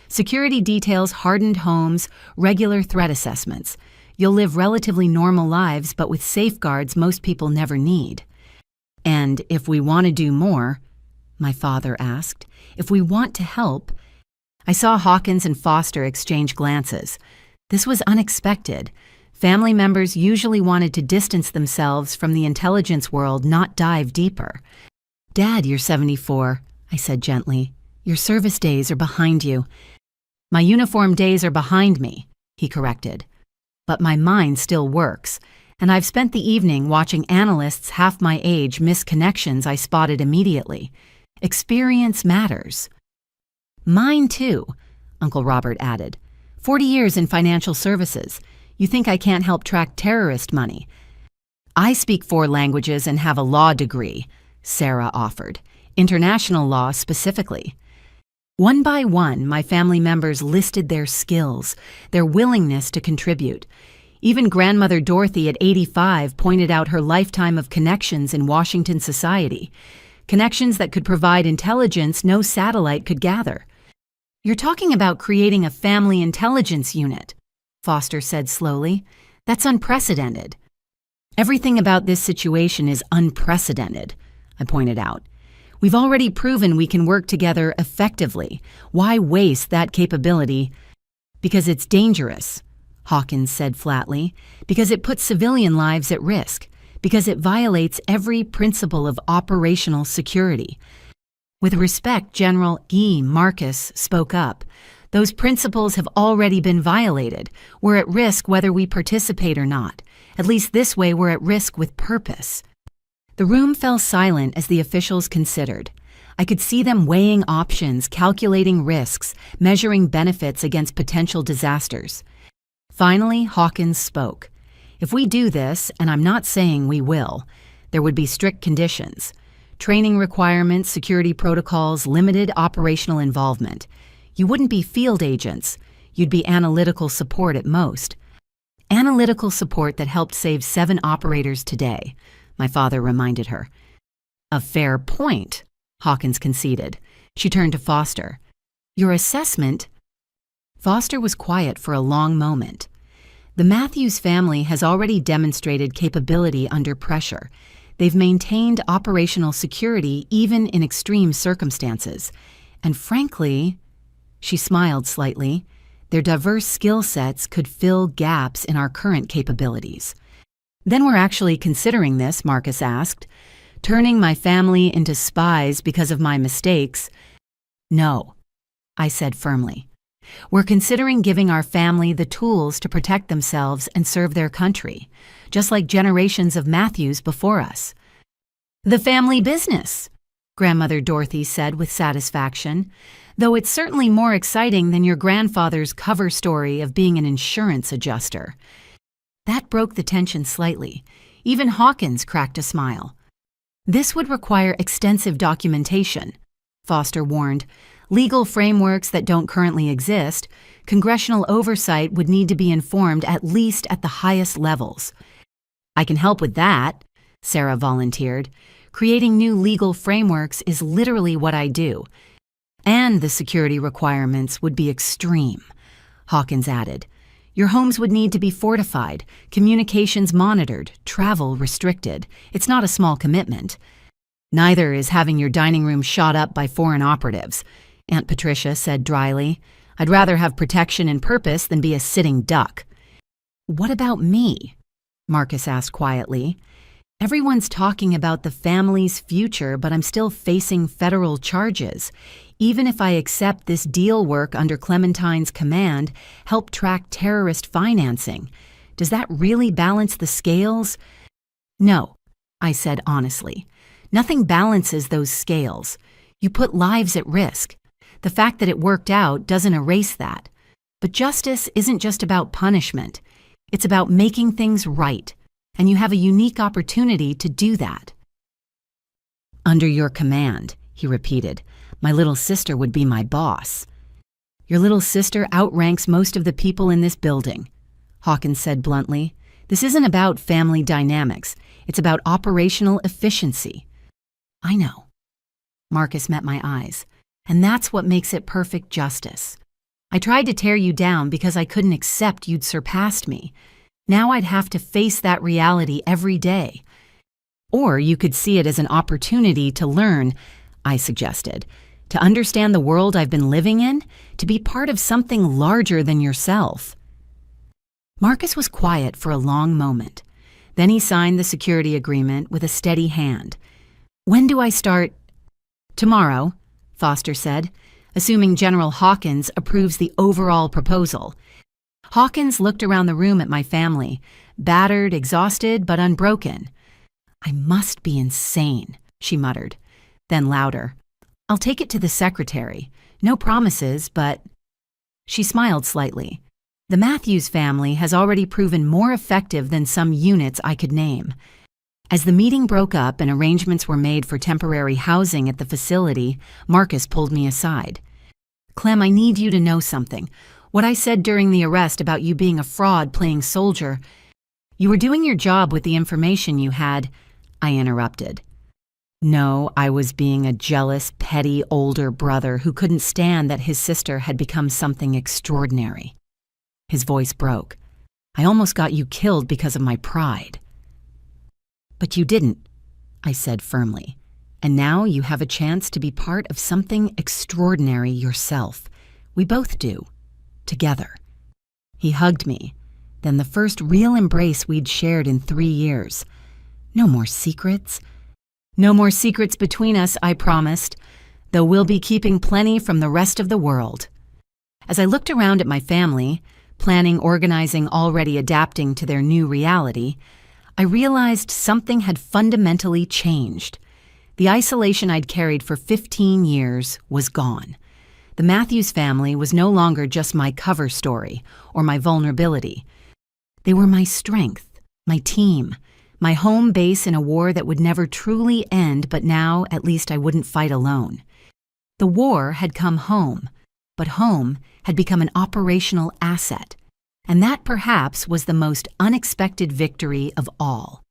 "Security details hardened homes, regular threat assessments. You'll live relatively normal lives, but with safeguards most people never need." "And if we want to do more," my father asked, "if we want to help—" I saw Hawkins and Foster exchange glances. This was unexpected. Family members usually wanted to distance themselves from the intelligence world, not dive deeper. "Dad, you're 74, I said gently. "Your service days are behind you." "My uniform days are behind me," he corrected. "But my mind still works, and I've spent the evening watching analysts half my age miss connections I spotted immediately. Experience matters." "Mine too," Uncle Robert added. 40 years in financial services. You think I can't help track terrorist money?" "I speak 4 languages and have a law degree," Sarah offered. "International law specifically." One by one, my family members listed their skills, their willingness to contribute. Even grandmother Dorothy at 85 pointed out her lifetime of connections in Washington society, connections that could provide intelligence no satellite could gather. "You're talking about creating a family intelligence unit," Foster said slowly. "That's unprecedented." "Everything about this situation is unprecedented," I pointed out. "We've already proven we can work together effectively. Why waste that capability?" "Because it's dangerous," Hawkins said flatly. "Because it puts civilian lives at risk. Because it violates every principle of operational security." With respect, General E. Marcus spoke up. "Those principles have already been violated. We're at risk whether we participate or not. At least this way we're at risk with purpose." The room fell silent as the officials considered. I could see them weighing options, calculating risks, measuring benefits against potential disasters. Finally, Hawkins spoke. "If we do this, and I'm not saying we will, there would be strict conditions. Training requirements, security protocols, limited operational involvement. You wouldn't be field agents. You'd be analytical support at most." "Analytical support that helped save 7 operators today," my father reminded her. "A fair point," Hawkins conceded. She turned to Foster. "Your assessment—" Foster was quiet for a long moment. "The Matthews family has already demonstrated capability under pressure. They've maintained operational security even in extreme circumstances. And frankly," she smiled slightly, "their diverse skill sets could fill gaps in our current capabilities." "Then we're actually considering this," Marcus asked. "Turning my family into spies because of my mistakes?" "No," I said firmly. "We're considering giving our family the tools to protect themselves and serve their country, just like generations of Matthews before us." "The family business," Grandmother Dorothy said with satisfaction, "though it's certainly more exciting than your grandfather's cover story of being an insurance adjuster." That broke the tension slightly. Even Hawkins cracked a smile. "This would require extensive documentation," Foster warned. Legal frameworks that don't currently exist, congressional oversight would need to be informed at least at the highest levels. I can help with that, Sarah volunteered. Creating new legal frameworks is literally what I do. And the security requirements would be extreme, Hawkins added. Your homes would need to be fortified, communications monitored, travel restricted. It's not a small commitment. Neither is having your dining room shot up by foreign operatives, Aunt Patricia said dryly. I'd rather have protection and purpose than be a sitting duck. What about me? Marcus asked quietly. Everyone's talking about the family's future, but I'm still facing federal charges. Even if I accept this deal work under Clementine's command, help track terrorist financing, does that really balance the scales? No, I said honestly. Nothing balances those scales. You put lives at risk. The fact that it worked out doesn't erase that. But justice isn't just about punishment. It's about making things right, and you have a unique opportunity to do that. Under your command, he repeated. My little sister would be my boss. Your little sister outranks most of the people in this building, Hawkins said bluntly. This isn't about family dynamics. It's about operational efficiency. I know. Marcus met my eyes. And that's what makes it perfect justice. I tried to tear you down because I couldn't accept you'd surpassed me. Now I'd have to face that reality every day. Or you could see it as an opportunity to learn, I suggested, to understand the world I've been living in, to be part of something larger than yourself. Marcus was quiet for a long moment. Then he signed the security agreement with a steady hand. When do I start? Tomorrow, Foster said, assuming General Hawkins approves the overall proposal. Hawkins looked around the room at my family, battered, exhausted, but unbroken. I must be insane, she muttered. Then louder, I'll take it to the secretary. No promises, but... She smiled slightly. The Matthews family has already proven more effective than some units I could name. As the meeting broke up and arrangements were made for temporary housing at the facility, Marcus pulled me aside. Clem, I need you to know something. What I said during the arrest about you being a fraud playing soldier, you were doing your job with the information you had, I interrupted. No, I was being a jealous, petty older brother who couldn't stand that his sister had become something extraordinary. His voice broke. I almost got you killed because of my pride. But you didn't, I said firmly. And now you have a chance to be part of something extraordinary yourself. We both do. Together. He hugged me, then the first real embrace we'd shared in 3 years. No more secrets. No more secrets between us, I promised, though we'll be keeping plenty from the rest of the world. As I looked around at my family, planning, organizing, already adapting to their new reality, I realized something had fundamentally changed. The isolation I'd carried for 15 years was gone. The Matthews family was no longer just my cover story or my vulnerability. They were my strength, my team, my home base in a war that would never truly end, but now at least I wouldn't fight alone. The war had come home, but home had become an operational asset. And that perhaps was the most unexpected victory of all.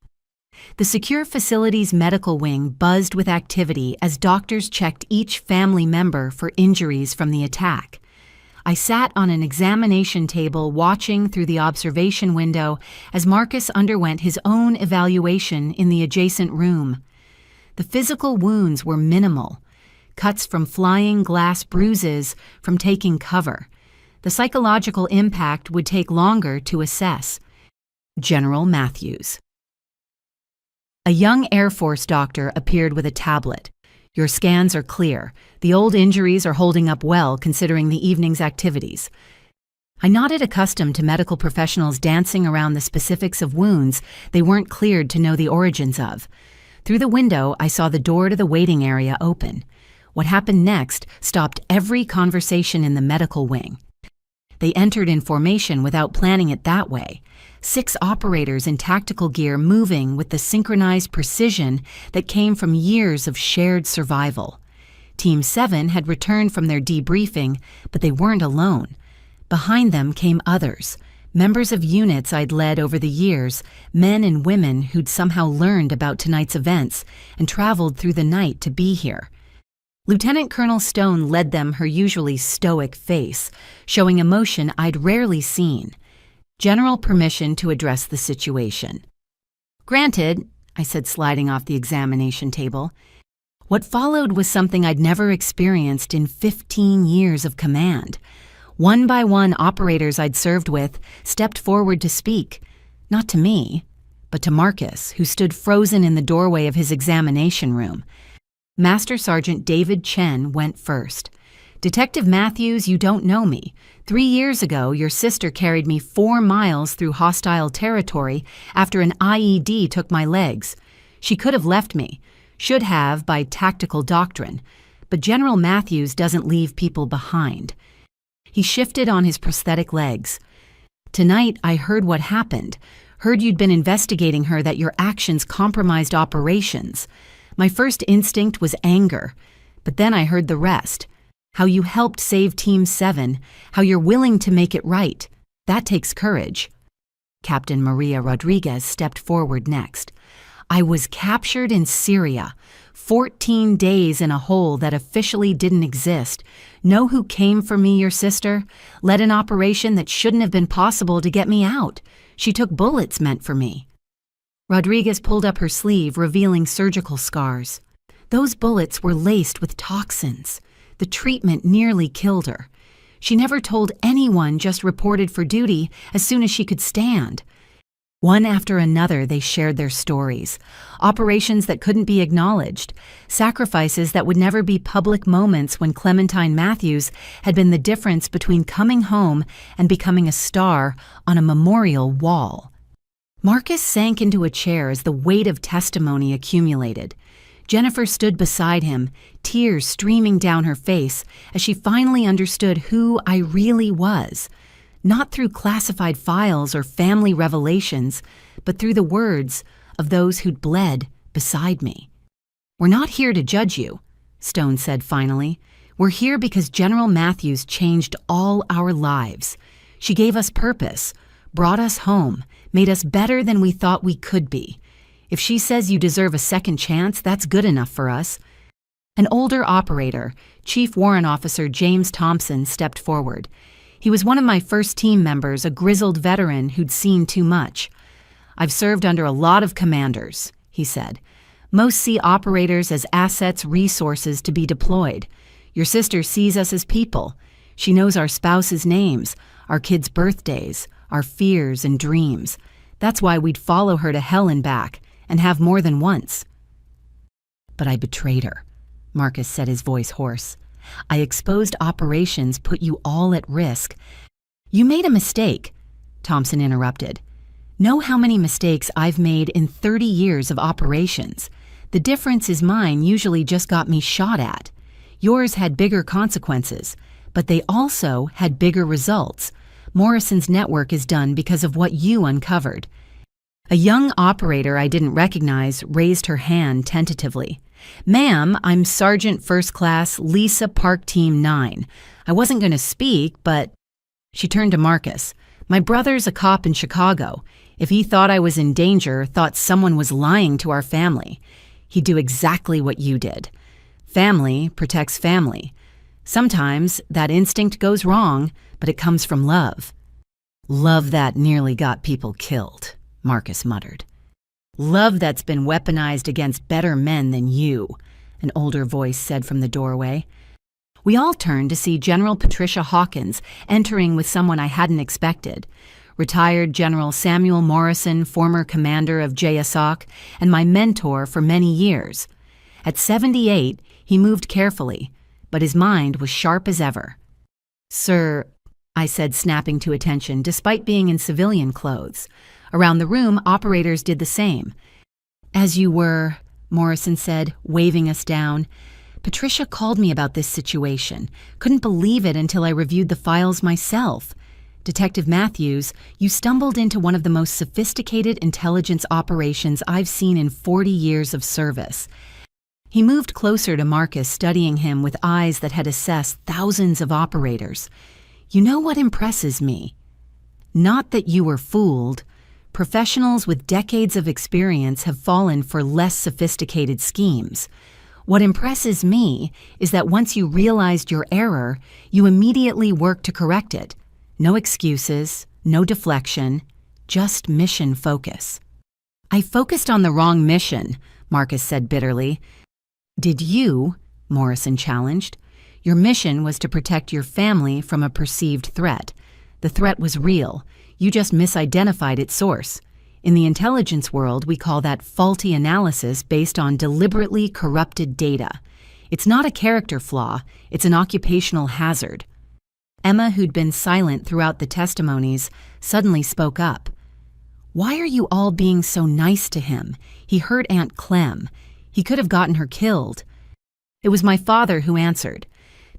The secure facility's medical wing buzzed with activity as doctors checked each family member for injuries from the attack. I sat on an examination table watching through the observation window as Marcus underwent his own evaluation in the adjacent room. The physical wounds were minimal, cuts from flying glass bruises from taking cover. The psychological impact would take longer to assess. General Matthews. A young Air Force doctor appeared with a tablet. Your scans are clear. The old injuries are holding up well considering the evening's activities. I nodded, accustomed to medical professionals dancing around the specifics of wounds they weren't cleared to know the origins of. Through the window, I saw the door to the waiting area open. What happened next stopped every conversation in the medical wing. They entered in formation without planning it that way. 6 operators in tactical gear moving with the synchronized precision that came from years of shared survival. Team 7 had returned from their debriefing, but they weren't alone. Behind them came others, members of units I'd led over the years, men and women who'd somehow learned about tonight's events and traveled through the night to be here. Lieutenant Colonel Stone led them, her usually stoic face, showing emotion I'd rarely seen. General permission to address the situation. "Granted," I said, sliding off the examination table. What followed was something I'd never experienced in 15 years of command. One by one, operators I'd served with stepped forward to speak, not to me, but to Marcus, who stood frozen in the doorway of his examination room. Master Sergeant David Chen went first. "Detective Matthews, you don't know me. 3 years ago, your sister carried me 4 miles through hostile territory after an IED took my legs. She could have left me, should have by tactical doctrine, but General Matthews doesn't leave people behind." He shifted on his prosthetic legs. "Tonight, I heard what happened. Heard you'd been investigating her, that your actions compromised operations. My first instinct was anger, but then I heard the rest. How you helped save Team 7, how you're willing to make it right. That takes courage." Captain Maria Rodriguez stepped forward next. "I was captured in Syria, 14 days in a hole that officially didn't exist. Know who came for me, your sister? Led an operation that shouldn't have been possible to get me out. She took bullets meant for me." Rodriguez pulled up her sleeve, revealing surgical scars. Those bullets were laced with toxins. The treatment nearly killed her. She never told anyone, just reported for duty as soon as she could stand. One after another, they shared their stories. Operations that couldn't be acknowledged. Sacrifices that would never be public moments when Clementine Matthews had been the difference between coming home and becoming a star on a memorial wall. Marcus sank into a chair as the weight of testimony accumulated. Jennifer stood beside him, tears streaming down her face as she finally understood who I really was. Not through classified files or family revelations, but through the words of those who'd bled beside me. "We're not here to judge you," Stone said finally. "We're here because General Matthews changed all our lives. She gave us purpose, brought us home, made us better than we thought we could be. If she says you deserve a second chance, that's good enough for us." An older operator, Chief Warrant Officer James Thompson, stepped forward. He was one of my first team members, a grizzled veteran who'd seen too much. "I've served under a lot of commanders," he said. "Most see operators as assets, resources to be deployed. Your sister sees us as people. She knows our spouses' names, our kids' birthdays, our fears and dreams. That's why we'd follow her to hell and back, and have more than once." "But I betrayed her," Marcus said, his voice hoarse. "I exposed operations, put you all at risk." "You made a mistake," Thompson interrupted. "Know how many mistakes I've made in 30 years of operations. The difference is mine usually just got me shot at. Yours had bigger consequences, but they also had bigger results. Morrison's network is done because of what you uncovered." A young operator I didn't recognize raised her hand tentatively. "Ma'am, I'm Sergeant First Class Lisa Park Team 9. I wasn't going to speak, but..." She turned to Marcus. "My brother's a cop in Chicago. If he thought I was in danger, thought someone was lying to our family, he'd do exactly what you did. Family protects family. Sometimes that instinct goes wrong, but it comes from love." "Love that nearly got people killed," Marcus muttered. "Love that's been weaponized against better men than you," an older voice said from the doorway. We all turned to see General Patricia Hawkins entering with someone I hadn't expected. Retired General Samuel Morrison, former commander of JSOC, and my mentor for many years. At 78, he moved carefully, but his mind was sharp as ever. "Sir," I said, snapping to attention, despite being in civilian clothes. Around the room, operators did the same. "As you were," Morrison said, waving us down. "Patricia called me about this situation. Couldn't believe it until I reviewed the files myself. Detective Matthews, you stumbled into one of the most sophisticated intelligence operations I've seen in 40 years of service." He moved closer to Marcus, studying him with eyes that had assessed thousands of operators. "You know what impresses me? Not that you were fooled. Professionals with decades of experience have fallen for less sophisticated schemes. What impresses me is that once you realized your error, you immediately worked to correct it. No excuses, no deflection, just mission focus." "I focused on the wrong mission," Marcus said bitterly. "Did you?" Morrison challenged. "Your mission was to protect your family from a perceived threat. The threat was real. You just misidentified its source. In the intelligence world, we call that faulty analysis based on deliberately corrupted data. It's not a character flaw, it's an occupational hazard." Emma, who'd been silent throughout the testimonies, suddenly spoke up. "Why are you all being so nice to him? He hurt Aunt Clem. He could have gotten her killed." It was my father who answered.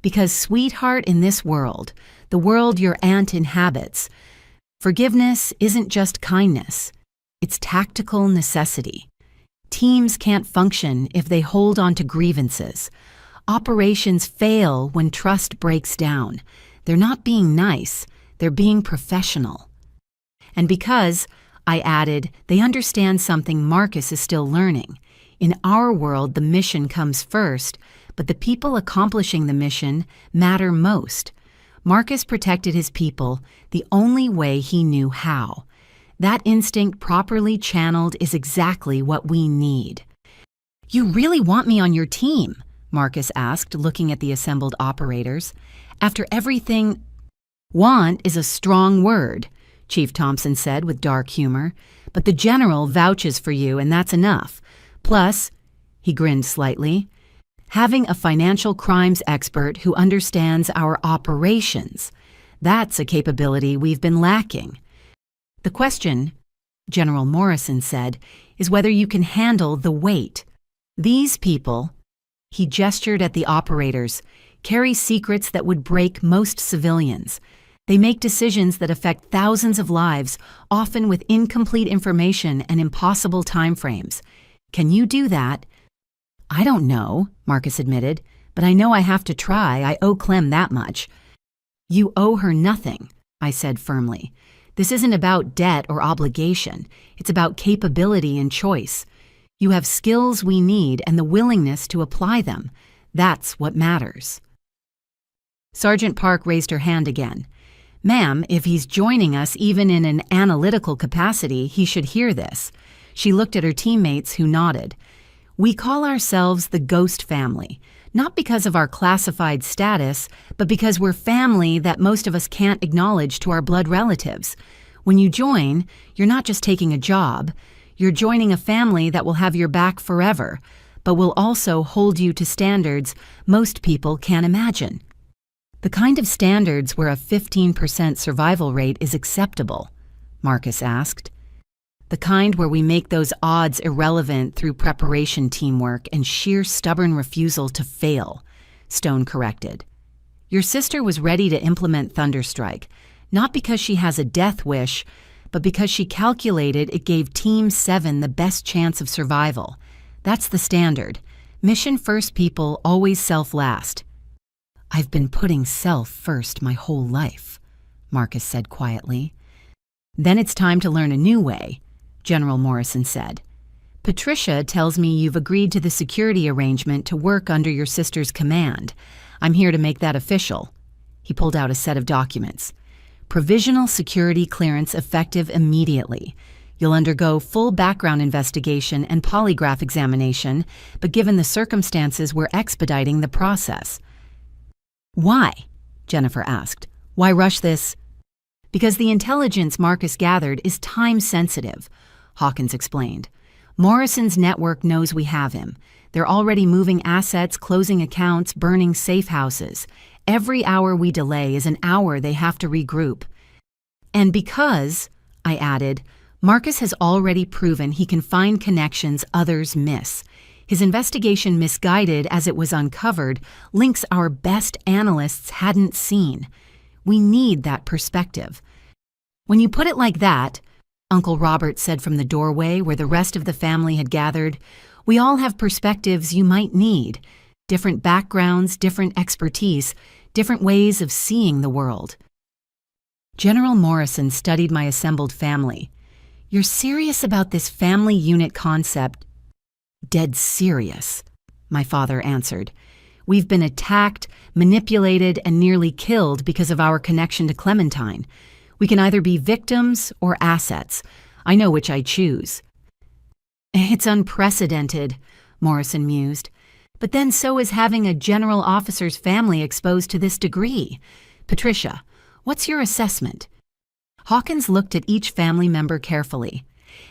"Because, sweetheart, in this world, the world your aunt inhabits, forgiveness isn't just kindness. It's tactical necessity. Teams can't function if they hold on to grievances. Operations fail when trust breaks down. They're not being nice, they're being professional." And because, I added, they understand something Marcus is still learning. In our world, the mission comes first, but the people accomplishing the mission matter most. Marcus protected his people the only way he knew how. That instinct properly channeled is exactly what we need. "You really want me on your team?" Marcus asked, looking at the assembled operators. "After everything—" "Want is a strong word," Chief Thompson said with dark humor, "but the general vouches for you, and that's enough. Plus," he grinned slightly, "having a financial crimes expert who understands our operations. That's a capability we've been lacking. The question," General Morrison said, "is whether you can handle the weight. These people," he gestured at the operators, "carry secrets that would break most civilians. They make decisions that affect thousands of lives, often with incomplete information and impossible timeframes. Can you do that?" "I don't know," Marcus admitted, "but I know I have to try. I owe Clem that much." "You owe her nothing," I said firmly. "This isn't about debt or obligation. It's about capability and choice. You have skills we need and the willingness to apply them. That's what matters." Sergeant Park raised her hand again. "Ma'am, if he's joining us even in an analytical capacity, he should hear this." She looked at her teammates, who nodded. "We call ourselves the Ghost Family, not because of our classified status, but because we're family that most of us can't acknowledge to our blood relatives. When you join, you're not just taking a job. You're joining a family that will have your back forever, but will also hold you to standards most people can't imagine." "The kind of standards where a 15% survival rate is acceptable?" Marcus asked. "The kind where we make those odds irrelevant through preparation teamwork and sheer stubborn refusal to fail," Stone corrected. "Your sister was ready to implement Thunderstrike, not because she has a death wish, but because she calculated it gave Team 7 the best chance of survival. That's the standard. Mission first people always self last." "I've been putting self first my whole life," Marcus said quietly. "Then it's time to learn a new way," General Morrison said. "Patricia tells me you've agreed to the security arrangement to work under your sister's command. I'm here to make that official." He pulled out a set of documents. "Provisional security clearance effective immediately. You'll undergo full background investigation and polygraph examination, but given the circumstances, we're expediting the process." "Why?" Jennifer asked. "Why rush this?" "Because the intelligence Marcus gathered is time-sensitive," Hawkins explained. "Morrison's network knows we have him. They're already moving assets, closing accounts, burning safe houses. Every hour we delay is an hour they have to regroup. And because," I added, "Marcus has already proven he can find connections others miss. His investigation, misguided as it was uncovered, links our best analysts hadn't seen. We need that perspective." "When you put it like that," Uncle Robert said from the doorway where the rest of the family had gathered, We all have perspectives you might need, different backgrounds, different expertise, different ways of seeing the world. General Morrison studied my assembled family. You're serious about this family unit concept? Dead serious, my father answered. We've been attacked, manipulated, and nearly killed because of our connection to Clementine. We can either be victims or assets. I know which I choose. It's unprecedented, Morrison mused. But then so is having a general officer's family exposed to this degree. Patricia, what's your assessment? Hawkins looked at each family member carefully.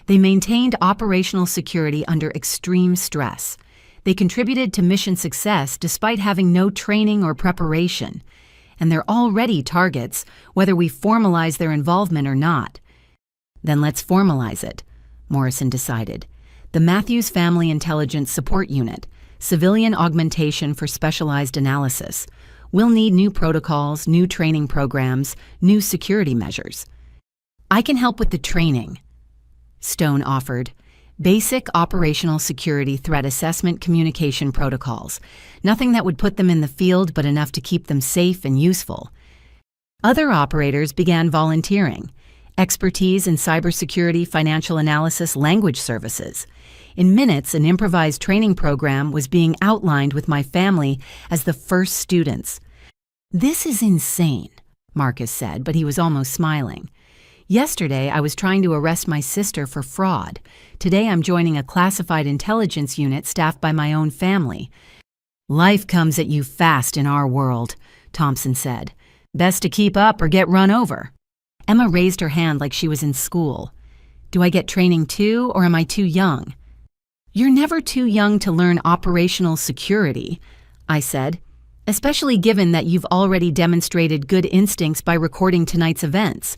They maintained operational security under extreme stress. They contributed to mission success despite having no training or preparation. And they're already targets, whether we formalize their involvement or not. Then let's formalize it, Morrison decided. The Matthews Family Intelligence Support Unit, civilian augmentation for specialized analysis. We'll need new protocols, new training programs, new security measures. I can help with the training, Stone offered. Basic operational security threat assessment communication protocols. Nothing that would put them in the field, but enough to keep them safe and useful. Other operators began volunteering. Expertise in cybersecurity, financial analysis, language services. In minutes, an improvised training program was being outlined with my family as the first students. This is insane, Marcus said, but he was almost smiling. Yesterday, I was trying to arrest my sister for fraud. Today, I'm joining a classified intelligence unit staffed by my own family. Life comes at you fast in our world, Thompson said. Best to keep up or get run over. Emma raised her hand like she was in school. Do I get training too, or am I too young? You're never too young to learn operational security, I said, especially given that you've already demonstrated good instincts by recording tonight's events.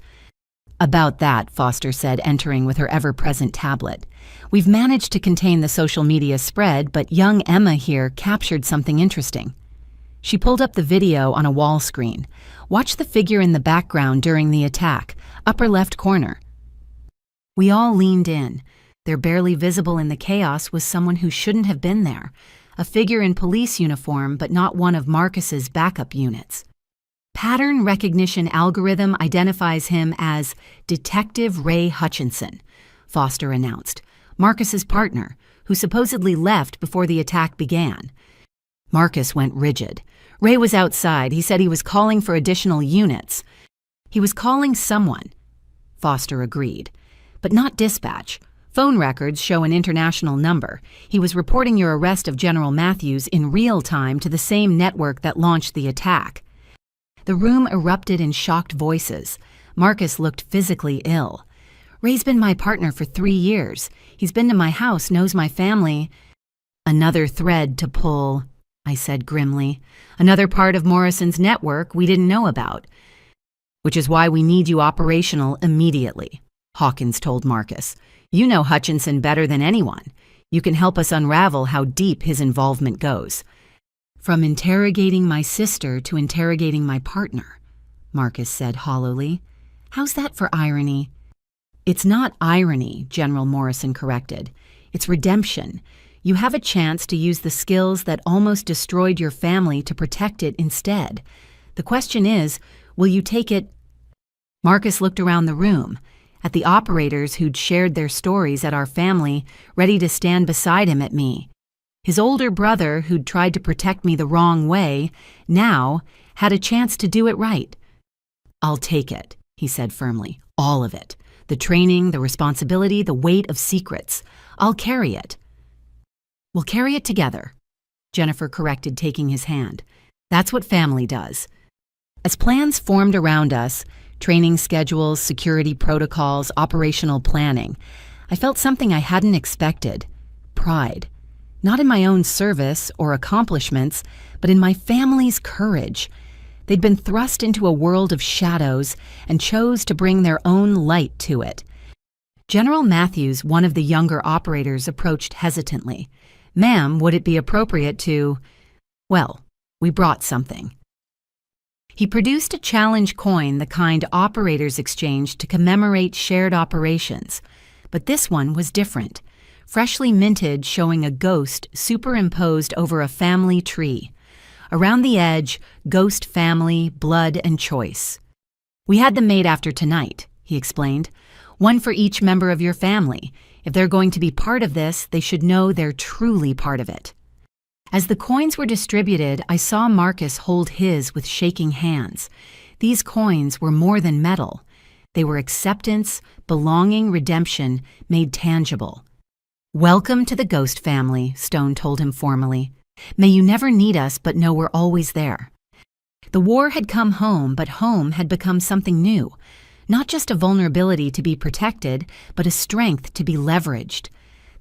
About that, Foster said, entering with her ever-present tablet. We've managed to contain the social media spread, but young Emma here captured something interesting. She pulled up the video on a wall screen. Watch the figure in the background during the attack, upper left corner. We all leaned in. There, barely visible in the chaos, was someone who shouldn't have been there, a figure in police uniform, but not one of Marcus's backup units. Pattern recognition algorithm identifies him as Detective Ray Hutchinson, Foster announced, Marcus's partner, who supposedly left before the attack began. Marcus went rigid. Ray was outside. He said he was calling for additional units. He was calling someone, Foster agreed, but not dispatch. Phone records show an international number. He was reporting your arrest of General Matthews in real time to the same network that launched the attack. The room erupted in shocked voices. Marcus looked physically ill. Ray's been my partner for 3 years. He's been to my house, knows my family. Another thread to pull, I said grimly. Another part of Morrison's network we didn't know about. Which is why we need you operational immediately, Hawkins told Marcus. You know Hutchinson better than anyone. You can help us unravel how deep his involvement goes. From interrogating my sister to interrogating my partner, Marcus said hollowly. How's that for irony? It's not irony, General Morrison corrected. It's redemption. You have a chance to use the skills that almost destroyed your family to protect it instead. The question is, will you take it? Marcus looked around the room, at the operators who'd shared their stories at our family, ready to stand beside him at me. His older brother, who'd tried to protect me the wrong way, now had a chance to do it right. I'll take it, he said firmly. All of it. The training, the responsibility, the weight of secrets. I'll carry it. We'll carry it together, Jennifer corrected, taking his hand. That's what family does. As plans formed around us, training schedules, security protocols, operational planning, I felt something I hadn't expected. Pride. Not in my own service or accomplishments, but in my family's courage. They'd been thrust into a world of shadows and chose to bring their own light to it. General Matthews, one of the younger operators, approached hesitantly. Ma'am, would it be appropriate to... Well, we brought something. He produced a challenge coin, the kind operators exchanged to commemorate shared operations. But this one was different. freshly minted, showing a ghost superimposed over a family tree. Around the edge, Ghost Family, Blood and Choice. "We had them made after tonight," he explained. "One for each member of your family. If they're going to be part of this, they should know they're truly part of it." As the coins were distributed, I saw Marcus hold his with shaking hands. These coins were more than metal. They were acceptance, belonging, redemption, made tangible. "Welcome to the Ghost Family," Stone told him formally. "May you never need us, but know we're always there." The war had come home, but home had become something new. Not just a vulnerability to be protected, but a strength to be leveraged.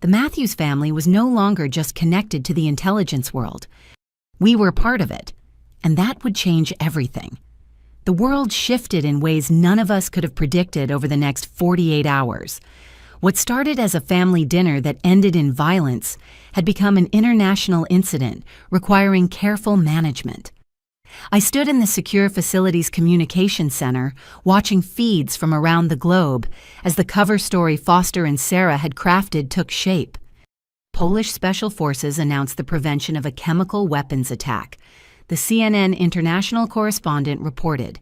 The Matthews family was no longer just connected to the intelligence world. We were part of it, and that would change everything. The world shifted in ways none of us could have predicted over the next 48 hours. What started as a family dinner that ended in violence had become an international incident requiring careful management. I stood in the Secure Facilities Communication Center, watching feeds from around the globe as the cover story Foster and Sarah had crafted took shape. Polish Special Forces announced the prevention of a chemical weapons attack. The CNN international correspondent reported,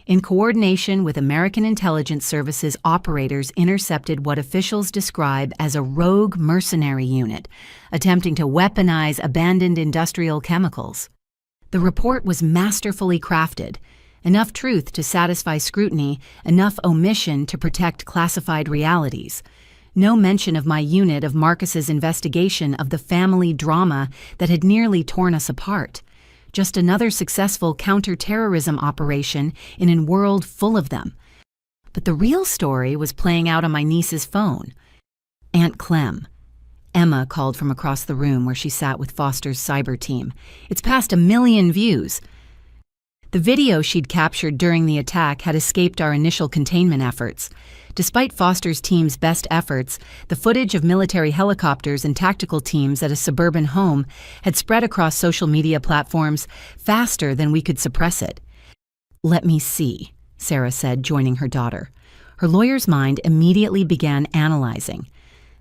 "In coordination with American intelligence services, operators intercepted what officials describe as a rogue mercenary unit, attempting to weaponize abandoned industrial chemicals." The report was masterfully crafted. Enough truth to satisfy scrutiny, enough omission to protect classified realities. No mention of my unit of Marcus's investigation of the family drama that had nearly torn us apart. Just another successful counter-terrorism operation in a world full of them. But the real story was playing out on my niece's phone. Aunt Clem. Emma called from across the room where she sat with Foster's cyber team. "It's past 1 million views." The video she'd captured during the attack had escaped our initial containment efforts. Despite Foster's team's best efforts, the footage of military helicopters and tactical teams at a suburban home had spread across social media platforms faster than we could suppress it. "Let me see," Sarah said, joining her daughter. Her lawyer's mind immediately began analyzing.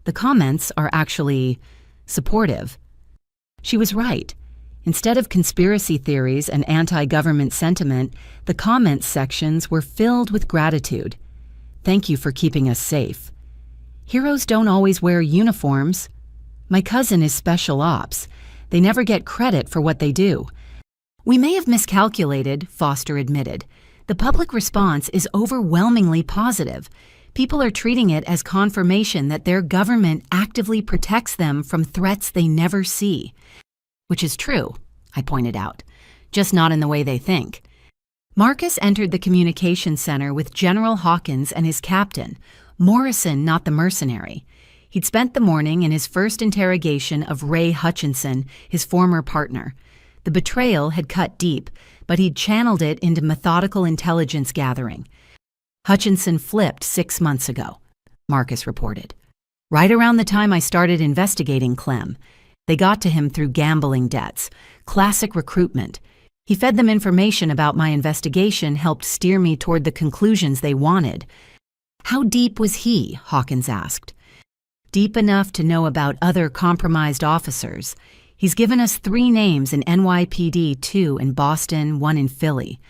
The comments are actually supportive. She was right. Instead of conspiracy theories and anti-government sentiment, the comments sections were filled with gratitude. "Thank you for keeping us safe. Heroes don't always wear uniforms. My cousin is special ops. They never get credit for what they do." "We may have miscalculated," Foster admitted. "The public response is overwhelmingly positive. People are treating it as confirmation that their government actively protects them from threats they never see." "Which is true," I pointed out, "just not in the way they think." Marcus entered the communication center with General Hawkins and his captain, Morrison, not the mercenary. He'd spent the morning in his first interrogation of Ray Hutchinson, his former partner. The betrayal had cut deep, but he'd channeled it into methodical intelligence gathering. "Hutchinson flipped 6 months ago," Marcus reported. "Right around the time I started investigating Clem. They got to him through gambling debts. Classic recruitment. He fed them information about my investigation, helped steer me toward the conclusions they wanted." "How deep was he?" Hawkins asked. "Deep enough to know about other compromised officers. He's given us 3 names in NYPD, 2 in Boston, 1 in Philly.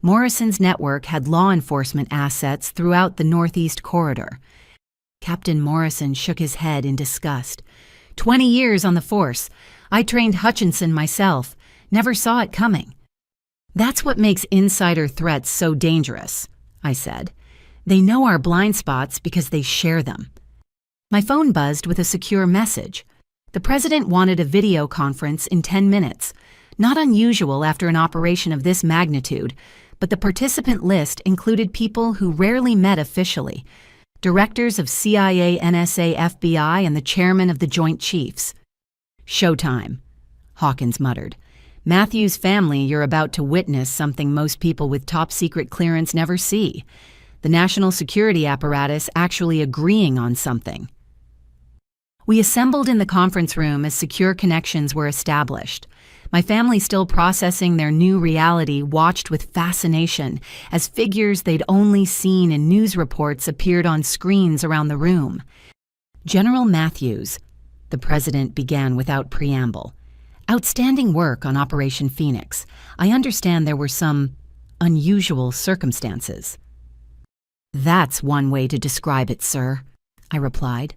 Morrison's network had law enforcement assets throughout the Northeast Corridor." Captain Morrison shook his head in disgust. 20 years on the force. I trained Hutchinson myself. Never saw it coming." "That's what makes insider threats so dangerous," I said. "They know our blind spots because they share them." My phone buzzed with a secure message. The president wanted a video conference in 10 minutes. Not unusual after an operation of this magnitude, but the participant list included people who rarely met officially. Directors of CIA, NSA, FBI, and the chairman of the Joint Chiefs. "Showtime," Hawkins muttered. "Matthews family, you're about to witness something most people with top-secret clearance never see. The national security apparatus actually agreeing on something." We assembled in the conference room as secure connections were established. My family, still processing their new reality, watched with fascination as figures they'd only seen in news reports appeared on screens around the room. General Matthews, The president began without preamble. Outstanding work on Operation Phoenix. I understand there were some unusual circumstances. That's one way to describe it, sir, I replied.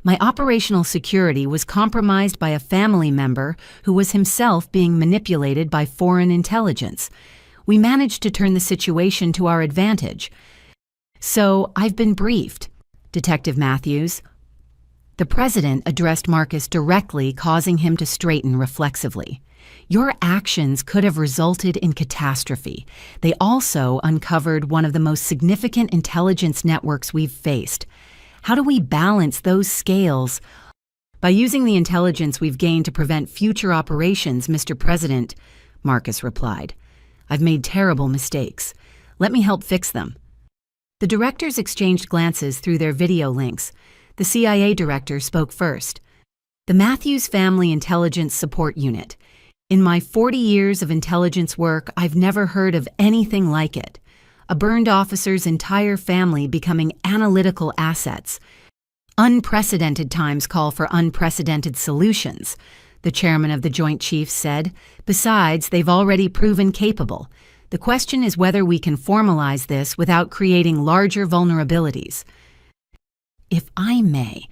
My operational security was compromised by a family member who was himself being manipulated by foreign intelligence. We managed to turn the situation to our advantage. So I've been briefed, Detective Matthews. The president addressed Marcus directly, causing him to straighten reflexively. Your actions could have resulted in catastrophe. They also uncovered one of the most significant intelligence networks we've faced. How do we balance those scales? By using the intelligence we've gained to prevent future operations, Mr. President, Marcus replied. I've made terrible mistakes. Let me help fix them. The directors exchanged glances through their video links. The CIA director spoke first. The Matthews Family Intelligence Support Unit. In my 40 years of intelligence work, I've never heard of anything like it. A burned officer's entire family becoming analytical assets. Unprecedented times call for unprecedented solutions, the chairman of the Joint Chiefs said. Besides, they've already proven capable. The question is whether we can formalize this without creating larger vulnerabilities. If I may.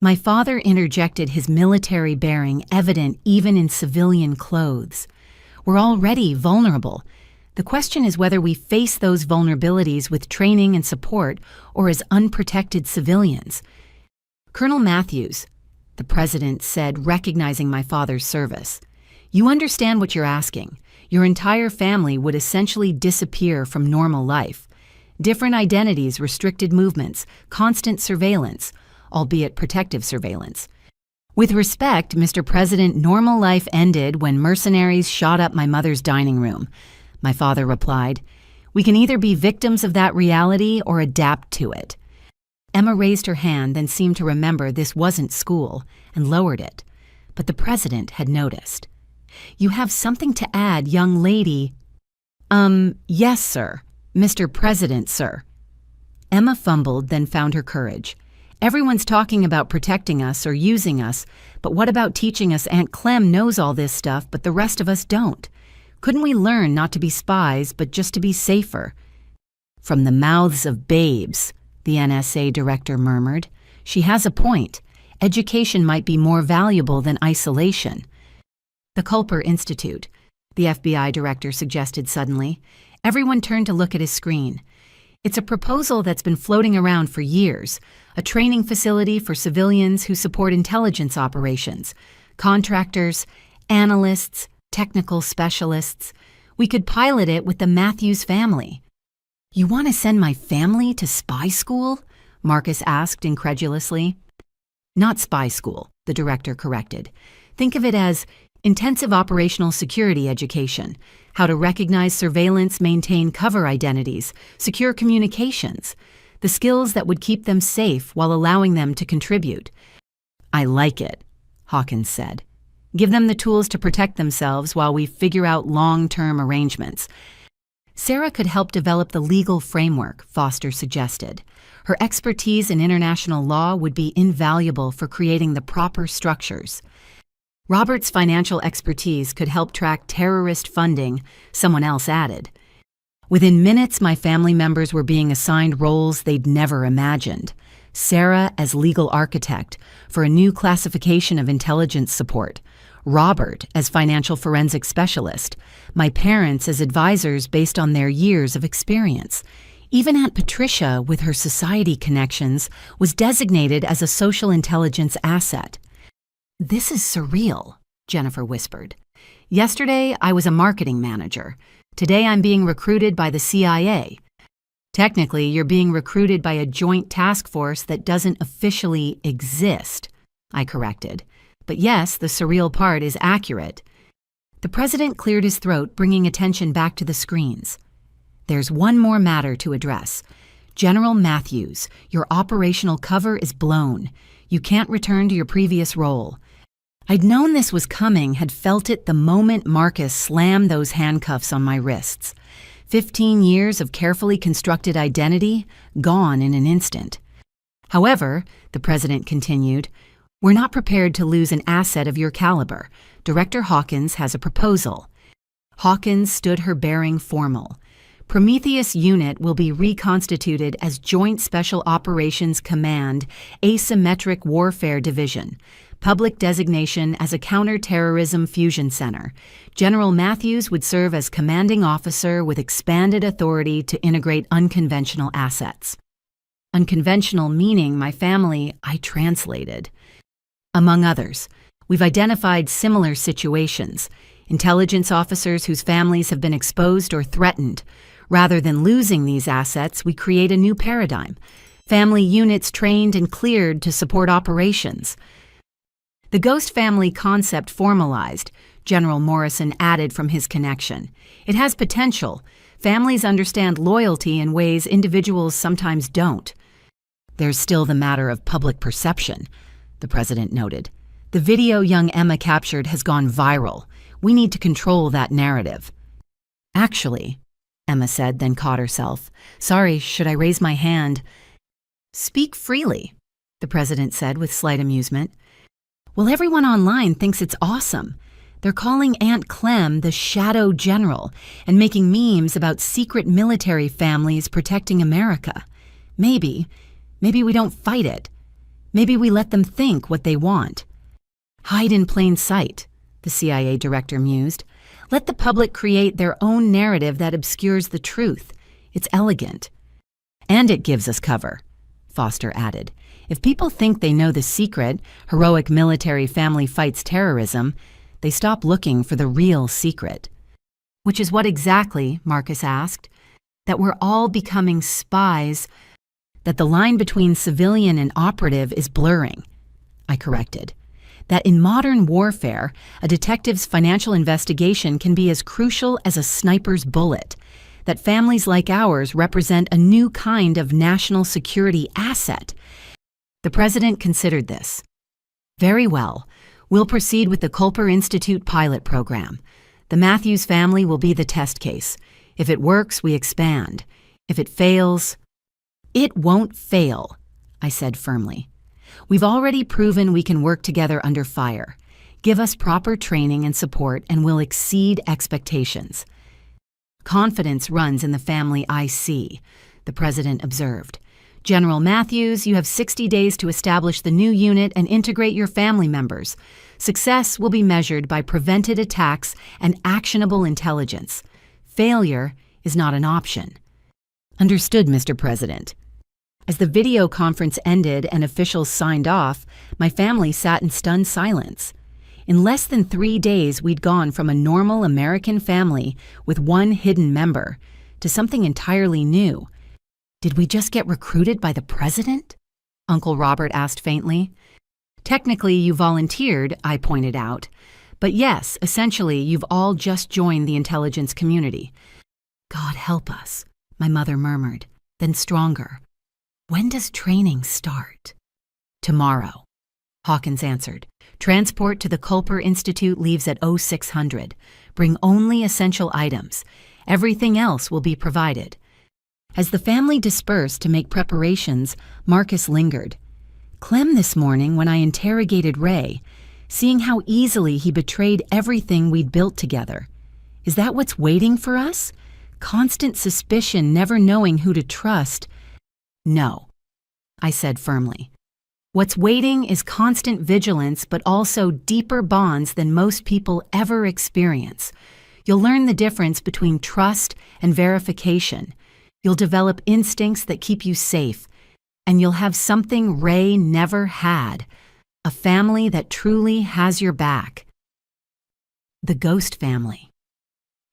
My father interjected, his military bearing evident even in civilian clothes. We're already vulnerable. The question is whether we face those vulnerabilities with training and support or as unprotected civilians. Colonel Matthews, the president said, recognizing my father's service, you understand what you're asking. Your entire family would essentially disappear from normal life. Different identities, restricted movements, constant surveillance, albeit protective surveillance. With respect, Mr. President, normal life ended when mercenaries shot up my mother's dining room. My father replied, we can either be victims of that reality or adapt to it. Emma raised her hand, then seemed to remember this wasn't school, and lowered it. But the president had noticed. You have something to add, young lady. Yes, sir. Mr. President, sir. Emma fumbled, then found her courage. Everyone's talking about protecting us or using us, but what about teaching us Aunt Clem knows all this stuff, but the rest of us don't? Couldn't we learn not to be spies, but just to be safer? From the mouths of babes, the NSA director murmured. She has a point. Education might be more valuable than isolation. The Culper Institute, the FBI director suggested suddenly. Everyone turned to look at his screen. It's a proposal that's been floating around for years, a training facility for civilians who support intelligence operations, contractors, analysts, technical specialists. We could pilot it with the Matthews family. You want to send my family to spy school? Marcus asked incredulously. Not spy school, the director corrected. Think of it as intensive operational security education, how to recognize surveillance, maintain cover identities, secure communications, the skills that would keep them safe while allowing them to contribute. I like it, Hawkins said. Give them the tools to protect themselves while we figure out long-term arrangements. Sarah could help develop the legal framework, Foster suggested. Her expertise in international law would be invaluable for creating the proper structures. Robert's financial expertise could help track terrorist funding, someone else added. Within minutes, my family members were being assigned roles they'd never imagined. Sarah as legal architect for a new classification of intelligence support. Robert as financial forensic specialist. My parents as advisors based on their years of experience. Even Aunt Patricia, with her society connections, was designated as a social intelligence asset. This is surreal, Jennifer whispered. Yesterday, I was a marketing manager. Today, I'm being recruited by the CIA. Technically, you're being recruited by a joint task force that doesn't officially exist, I corrected. But yes, the surreal part is accurate. The president cleared his throat, bringing attention back to the screens. There's one more matter to address. General Matthews, your operational cover is blown. You can't return to your previous role. I'd known this was coming, had felt it the moment Marcus slammed those handcuffs on my wrists. 15 years of carefully constructed identity, gone in an instant. However, the president continued, We're not prepared to lose an asset of your caliber. Director Hawkins has a proposal. Hawkins stood her bearing formal. Prometheus Unit will be reconstituted as Joint Special Operations Command, Asymmetric Warfare Division. Public designation as a counter-terrorism fusion center. General Matthews would serve as commanding officer with expanded authority to integrate unconventional assets. Unconventional meaning my family, I translated. Among others, we've identified similar situations. Intelligence officers whose families have been exposed or threatened. Rather than losing these assets, we create a new paradigm. Family units trained and cleared to support operations. The ghost family concept formalized, General Morrison added from his connection. It has potential. Families understand loyalty in ways individuals sometimes don't. There's still the matter of public perception, the president noted. The video young Emma captured has gone viral. We need to control that narrative. Actually, Emma said, then caught herself. Sorry, should I raise my hand? Speak freely, the president said with slight amusement. Well, everyone online thinks it's awesome. They're calling Aunt Clem the Shadow General and making memes about secret military families protecting America. Maybe we don't fight it. Maybe we let them think what they want. Hide in plain sight, the CIA director mused. Let the public create their own narrative that obscures the truth. It's elegant. And it gives us cover, Foster added. If people think they know the secret, heroic military family fights terrorism, they stop looking for the real secret. Which is what exactly, Marcus asked, that we're all becoming spies, that the line between civilian and operative is blurring. I corrected. That in modern warfare, a detective's financial investigation can be as crucial as a sniper's bullet. That families like ours represent a new kind of national security asset. The president considered this. Very well. We'll proceed with the Culper Institute pilot program. The Matthews family will be the test case. If it works, we expand. If it fails, it won't fail, I said firmly. We've already proven we can work together under fire. Give us proper training and support and we'll exceed expectations. Confidence runs in the family I see, the president observed. General Matthews, you have 60 days to establish the new unit and integrate your family members. Success will be measured by prevented attacks and actionable intelligence. Failure is not an option. Understood, Mr. President. As the video conference ended and officials signed off, my family sat in stunned silence. In less than 3 days, we'd gone from a normal American family with one hidden member to something entirely new. Did we just get recruited by the president? Uncle Robert asked faintly. Technically, you volunteered, I pointed out. But yes, essentially, you've all just joined the intelligence community. God help us, my mother murmured, then stronger. When does training start? Tomorrow, Hawkins answered. Transport to the Culper Institute leaves at 0600. Bring only essential items. Everything else will be provided. As the family dispersed to make preparations, Marcus lingered. Clem this morning when I interrogated Ray, seeing how easily he betrayed everything we'd built together. Is that what's waiting for us? Constant suspicion, never knowing who to trust. No, I said firmly. What's waiting is constant vigilance, but also deeper bonds than most people ever experience. You'll learn the difference between trust and verification. You'll develop instincts that keep you safe, and you'll have something Ray never had, a family that truly has your back. The ghost family,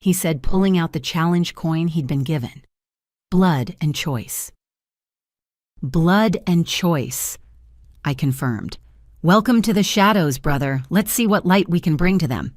he said, pulling out the challenge coin he'd been given. Blood and choice. Blood and choice, I confirmed. Welcome to the shadows, brother. Let's see what light we can bring to them.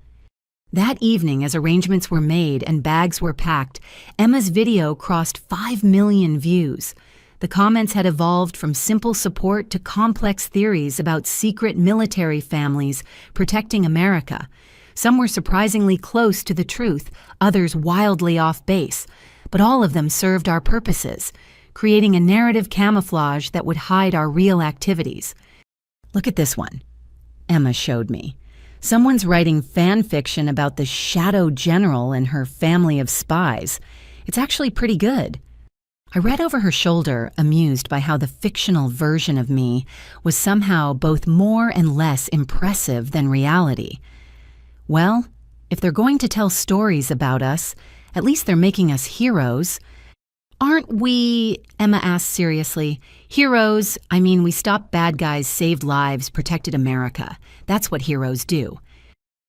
That evening, as arrangements were made and bags were packed, Emma's video crossed 5 million views. The comments had evolved from simple support to complex theories about secret military families protecting America. Some were surprisingly close to the truth, others wildly off base, but all of them served our purposes, creating a narrative camouflage that would hide our real activities. Look at this one, Emma showed me. Someone's writing fan fiction about the Shadow General and her family of spies. It's actually pretty good. I read over her shoulder, amused by how the fictional version of me was somehow both more and less impressive than reality. Well, if they're going to tell stories about us, at least they're making us heroes. Aren't we, Emma asked seriously, heroes? I mean, we stopped bad guys, saved lives, protected America. That's what heroes do.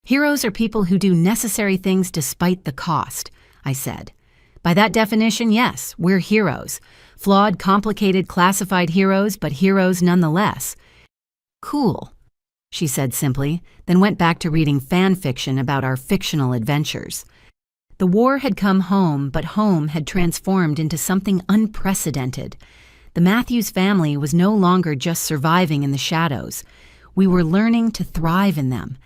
Heroes are people who do necessary things despite the cost, I said. By that definition, yes, we're heroes. Flawed, complicated, classified heroes, but heroes nonetheless. Cool, she said simply, then went back to reading fan fiction about our fictional adventures. The war had come home, but home had transformed into something unprecedented. The Matthews family was no longer just surviving in the shadows. We were learning to thrive in them,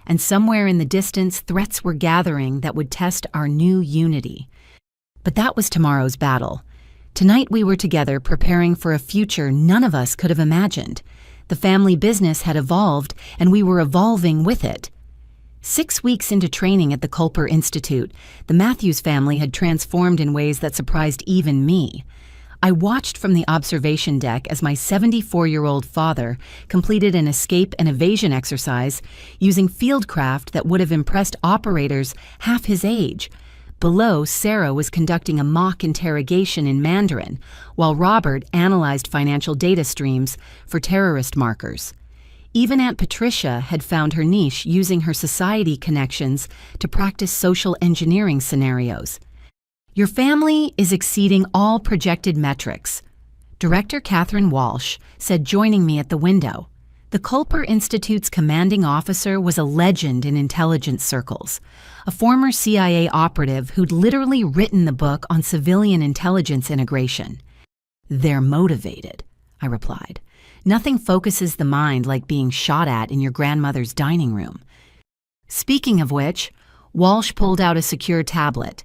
and somewhere in the distance, threats were gathering that would test our new unity. But that was tomorrow's battle. Tonight we were together preparing for a future none of us could have imagined. The family business had evolved, and we were evolving with it. 6 weeks into training at the Culper Institute, the Matthews family had transformed in ways that surprised even me. I watched from the observation deck as my 74-year-old father completed an escape and evasion exercise using fieldcraft that would have impressed operators half his age. Below, Sarah was conducting a mock interrogation in Mandarin, while Robert analyzed financial data streams for terrorist markers. Even Aunt Patricia had found her niche using her society connections to practice social engineering scenarios. Your family is exceeding all projected metrics, Director Catherine Walsh said, joining me at the window. The Culper Institute's commanding officer was a legend in intelligence circles, a former CIA operative who'd literally written the book on civilian intelligence integration. They're motivated, I replied. Nothing focuses the mind like being shot at in your grandmother's dining room. Speaking of which, Walsh pulled out a secure tablet.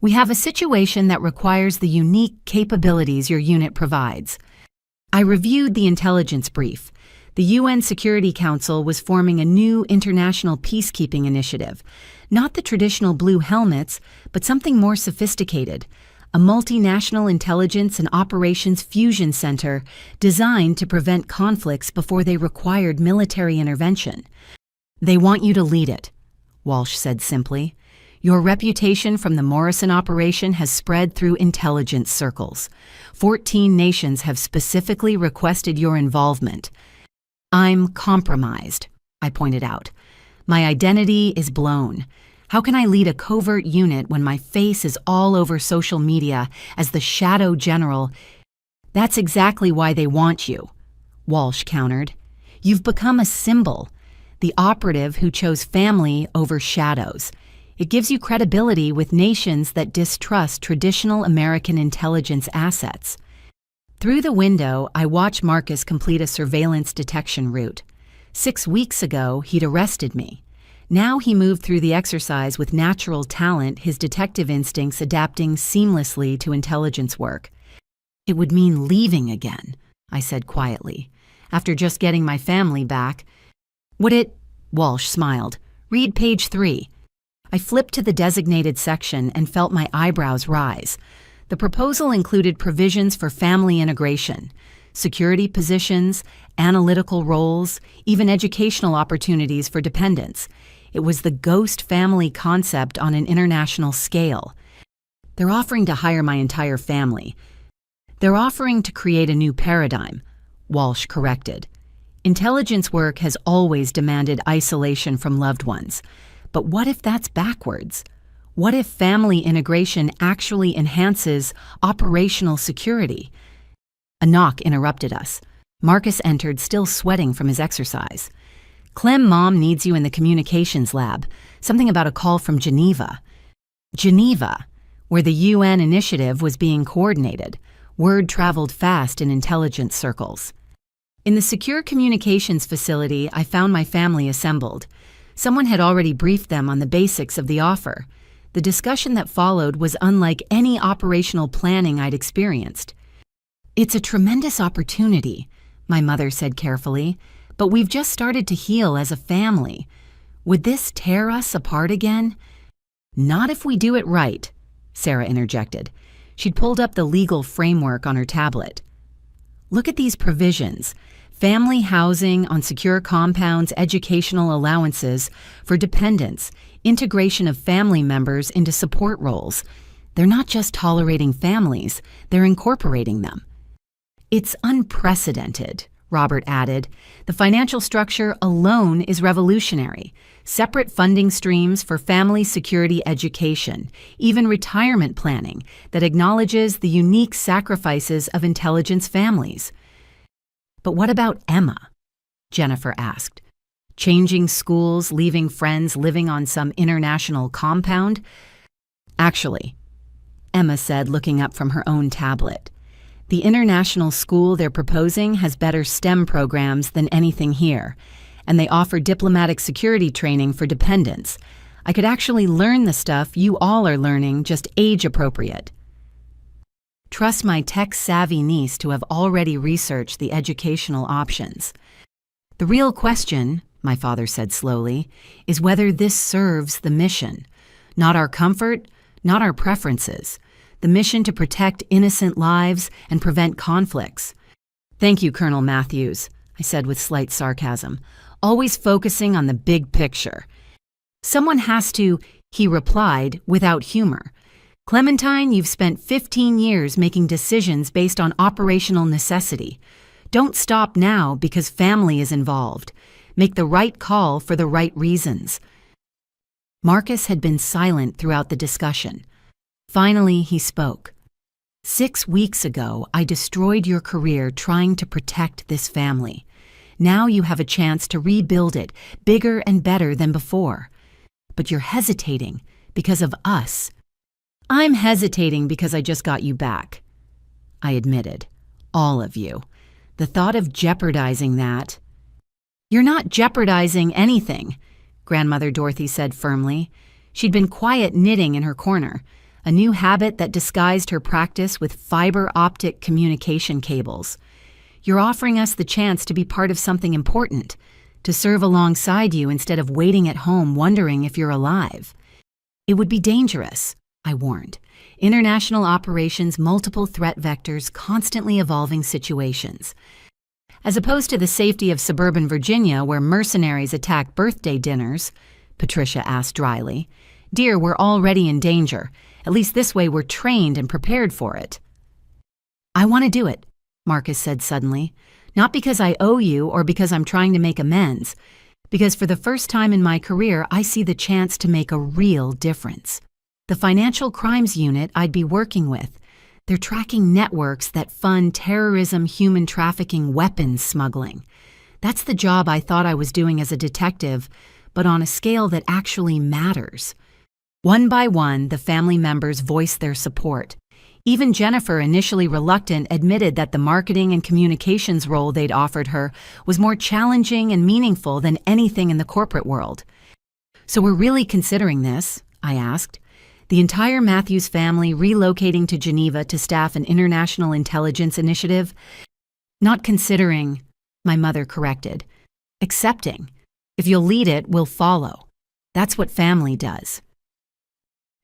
We have a situation that requires the unique capabilities your unit provides. I reviewed the intelligence brief. The UN Security Council was forming a new international peacekeeping initiative, not the traditional blue helmets, but something more sophisticated, a multinational intelligence and operations fusion center designed to prevent conflicts before they required military intervention. They want you to lead it, Walsh said simply. Your reputation from the Morrison operation has spread through intelligence circles. 14 nations have specifically requested your involvement. I'm compromised, I pointed out. My identity is blown. How can I lead a covert unit when my face is all over social media as the Shadow General? That's exactly why they want you, Walsh countered. You've become a symbol, the operative who chose family over shadows. It gives you credibility with nations that distrust traditional American intelligence assets. Through the window, I watched Marcus complete a surveillance detection route. 6 weeks ago, he'd arrested me. Now he moved through the exercise with natural talent, his detective instincts adapting seamlessly to intelligence work. It would mean leaving again, I said quietly. After just getting my family back. Would it? Walsh smiled. Read page 3. I flipped to the designated section and felt my eyebrows rise. The proposal included provisions for family integration, security positions, analytical roles, even educational opportunities for dependents. It was the ghost family concept on an international scale. They're offering to hire my entire family. They're offering to create a new paradigm, Walsh corrected. Intelligence work has always demanded isolation from loved ones. But what if that's backwards? What if family integration actually enhances operational security? A knock interrupted us. Marcus entered, still sweating from his exercise. Clem, Mom needs you in the communications lab. Something about a call from Geneva. Geneva, where the UN initiative was being coordinated. Word traveled fast in intelligence circles. In the secure communications facility, I found my family assembled. Someone had already briefed them on the basics of the offer. The discussion that followed was unlike any operational planning I'd experienced. It's a tremendous opportunity, my mother said carefully, But we've just started to heal as a family. Would this tear us apart again? Not if we do it right, Sarah interjected. She'd pulled up the legal framework on her tablet. Look at these provisions. Family housing on secure compounds, educational allowances for dependents, integration of family members into support roles. They're not just tolerating families, they're incorporating them. It's unprecedented, Robert added. The financial structure alone is revolutionary. Separate funding streams for family security education, even retirement planning that acknowledges the unique sacrifices of intelligence families. But what about Emma? Jennifer asked. Changing schools, leaving friends, living on some international compound? Actually, Emma said, looking up from her own tablet. The international school they're proposing has better STEM programs than anything here, and they offer diplomatic security training for dependents. I could actually learn the stuff you all are learning, just age-appropriate. Trust my tech-savvy niece to have already researched the educational options. The real question, my father said slowly, is whether this serves the mission. Not our comfort, not our preferences. The mission to protect innocent lives and prevent conflicts. Thank you, Colonel Matthews, I said with slight sarcasm, always focusing on the big picture. Someone has to, he replied, without humor. Clementine, you've spent 15 years making decisions based on operational necessity. Don't stop now because family is involved. Make the right call for the right reasons. Marcus had been silent throughout the discussion. Finally, he spoke. 6 weeks ago, I destroyed your career trying to protect this family. Now you have a chance to rebuild it, bigger and better than before. But you're hesitating because of us. I'm hesitating because I just got you back. I admitted. All of you. The thought of jeopardizing that. You're not jeopardizing anything, Grandmother Dorothy said firmly. She'd been quiet knitting in her corner, a new habit that disguised her practice with fiber optic communication cables. You're offering us the chance to be part of something important, to serve alongside you instead of waiting at home wondering if you're alive. It would be dangerous, I warned. International operations, multiple threat vectors, constantly evolving situations. As opposed to the safety of suburban Virginia where mercenaries attack birthday dinners, Patricia asked dryly. Dear, we're already in danger. At least this way we're trained and prepared for it. I want to do it, Marcus said suddenly. Not because I owe you or because I'm trying to make amends. Because for the first time in my career, I see the chance to make a real difference. The financial crimes unit I'd be working with, they're tracking networks that fund terrorism, human trafficking, weapons smuggling. That's the job I thought I was doing as a detective, but on a scale that actually matters. One by one, the family members voiced their support. Even Jennifer, initially reluctant, admitted that the marketing and communications role they'd offered her was more challenging and meaningful than anything in the corporate world. So we're really considering this? I asked. The entire Matthews family relocating to Geneva to staff an international intelligence initiative? Not considering, my mother corrected. Accepting. If you'll lead it, we'll follow. That's what family does.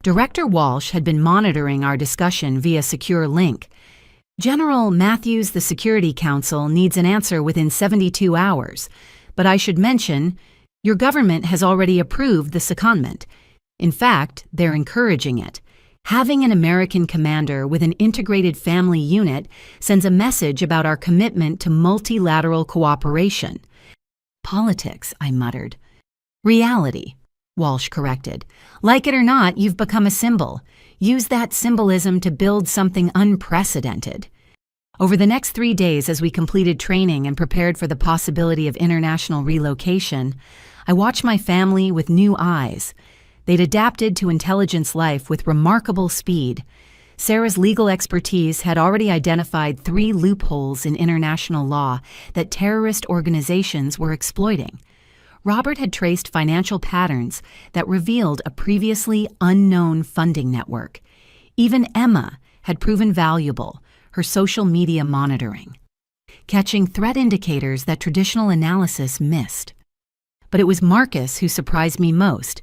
Director Walsh had been monitoring our discussion via secure link. General Matthews, the Security Council, needs an answer within 72 hours. But I should mention, your government has already approved the secondment. In fact, they're encouraging it. Having an American commander with an integrated family unit sends a message about our commitment to multilateral cooperation. Politics, I muttered. Reality, Walsh corrected. Like it or not, you've become a symbol. Use that symbolism to build something unprecedented. Over the next 3 days, as we completed training and prepared for the possibility of international relocation, I watched my family with new eyes. They'd adapted to intelligence life with remarkable speed. Sarah's legal expertise had already identified 3 loopholes in international law that terrorist organizations were exploiting. Robert had traced financial patterns that revealed a previously unknown funding network. Even Emma had proven valuable, her social media monitoring. catching threat indicators that traditional analysis missed. But it was Marcus who surprised me most.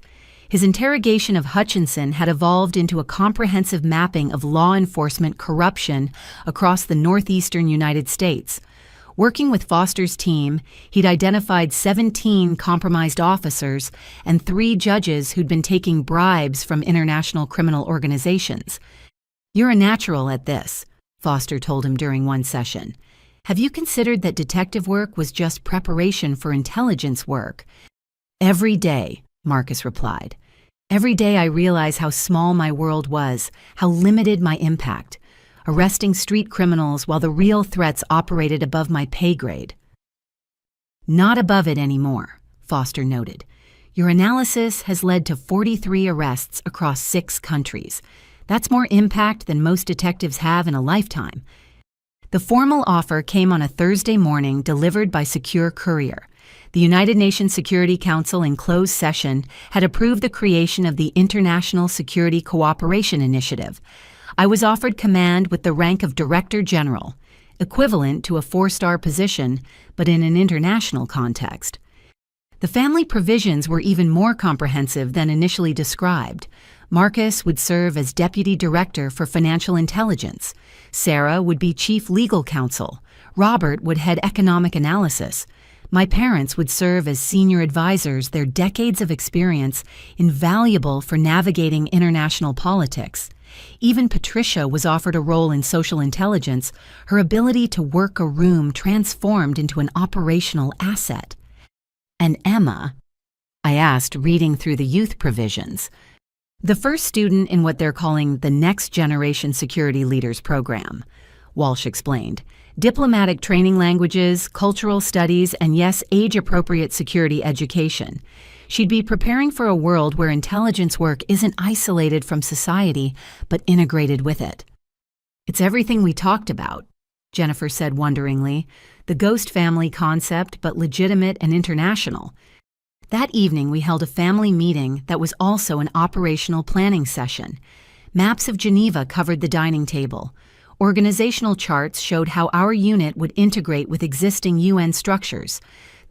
His interrogation of Hutchinson had evolved into a comprehensive mapping of law enforcement corruption across the northeastern United States. Working with Foster's team, he'd identified 17 compromised officers and 3 judges who'd been taking bribes from international criminal organizations. "You're a natural at this," Foster told him during one session. "Have you considered that detective work was just preparation for intelligence work?" "Every day," Marcus replied. "Every day I realize how small my world was, how limited my impact. Arresting street criminals while the real threats operated above my pay grade." "Not above it anymore," Foster noted. "Your analysis has led to 43 arrests across 6 countries. That's more impact than most detectives have in a lifetime." The formal offer came on a Thursday morning, delivered by secure courier. The United Nations Security Council in closed session had approved the creation of the International Security Cooperation Initiative. I was offered command with the rank of Director General, equivalent to a 4-star position, but in an international context. The family provisions were even more comprehensive than initially described. Marcus would serve as Deputy Director for Financial Intelligence. Sarah would be Chief Legal Counsel. Robert would head Economic Analysis. My parents would serve as senior advisors, their decades of experience invaluable for navigating international politics. Even Patricia was offered a role in social intelligence, her ability to work a room transformed into an operational asset. "And Emma?" I asked, reading through the youth provisions. "The first student in what they're calling the Next Generation Security Leaders Program," Walsh explained. "Diplomatic training languages, cultural studies, and yes, age-appropriate security education. She'd be preparing for a world where intelligence work isn't isolated from society, but integrated with it." "It's everything we talked about," Jennifer said wonderingly. "The ghost family concept, but legitimate and international." That evening, we held a family meeting that was also an operational planning session. Maps of Geneva covered the dining table. Organizational charts showed how our unit would integrate with existing UN structures.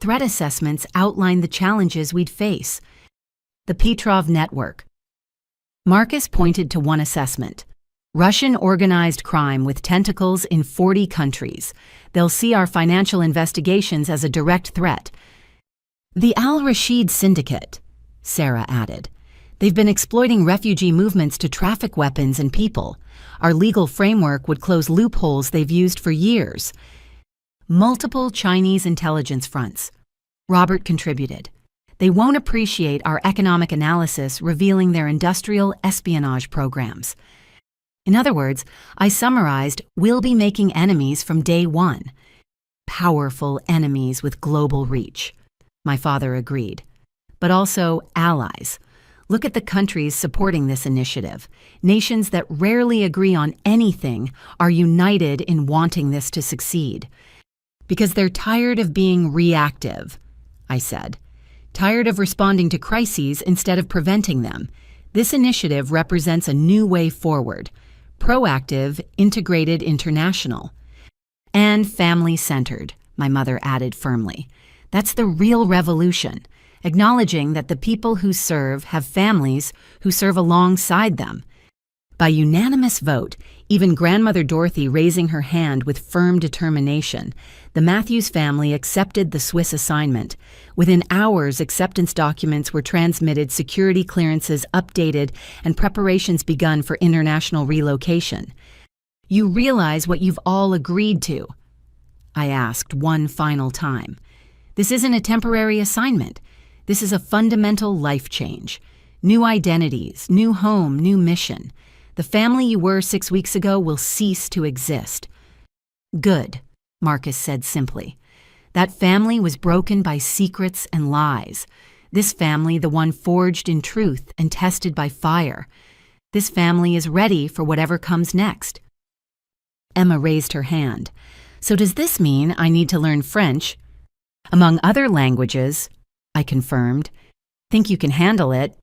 Threat assessments outlined the challenges we'd face. The Petrov Network. Marcus pointed to one assessment. "Russian organized crime with tentacles in 40 countries. They'll see our financial investigations as a direct threat." "The Al-Rashid Syndicate," Sarah added. "They've been exploiting refugee movements to traffic weapons and people. Our legal framework would close loopholes they've used for years." "Multiple Chinese intelligence fronts," Robert contributed. "They won't appreciate our economic analysis revealing their industrial espionage programs." In other words, I summarized, we'll be making enemies from day one. "Powerful enemies with global reach," my father agreed. "But also allies. Look at the countries supporting this initiative. Nations that rarely agree on anything are united in wanting this to succeed. Because they're tired of being reactive," I said. "Tired of responding to crises instead of preventing them. This initiative represents a new way forward. Proactive, integrated, international. And family-centered," my mother added firmly. "That's the real revolution, acknowledging that the people who serve have families who serve alongside them." By unanimous vote, even Grandmother Dorothy raising her hand with firm determination, the Matthews family accepted the Swiss assignment. Within hours, acceptance documents were transmitted, security clearances updated, and preparations begun for international relocation. "You realize what you've all agreed to?" I asked one final time. "This isn't a temporary assignment. This is a fundamental life change. New identities, new home, new mission. The family you were 6 weeks ago will cease to exist." "Good," Marcus said simply. "That family was broken by secrets and lies. This family, the one forged in truth and tested by fire. This family is ready for whatever comes next." Emma raised her hand. "So does this mean I need to learn French?" "Among other languages," I confirmed. "Think you can handle it?"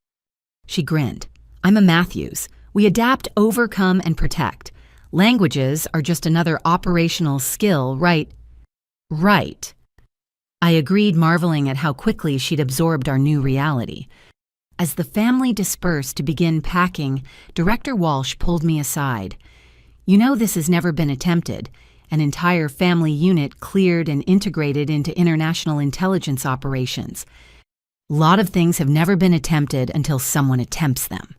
She grinned. "I'm a Matthews. We adapt, overcome, and protect. Languages are just another operational skill, right?" Right. I agreed, marveling at how quickly she'd absorbed our new reality. As the family dispersed to begin packing, Director Walsh pulled me aside. You know, this has never been attempted. An entire family unit cleared and integrated into international intelligence operations. A lot of things have never been attempted until someone attempts them,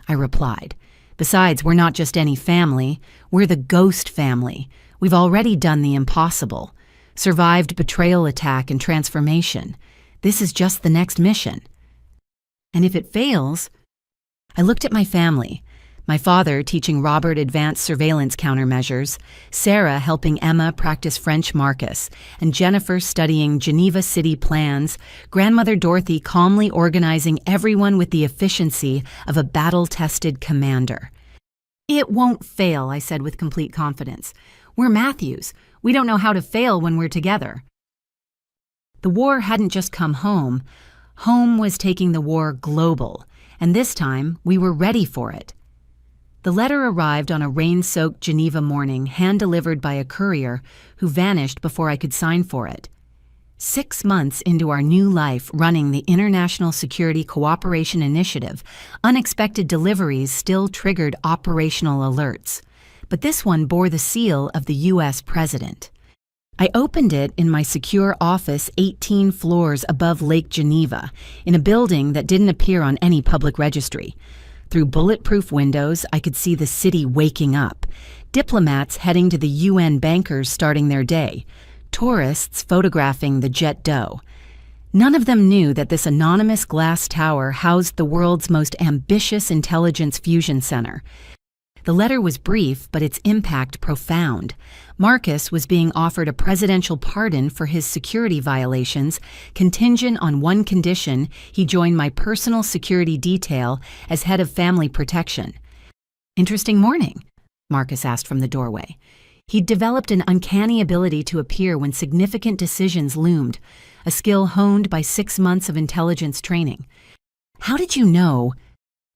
I replied. Besides, we're not just any family, we're the ghost family. We've already done the impossible. Survived betrayal attack and transformation. This is just the next mission. And if it fails? I looked at my family. My father teaching Robert advanced surveillance countermeasures, Sarah helping Emma practice French Marcus, and Jennifer studying Geneva City plans, grandmother Dorothy calmly organizing everyone with the efficiency of a battle-tested commander. It won't fail, I said with complete confidence. We're Matthews. We don't know how to fail when we're together. The war hadn't just come home. Home was taking the war global, and this time we were ready for it. The letter arrived on a rain-soaked Geneva morning, hand-delivered by a courier who vanished before I could sign for it. 6 months into our new life running the International Security Cooperation Initiative, unexpected deliveries still triggered operational alerts. But this one bore the seal of the U.S. President. I opened it in my secure office 18 floors above Lake Geneva, in a building that didn't appear on any public registry. Through bulletproof windows, I could see the city waking up. Diplomats heading to the UN bankers starting their day. Tourists photographing the jet d'eau. None of them knew that this anonymous glass tower housed the world's most ambitious intelligence fusion center. The letter was brief, but its impact profound. Marcus was being offered a presidential pardon for his security violations, contingent on one condition: he join my personal security detail as head of family protection. Interesting morning, Marcus asked from the doorway. He'd developed an uncanny ability to appear when significant decisions loomed, a skill honed by 6 months of intelligence training. How did you know?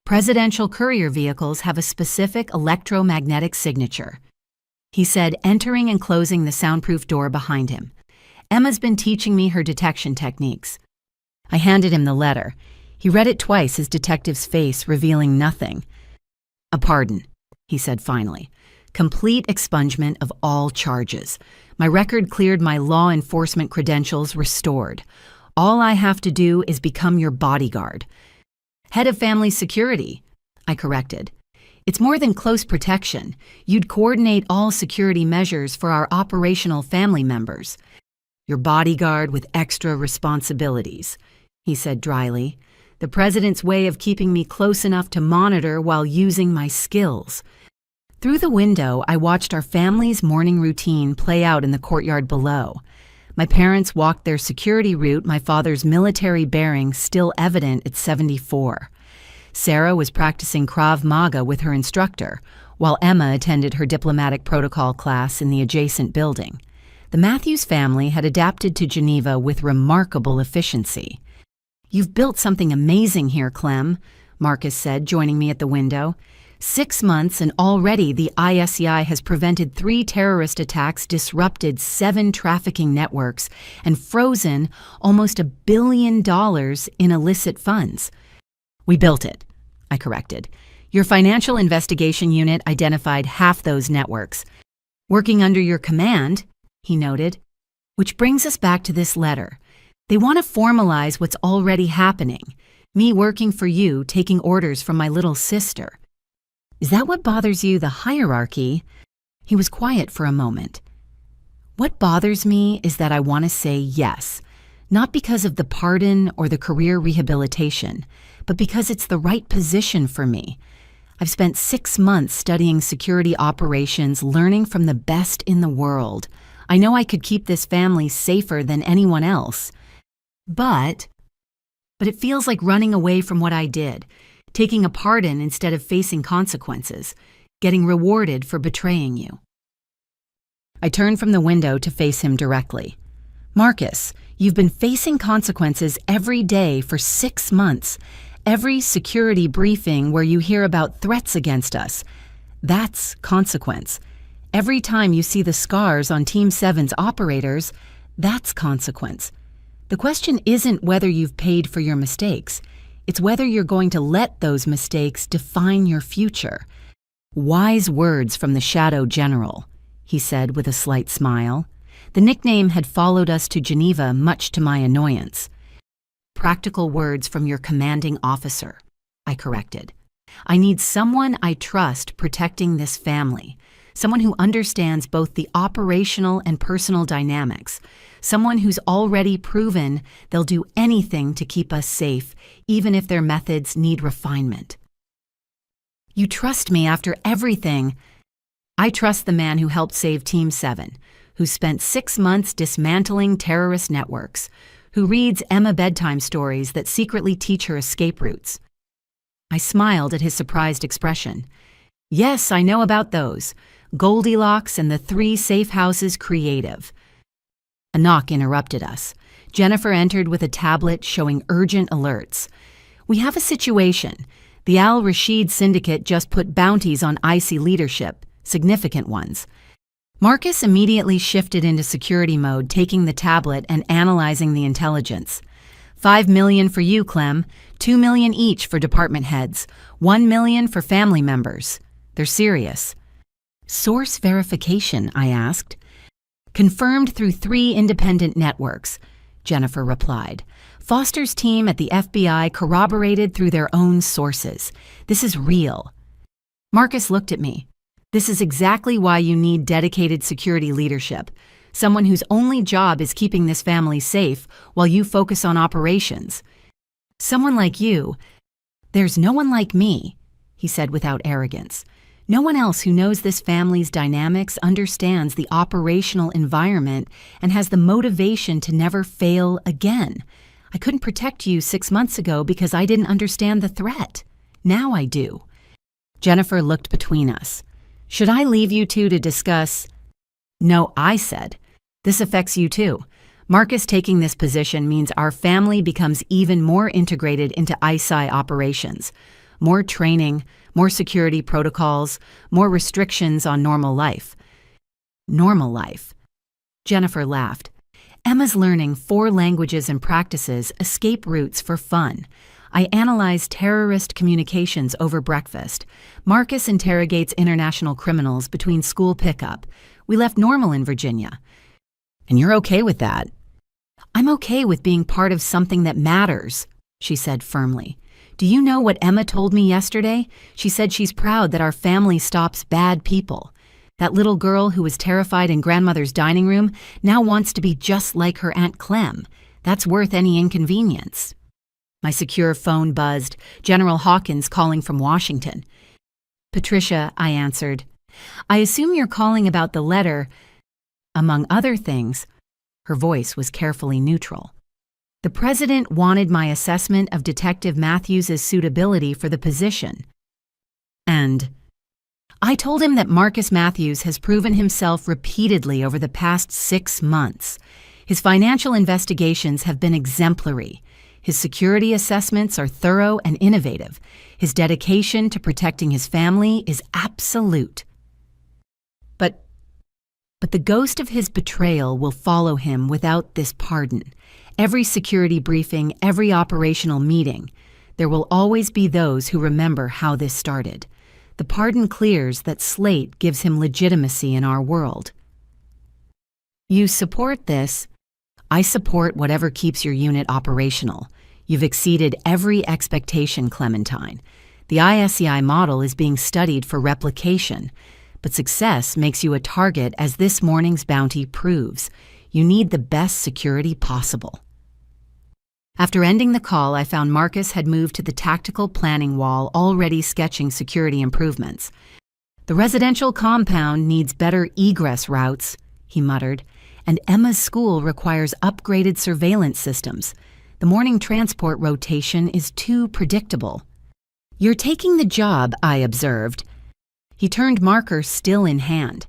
Presidential courier vehicles have a specific electromagnetic signature, he said, entering and closing the soundproof door behind him. Emma's been teaching me her detection techniques. I handed him the letter. He read it twice, his detective's face revealing nothing. A pardon, he said finally. Complete expungement of all charges. My record cleared, my law enforcement credentials restored. All I have to do is become your bodyguard. Head of family security, I corrected. It's more than close protection. You'd coordinate all security measures for our operational family members. Your bodyguard with extra responsibilities, he said dryly. The president's way of keeping me close enough to monitor while using my skills. Through the window, I watched our family's morning routine play out in the courtyard below. My parents walked their security route, my father's military bearing still evident at 74. Sarah was practicing Krav Maga with her instructor, while Emma attended her diplomatic protocol class in the adjacent building. The Matthews family had adapted to Geneva with remarkable efficiency. You've built something amazing here, Clem, Marcus said, joining me at the window. 6 months and already the ISEI has prevented 3 terrorist attacks, disrupted 7 trafficking networks, and frozen almost $1 billion in illicit funds. We built it, I corrected. Your financial investigation unit identified half those networks. Working under your command, he noted. Which brings us back to this letter. They want to formalize what's already happening. Me working for you, taking orders from my little sister. Is that what bothers you, the hierarchy? He was quiet for a moment. What bothers me is that I want to say yes, not because of the pardon or the career rehabilitation, but because it's the right position for me. I've spent 6 months studying security operations, learning from the best in the world. I know I could keep this family safer than anyone else. But it feels like running away from what I did. Taking a pardon instead of facing consequences, getting rewarded for betraying you. I turned from the window to face him directly. Marcus, you've been facing consequences every day for 6 months. Every security briefing where you hear about threats against us, that's consequence. Every time you see the scars on Team 7's operators, That's consequence. The question isn't whether you've paid for your mistakes. It's whether you're going to let those mistakes define your future. Wise words from the Shadow General, he said with a slight smile. The nickname had followed us to Geneva, much to my annoyance. Practical words from your commanding officer, I corrected. I need someone I trust protecting this family, someone who understands both the operational and personal dynamics, someone who's already proven they'll do anything to keep us safe, even if their methods need refinement. You trust me after everything. I trust the man who helped save Team 7, who spent 6 months dismantling terrorist networks, who reads Emma bedtime stories that secretly teach her escape routes. I smiled at his surprised expression. Yes, I know about those. Goldilocks and the 3 safe houses creative. A knock interrupted us. Jennifer entered with a tablet showing urgent alerts. We have a situation. The Al-Rashid Syndicate just put bounties on IC leadership, significant ones. Marcus immediately shifted into security mode, taking the tablet and analyzing the intelligence. 5 million for you, Clem. 2 million each for department heads. 1 million for family members. They're serious. Source verification, I asked. Confirmed through 3 independent networks, Jennifer replied. Foster's team at the FBI corroborated through their own sources. This is real. Marcus looked at me. This is exactly why you need dedicated security leadership. Someone whose only job is keeping this family safe while you focus on operations. Someone like you. There's no one like me, he said without arrogance. No one else who knows this family's dynamics understands the operational environment and has the motivation to never fail again. I couldn't protect you 6 months ago because I didn't understand the threat. Now I do. Jennifer looked between us. Should I leave you two to discuss? No, I said. This affects you too. Marcus taking this position means our family becomes even more integrated into ISI operations. More training, more security protocols, more restrictions on normal life. Normal life. Jennifer laughed. Emma's learning 4 languages and practices escape routes for fun. I analyze terrorist communications over breakfast. Marcus interrogates international criminals between school pickup. We left normal in Virginia. And you're okay with that? I'm okay with being part of something that matters, she said firmly. Do you know what Emma told me yesterday? She said she's proud that our family stops bad people. That little girl who was terrified in grandmother's dining room now wants to be just like her Aunt Clem. That's worth any inconvenience. My secure phone buzzed, General Hawkins calling from Washington. Patricia, I answered. I assume you're calling about the letter. Among other things, her voice was carefully neutral. The president wanted my assessment of Detective Matthews' suitability for the position. And I told him that Marcus Matthews has proven himself repeatedly over the past 6 months. His financial investigations have been exemplary. His security assessments are thorough and innovative. His dedication to protecting his family is absolute. But the ghost of his betrayal will follow him without this pardon. Every security briefing, every operational meeting, there will always be those who remember how this started. The pardon clears that Slate gives him legitimacy in our world. You support this. I support whatever keeps your unit operational. You've exceeded every expectation, Clementine. The ISCI model is being studied for replication, but success makes you a target, as this morning's bounty proves. You need the best security possible. After ending the call, I found Marcus had moved to the tactical planning wall, already sketching security improvements. The residential compound needs better egress routes, he muttered, and Emma's school requires upgraded surveillance systems. The morning transport rotation is too predictable. You're taking the job, I observed. He turned marker still in hand.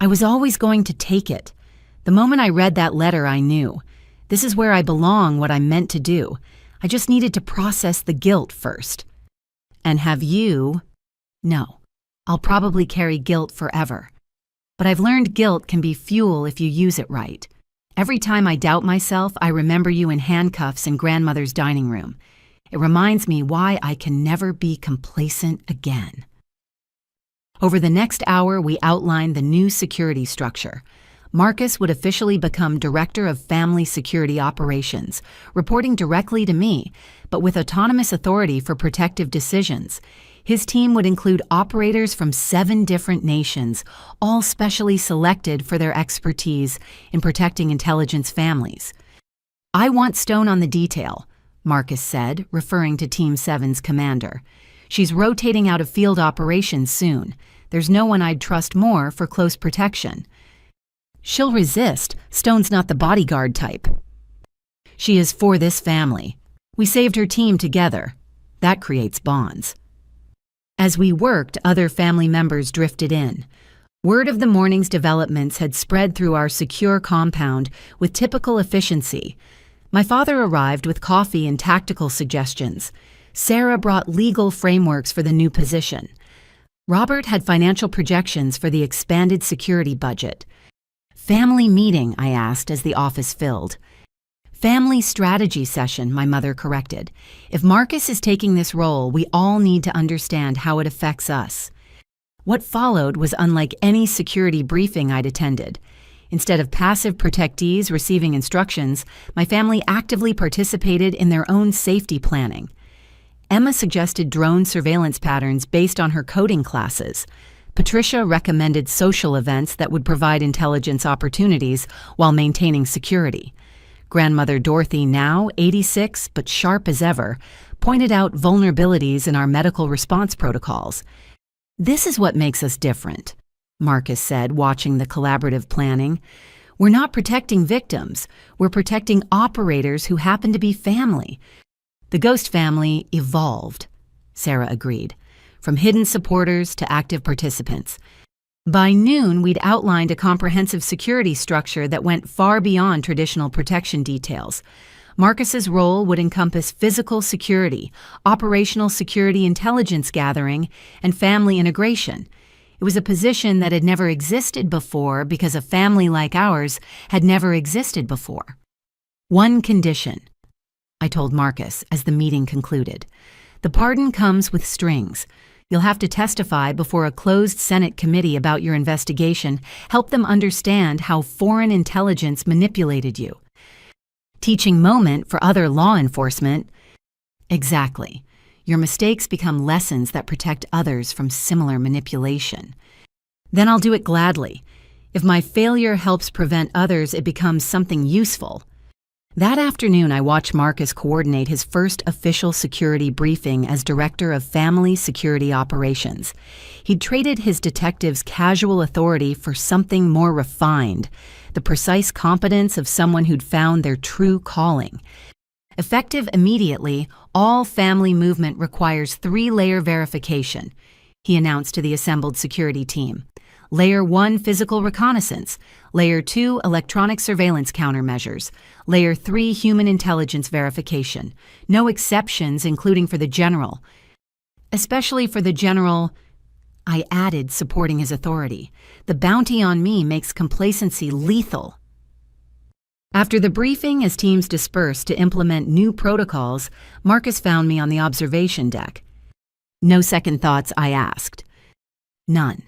I was always going to take it. The moment I read that letter, I knew. This is where I belong, what I'm meant to do. I just needed to process the guilt first. And have you? No. I'll probably carry guilt forever. But I've learned guilt can be fuel if you use it right. Every time I doubt myself, I remember you in handcuffs in grandmother's dining room. It reminds me why I can never be complacent again. Over the next hour, we outlined the new security structure. Marcus would officially become Director of Family Security Operations, reporting directly to me, but with autonomous authority for protective decisions. His team would include operators from 7 different nations, all specially selected for their expertise in protecting intelligence families. "I want Stone on the detail," Marcus said, referring to Team 7's commander. "She's rotating out of field operations soon. There's no one I'd trust more for close protection." "She'll resist. Stone's not the bodyguard type." "She is for this family. We saved her team together. That creates bonds." As we worked, other family members drifted in. Word of the morning's developments had spread through our secure compound with typical efficiency. My father arrived with coffee and tactical suggestions. Sarah brought legal frameworks for the new position. Robert had financial projections for the expanded security budget. "Family meeting," I asked as the office filled. "Family strategy session," my mother corrected. "If Marcus is taking this role, we all need to understand how it affects us." What followed was unlike any security briefing I'd attended. Instead of passive protectees receiving instructions, my family actively participated in their own safety planning. Emma suggested drone surveillance patterns based on her coding classes. Patricia recommended social events that would provide intelligence opportunities while maintaining security. Grandmother Dorothy, now 86 but sharp as ever, pointed out vulnerabilities in our medical response protocols. "This is what makes us different," Marcus said, watching the collaborative planning. "We're not protecting victims. We're protecting operators who happen to be family." "The Ghost family evolved," Sarah agreed, "from hidden supporters to active participants." By noon, we'd outlined a comprehensive security structure that went far beyond traditional protection details. Marcus's role would encompass physical security, operational security intelligence gathering, and family integration. It was a position that had never existed before because a family like ours had never existed before. "One condition," I told Marcus as the meeting concluded. "The pardon comes with strings. You'll have to testify before a closed Senate committee about your investigation, help them understand how foreign intelligence manipulated you." Teaching moment for other law enforcement. "Exactly. Your mistakes become lessons that protect others from similar manipulation." "Then I'll do it gladly. If my failure helps prevent others, it becomes something useful." That afternoon, I watched Marcus coordinate his first official security briefing as Director of Family Security Operations. He'd traded his detective's casual authority for something more refined, the precise competence of someone who'd found their true calling. Effective immediately, all family movement requires 3-layer verification, he announced to the assembled security team. Layer 1, physical reconnaissance. Layer 2, electronic surveillance countermeasures. Layer 3, human intelligence verification. No exceptions, including for the general. Especially for the general, I added, supporting his authority. The bounty on me makes complacency lethal. After the briefing, as teams dispersed to implement new protocols, Marcus found me on the observation deck. "No second thoughts?" I asked. "None.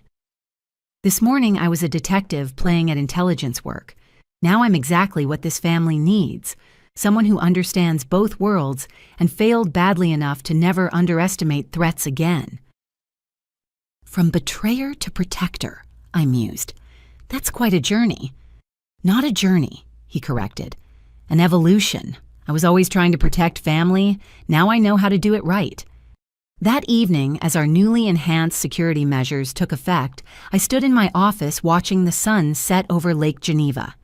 This morning, I was a detective playing at intelligence work. Now I'm exactly what this family needs, someone who understands both worlds and failed badly enough to never underestimate threats again." "From betrayer to protector," I mused. "That's quite a journey." "Not a journey," he corrected. "An evolution. I was always trying to protect family. Now I know how to do it right." That evening, as our newly enhanced security measures took effect, I stood in my office watching the sun set over Lake Geneva.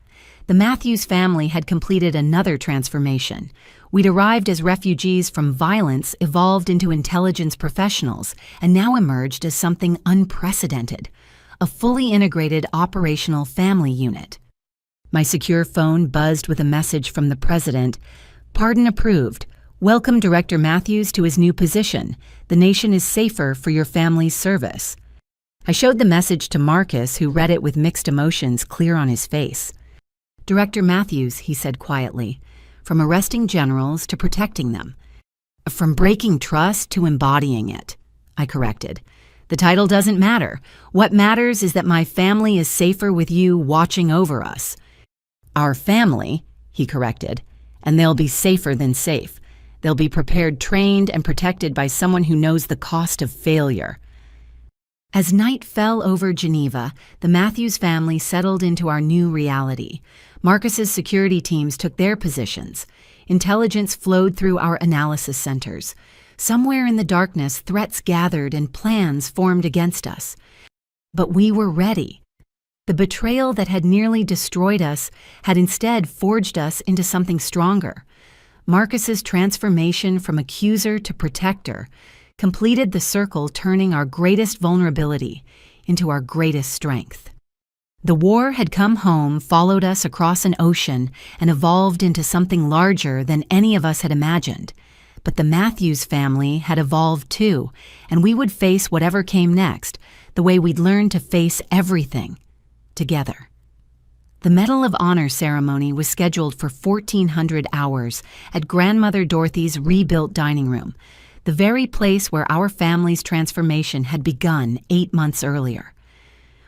The Matthews family had completed another transformation. We'd arrived as refugees from violence, evolved into intelligence professionals, and now emerged as something unprecedented, a fully integrated operational family unit. My secure phone buzzed with a message from the president. "Pardon approved. Welcome Director Matthews to his new position. The nation is safer for your family's service." I showed the message to Marcus, who read it with mixed emotions clear on his face. Director Matthews, he said quietly. From arresting generals to protecting them. From breaking trust to embodying it, I corrected. The title doesn't matter. What matters is that my family is safer with you watching over us. Our family, he corrected, and they'll be safer than safe. They'll be prepared, trained, and protected by someone who knows the cost of failure. As night fell over Geneva, the Matthews family settled into our new reality. Marcus's security teams took their positions. Intelligence flowed through our analysis centers. Somewhere in the darkness, threats gathered and plans formed against us. But we were ready. The betrayal that had nearly destroyed us had instead forged us into something stronger. Marcus's transformation from accuser to protector completed the circle, turning our greatest vulnerability into our greatest strength. The war had come home, followed us across an ocean, and evolved into something larger than any of us had imagined. But the Matthews family had evolved too, and we would face whatever came next, the way we'd learned to face everything, together. The Medal of Honor ceremony was scheduled for 1400 hours at Grandmother Dorothy's rebuilt dining room, the very place where our family's transformation had begun 8 months earlier.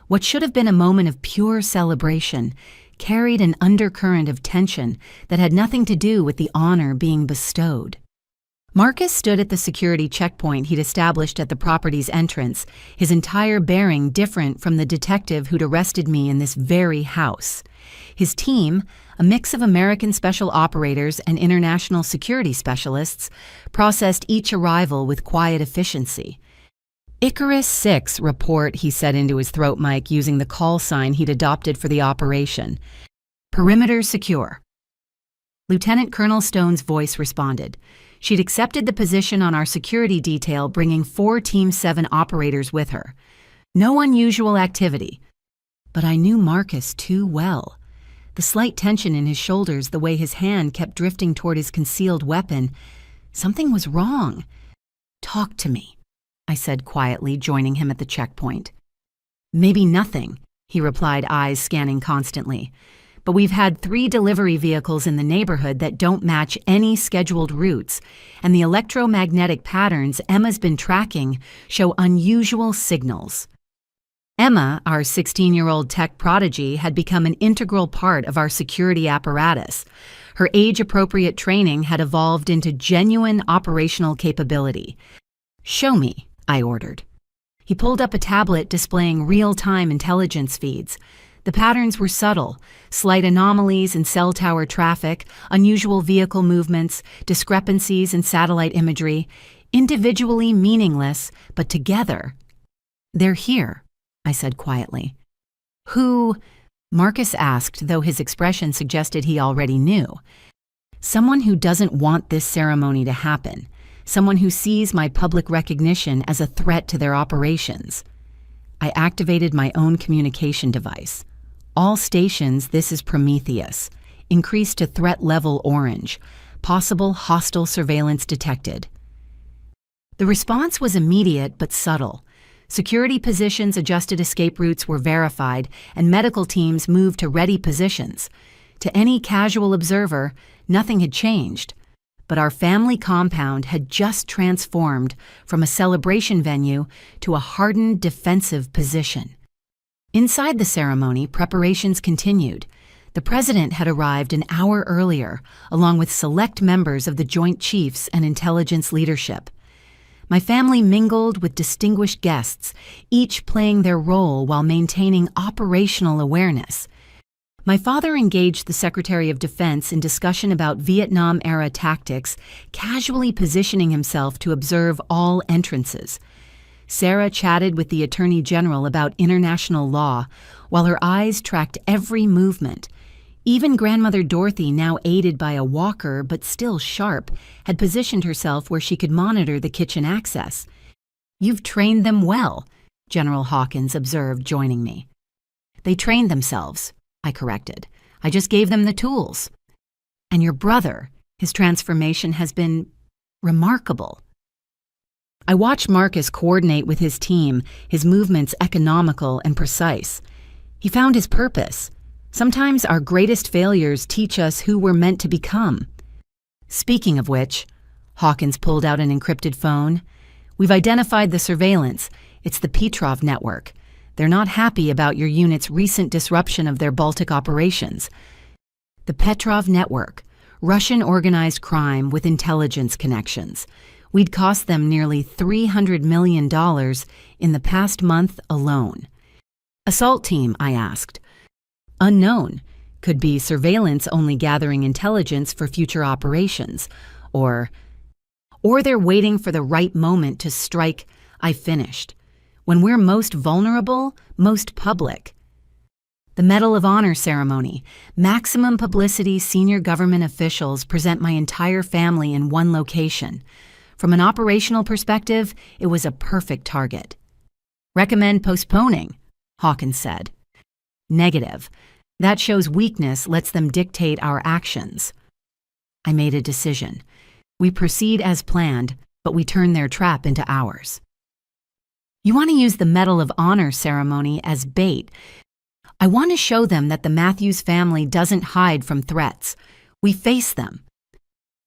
What should have been a moment of pure celebration carried an undercurrent of tension that had nothing to do with the honor being bestowed. Marcus stood at the security checkpoint he'd established at the property's entrance, his entire bearing different from the detective who'd arrested me in this very house. His team, a mix of American special operators and international security specialists, processed each arrival with quiet efficiency. Icarus 6 report, he said into his throat mic using the call sign he'd adopted for the operation. Perimeter secure. Lieutenant Colonel Stone's voice responded. She'd accepted the position on our security detail, bringing 4 Team 7 operators with her. No unusual activity. But I knew Marcus too well. The slight tension in his shoulders, the way his hand kept drifting toward his concealed weapon. Something was wrong. Talk to me, I said quietly, joining him at the checkpoint. Maybe nothing, he replied, eyes scanning constantly. But we've had 3 delivery vehicles in the neighborhood that don't match any scheduled routes, and the electromagnetic patterns Emma's been tracking show unusual signals. Emma, our 16-year-old tech prodigy, had become an integral part of our security apparatus. Her age-appropriate training had evolved into genuine operational capability. Show me, I ordered. He pulled up a tablet displaying real-time intelligence feeds. The patterns were subtle, slight anomalies in cell tower traffic, unusual vehicle movements, discrepancies in satellite imagery, individually meaningless, but together. They're here, I said quietly. Who? Marcus asked, though his expression suggested he already knew. Someone who doesn't want this ceremony to happen. Someone who sees my public recognition as a threat to their operations. I activated my own communication device. All stations, this is Prometheus. Increased to threat level orange. Possible hostile surveillance detected. The response was immediate but subtle. Security positions, adjusted escape routes were verified, and medical teams moved to ready positions. To any casual observer, nothing had changed. But our family compound had just transformed from a celebration venue to a hardened defensive position. Inside the ceremony, preparations continued. The president had arrived an hour earlier, along with select members of the Joint Chiefs and intelligence leadership. My family mingled with distinguished guests, each playing their role while maintaining operational awareness. My father engaged the Secretary of Defense in discussion about Vietnam-era tactics, casually positioning himself to observe all entrances. Sarah chatted with the Attorney General about international law, while her eyes tracked every movement. Even Grandmother Dorothy, now aided by a walker but still sharp, had positioned herself where she could monitor the kitchen access. "You've trained them well," General Hawkins observed, joining me. "They trained themselves," I corrected. "I just gave them the tools." "And your brother, his transformation has been remarkable." I watched Marcus coordinate with his team, his movements economical and precise. He found his purpose. Sometimes our greatest failures teach us who we're meant to become. Speaking of which, Hawkins pulled out an encrypted phone. We've identified the surveillance. It's the Petrov network. They're not happy about your unit's recent disruption of their Baltic operations. The Petrov network, Russian organized crime with intelligence connections. We'd cost them nearly $300 million in the past month alone. Assault team, I asked. Unknown. Could be surveillance only gathering intelligence for future operations. Or they're waiting for the right moment to strike. I finished. When we're most vulnerable, most public. The Medal of Honor ceremony. Maximum publicity. Senior government officials present my entire family in one location. From an operational perspective, it was a perfect target. Recommend postponing, Hawkins said. Negative. That shows weakness lets them dictate our actions. I made a decision. We proceed as planned, but we turn their trap into ours. You want to use the Medal of Honor ceremony as bait. I want to show them that the Matthews family doesn't hide from threats. We face them.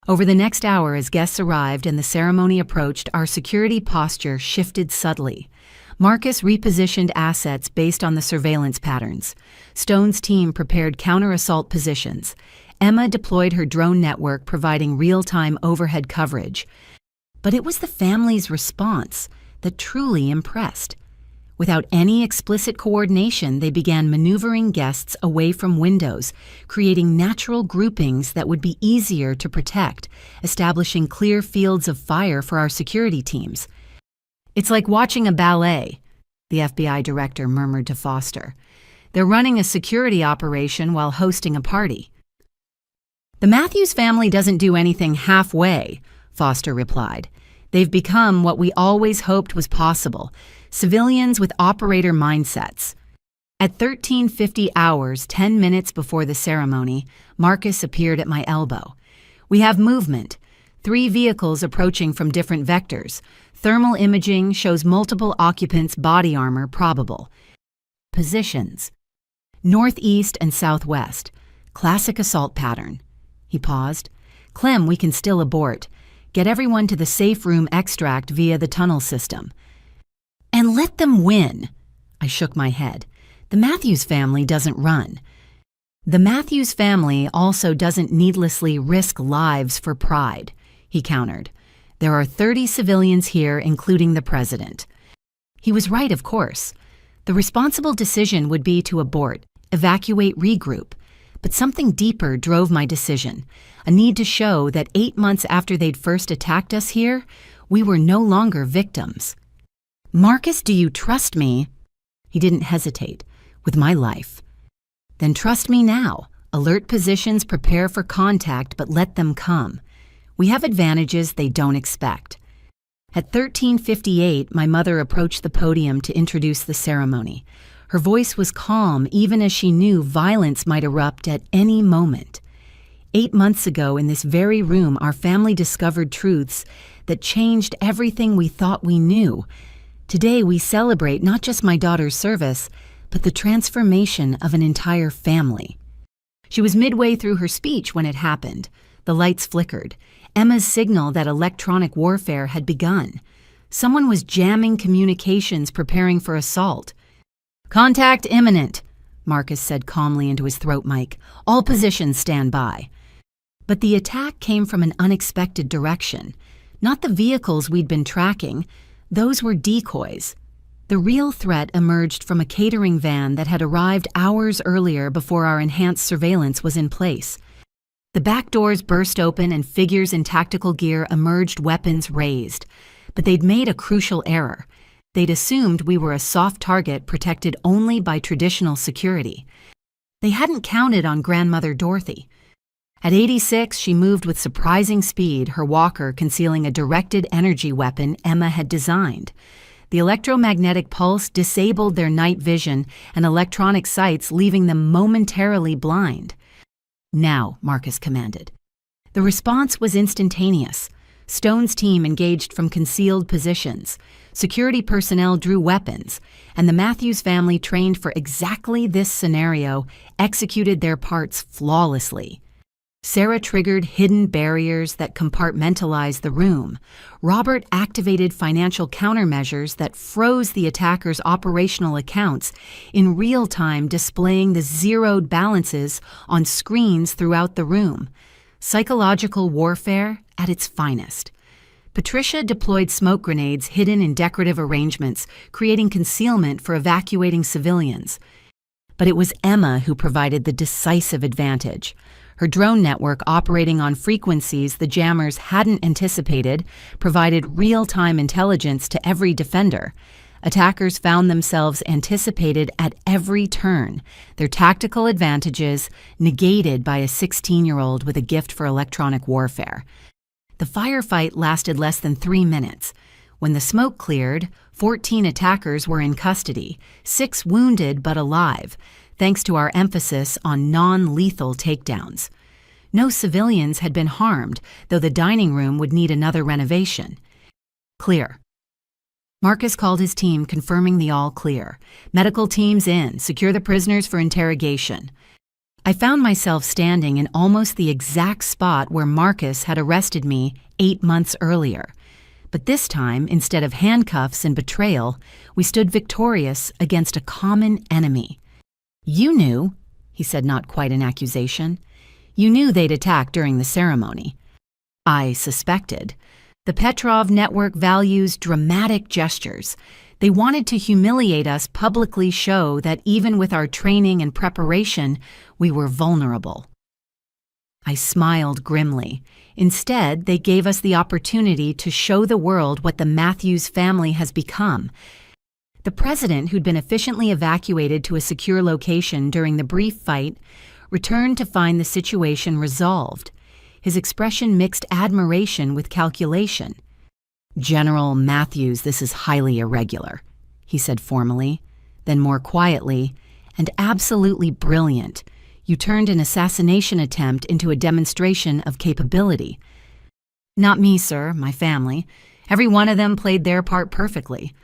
Over the next hour, as guests arrived and the ceremony approached, our security posture shifted subtly. Marcus repositioned assets based on the surveillance patterns. Stone's team prepared counter-assault positions. Emma deployed her drone network, providing real-time overhead coverage. But it was the family's response that truly impressed. Without any explicit coordination, they began maneuvering guests away from windows, creating natural groupings that would be easier to protect, establishing clear fields of fire for our security teams. It's like watching a ballet, the FBI director murmured to Foster. They're running a security operation while hosting a party. The Matthews family doesn't do anything halfway, Foster replied. They've become what we always hoped was possible, civilians with operator mindsets. At 13:50 hours, 10 minutes before the ceremony, Marcus appeared at my elbow. We have movement. 3 vehicles approaching from different vectors. Thermal imaging shows multiple occupants' body armor probable. Positions. Northeast and southwest. Classic assault pattern. He paused. Clem, we can still abort. Get everyone to the safe room extract via the tunnel system. And let them win. I shook my head. The Matthews family doesn't run. The Matthews family also doesn't needlessly risk lives for pride, he countered. There are 30 civilians here, including the president. He was right, of course. The responsible decision would be to abort, evacuate, regroup. But something deeper drove my decision, a need to show that 8 months after they'd first attacked us here, we were no longer victims. Marcus, do you trust me? He didn't hesitate. With my life. Then trust me now. Alert positions, prepare for contact, but let them come. We have advantages they don't expect. At 13:58, my mother approached the podium to introduce the ceremony. Her voice was calm, even as she knew violence might erupt at any moment. 8 months ago, in this very room, our family discovered truths that changed everything we thought we knew. Today, we celebrate not just my daughter's service, but the transformation of an entire family. She was midway through her speech when it happened. The lights flickered. Emma's signal that electronic warfare had begun. Someone was jamming communications, preparing for assault. Contact imminent, Marcus said calmly into his throat mic. All positions stand by. But the attack came from an unexpected direction. Not the vehicles we'd been tracking. Those were decoys. The real threat emerged from a catering van that had arrived hours earlier before our enhanced surveillance was in place. The back doors burst open and figures in tactical gear emerged, weapons raised. But they'd made a crucial error. They'd assumed we were a soft target protected only by traditional security. They hadn't counted on grandmother Dorothy. At 86, she moved with surprising speed, her walker concealing a directed energy weapon Emma had designed. The electromagnetic pulse disabled their night vision and electronic sights, leaving them momentarily blind. Now, Marcus commanded. The response was instantaneous. Stone's team engaged from concealed positions. Security personnel drew weapons, and the Matthews family, trained for exactly this scenario, executed their parts flawlessly. Sarah triggered hidden barriers that compartmentalized the room. Robert activated financial countermeasures that froze the attackers' operational accounts in real time, displaying the zeroed balances on screens throughout the room. Psychological warfare at its finest. Patricia deployed smoke grenades hidden in decorative arrangements, creating concealment for evacuating civilians. But it was Emma who provided the decisive advantage. Her drone network, operating on frequencies the jammers hadn't anticipated, provided real-time intelligence to every defender. Attackers found themselves anticipated at every turn, their tactical advantages negated by a 16-year-old with a gift for electronic warfare. The firefight lasted less than 3 minutes. When the smoke cleared, 14 attackers were in custody, 6 wounded but alive, thanks to our emphasis on non-lethal takedowns. No civilians had been harmed, though the dining room would need another renovation. Clear. Marcus called his team, confirming the all clear. Medical teams in, secure the prisoners for interrogation. I found myself standing in almost the exact spot where Marcus had arrested me 8 months earlier. But this time, instead of handcuffs and betrayal, we stood victorious against a common enemy. "You knew," he said, not quite an accusation. "You knew they'd attack during the ceremony." I suspected. The Petrov network values dramatic gestures. They wanted to humiliate us, publicly show that even with our training and preparation, we were vulnerable. I smiled grimly. Instead, they gave us the opportunity to show the world what the Matthews family has become. The president, who'd been efficiently evacuated to a secure location during the brief fight, returned to find the situation resolved. His expression mixed admiration with calculation. "General Matthews, this is highly irregular," he said formally. Then more quietly, "and absolutely brilliant. You turned an assassination attempt into a demonstration of capability." "Not me, sir, my family. Every one of them played their part perfectly."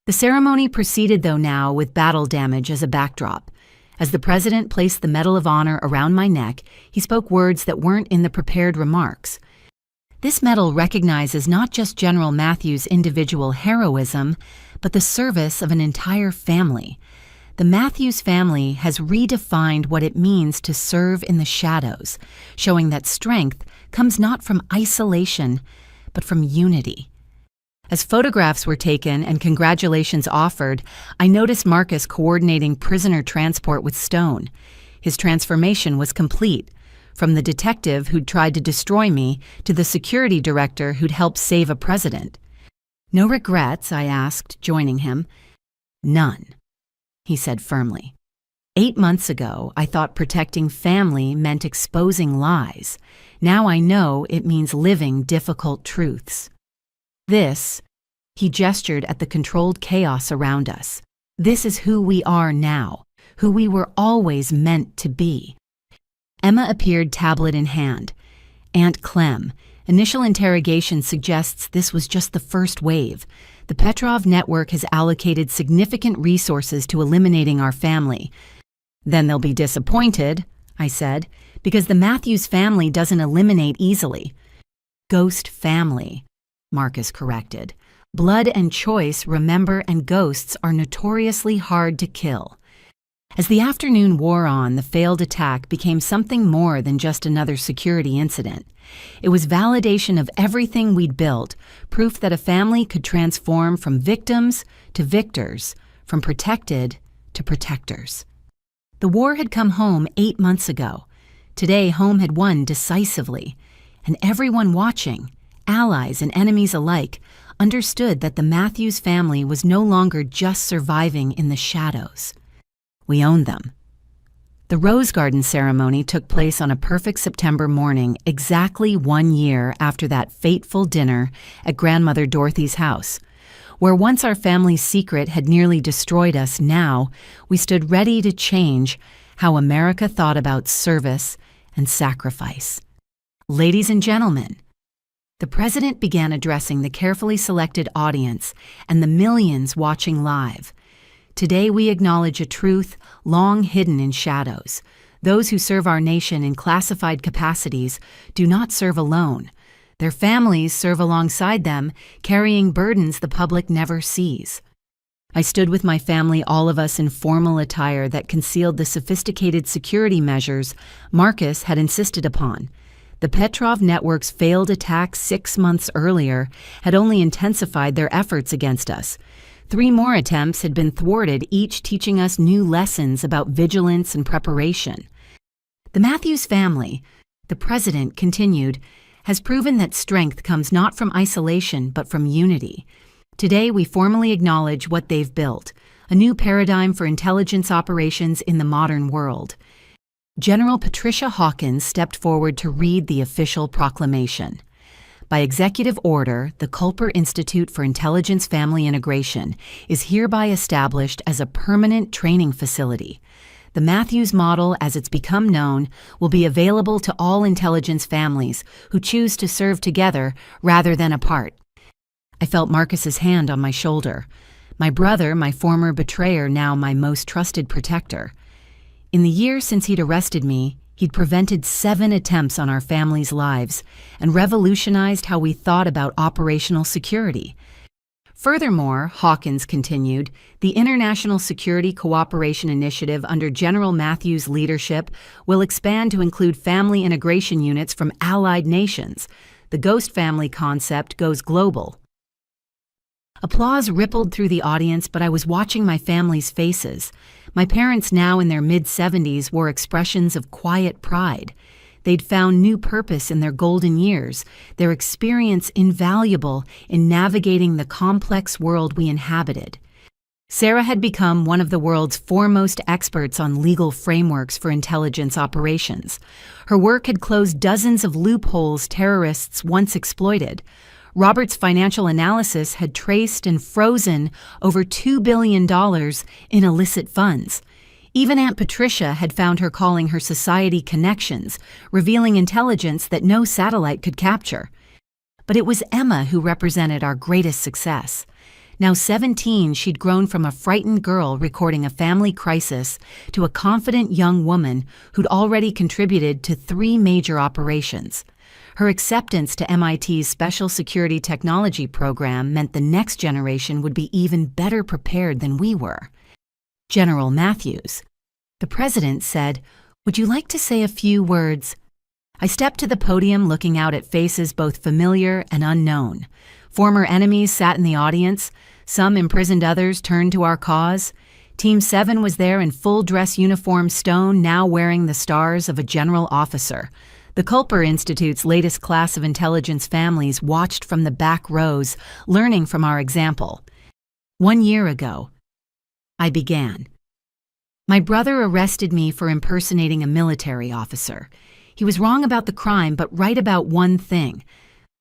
The ceremony proceeded, though, now with battle damage as a backdrop. As the president placed the Medal of Honor around my neck, he spoke words that weren't in the prepared remarks. "This medal recognizes not just General Matthews' individual heroism, but the service of an entire family. The Matthews family has redefined what it means to serve in the shadows, showing that strength comes not from isolation, but from unity." As photographs were taken and congratulations offered, I noticed Marcus coordinating prisoner transport with Stone. His transformation was complete, from the detective who'd tried to destroy me to the security director who'd helped save a president. "No regrets?" I asked, joining him. "None," he said firmly. 8 months ago, I thought protecting family meant exposing lies. Now I know it means living difficult truths. This, he gestured at the controlled chaos around us. This is who we are now, who we were always meant to be. Emma appeared, tablet in hand. "Aunt Clem, initial interrogation suggests this was just the first wave. The Petrov network has allocated significant resources to eliminating our family." "Then they'll be disappointed," I said, "because the Matthews family doesn't eliminate easily." "Ghost family," Marcus corrected. "Blood and choice, remember, and ghosts are notoriously hard to kill." As the afternoon wore on, the failed attack became something more than just another security incident. It was validation of everything we'd built, proof that a family could transform from victims to victors, from protected to protectors. The war had come home 8 months ago. Today, home had won decisively, and everyone watching, allies and enemies alike, understood that the Matthews family was no longer just surviving in the shadows. We owned them. The Rose Garden ceremony took place on a perfect September morning, exactly 1 year after that fateful dinner at Grandmother Dorothy's house. Where once our family's secret had nearly destroyed us, now we stood ready to change how America thought about service and sacrifice. Ladies and gentlemen, The president began addressing the carefully selected audience and the millions watching live. Today we acknowledge a truth long hidden in shadows. Those who serve our nation in classified capacities do not serve alone. Their families serve alongside them, carrying burdens the public never sees. I stood with my family, all of us in formal attire that concealed the sophisticated security measures Marcus had insisted upon. The Petrov network's failed attacks 6 months earlier had only intensified their efforts against us. 3 more attempts had been thwarted, each teaching us new lessons about vigilance and preparation. The Matthews family, the president continued, has proven that strength comes not from isolation but from unity. Today we formally acknowledge what they've built, a new paradigm for intelligence operations in the modern world. General Patricia Hawkins stepped forward to read the official proclamation. By executive order, the Culper Institute for Intelligence Family Integration is hereby established as a permanent training facility. The Matthews model, as it's become known, will be available to all intelligence families who choose to serve together rather than apart. I felt Marcus's hand on my shoulder. My brother, my former betrayer, now my most trusted protector. In the year since he'd arrested me, he'd prevented 7 attempts on our family's lives and revolutionized how we thought about operational security. Furthermore, Hawkins continued, the International Security Cooperation Initiative under General Matthews' leadership will expand to include family integration units from allied nations. The ghost family concept goes global. Applause rippled through the audience, but I was watching my family's faces. My parents, now in their mid-70s, wore expressions of quiet pride. They'd found new purpose in their golden years, their experience invaluable in navigating the complex world we inhabited. Sarah had become one of the world's foremost experts on legal frameworks for intelligence operations. Her work had closed dozens of loopholes terrorists once exploited. Robert's financial analysis had traced and frozen over $2 billion in illicit funds. Even Aunt Patricia had found her calling her society connections, revealing intelligence that no satellite could capture. But it was Emma who represented our greatest success. Now 17, she'd grown from a frightened girl recording a family crisis to a confident young woman who'd already contributed to 3 major operations. Her acceptance to MIT's Special Security Technology program meant the next generation would be even better prepared than we were. General Matthews. The president said, "Would you like to say a few words?" I stepped to the podium, looking out at faces both familiar and unknown. Former enemies sat in the audience. Some imprisoned others turned to our cause. Team 7 was there in full dress uniform stone, now wearing the stars of a general officer. The Culper Institute's latest class of intelligence families watched from the back rows, learning from our example. 1 year ago, I began. My brother arrested me for impersonating a military officer. He was wrong about the crime, but right about one thing.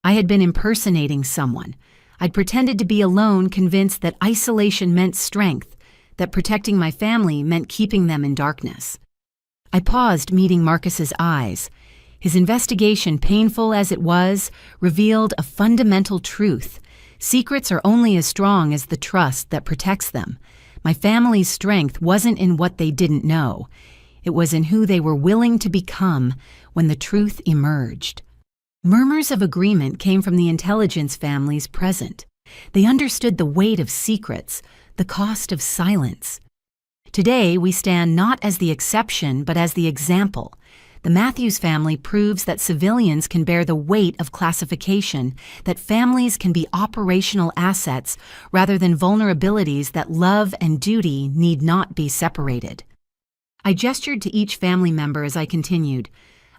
I had been impersonating someone. I'd pretended to be alone, convinced that isolation meant strength, that protecting my family meant keeping them in darkness. I paused, meeting Marcus's eyes. His investigation, painful as it was, revealed a fundamental truth. Secrets are only as strong as the trust that protects them. My family's strength wasn't in what they didn't know. It was in who they were willing to become when the truth emerged. Murmurs of agreement came from the intelligence families present. They understood the weight of secrets, the cost of silence. Today, we stand not as the exception, but as the example. The Matthews family proves that civilians can bear the weight of classification, that families can be operational assets rather than vulnerabilities, that love and duty need not be separated. I gestured to each family member as I continued.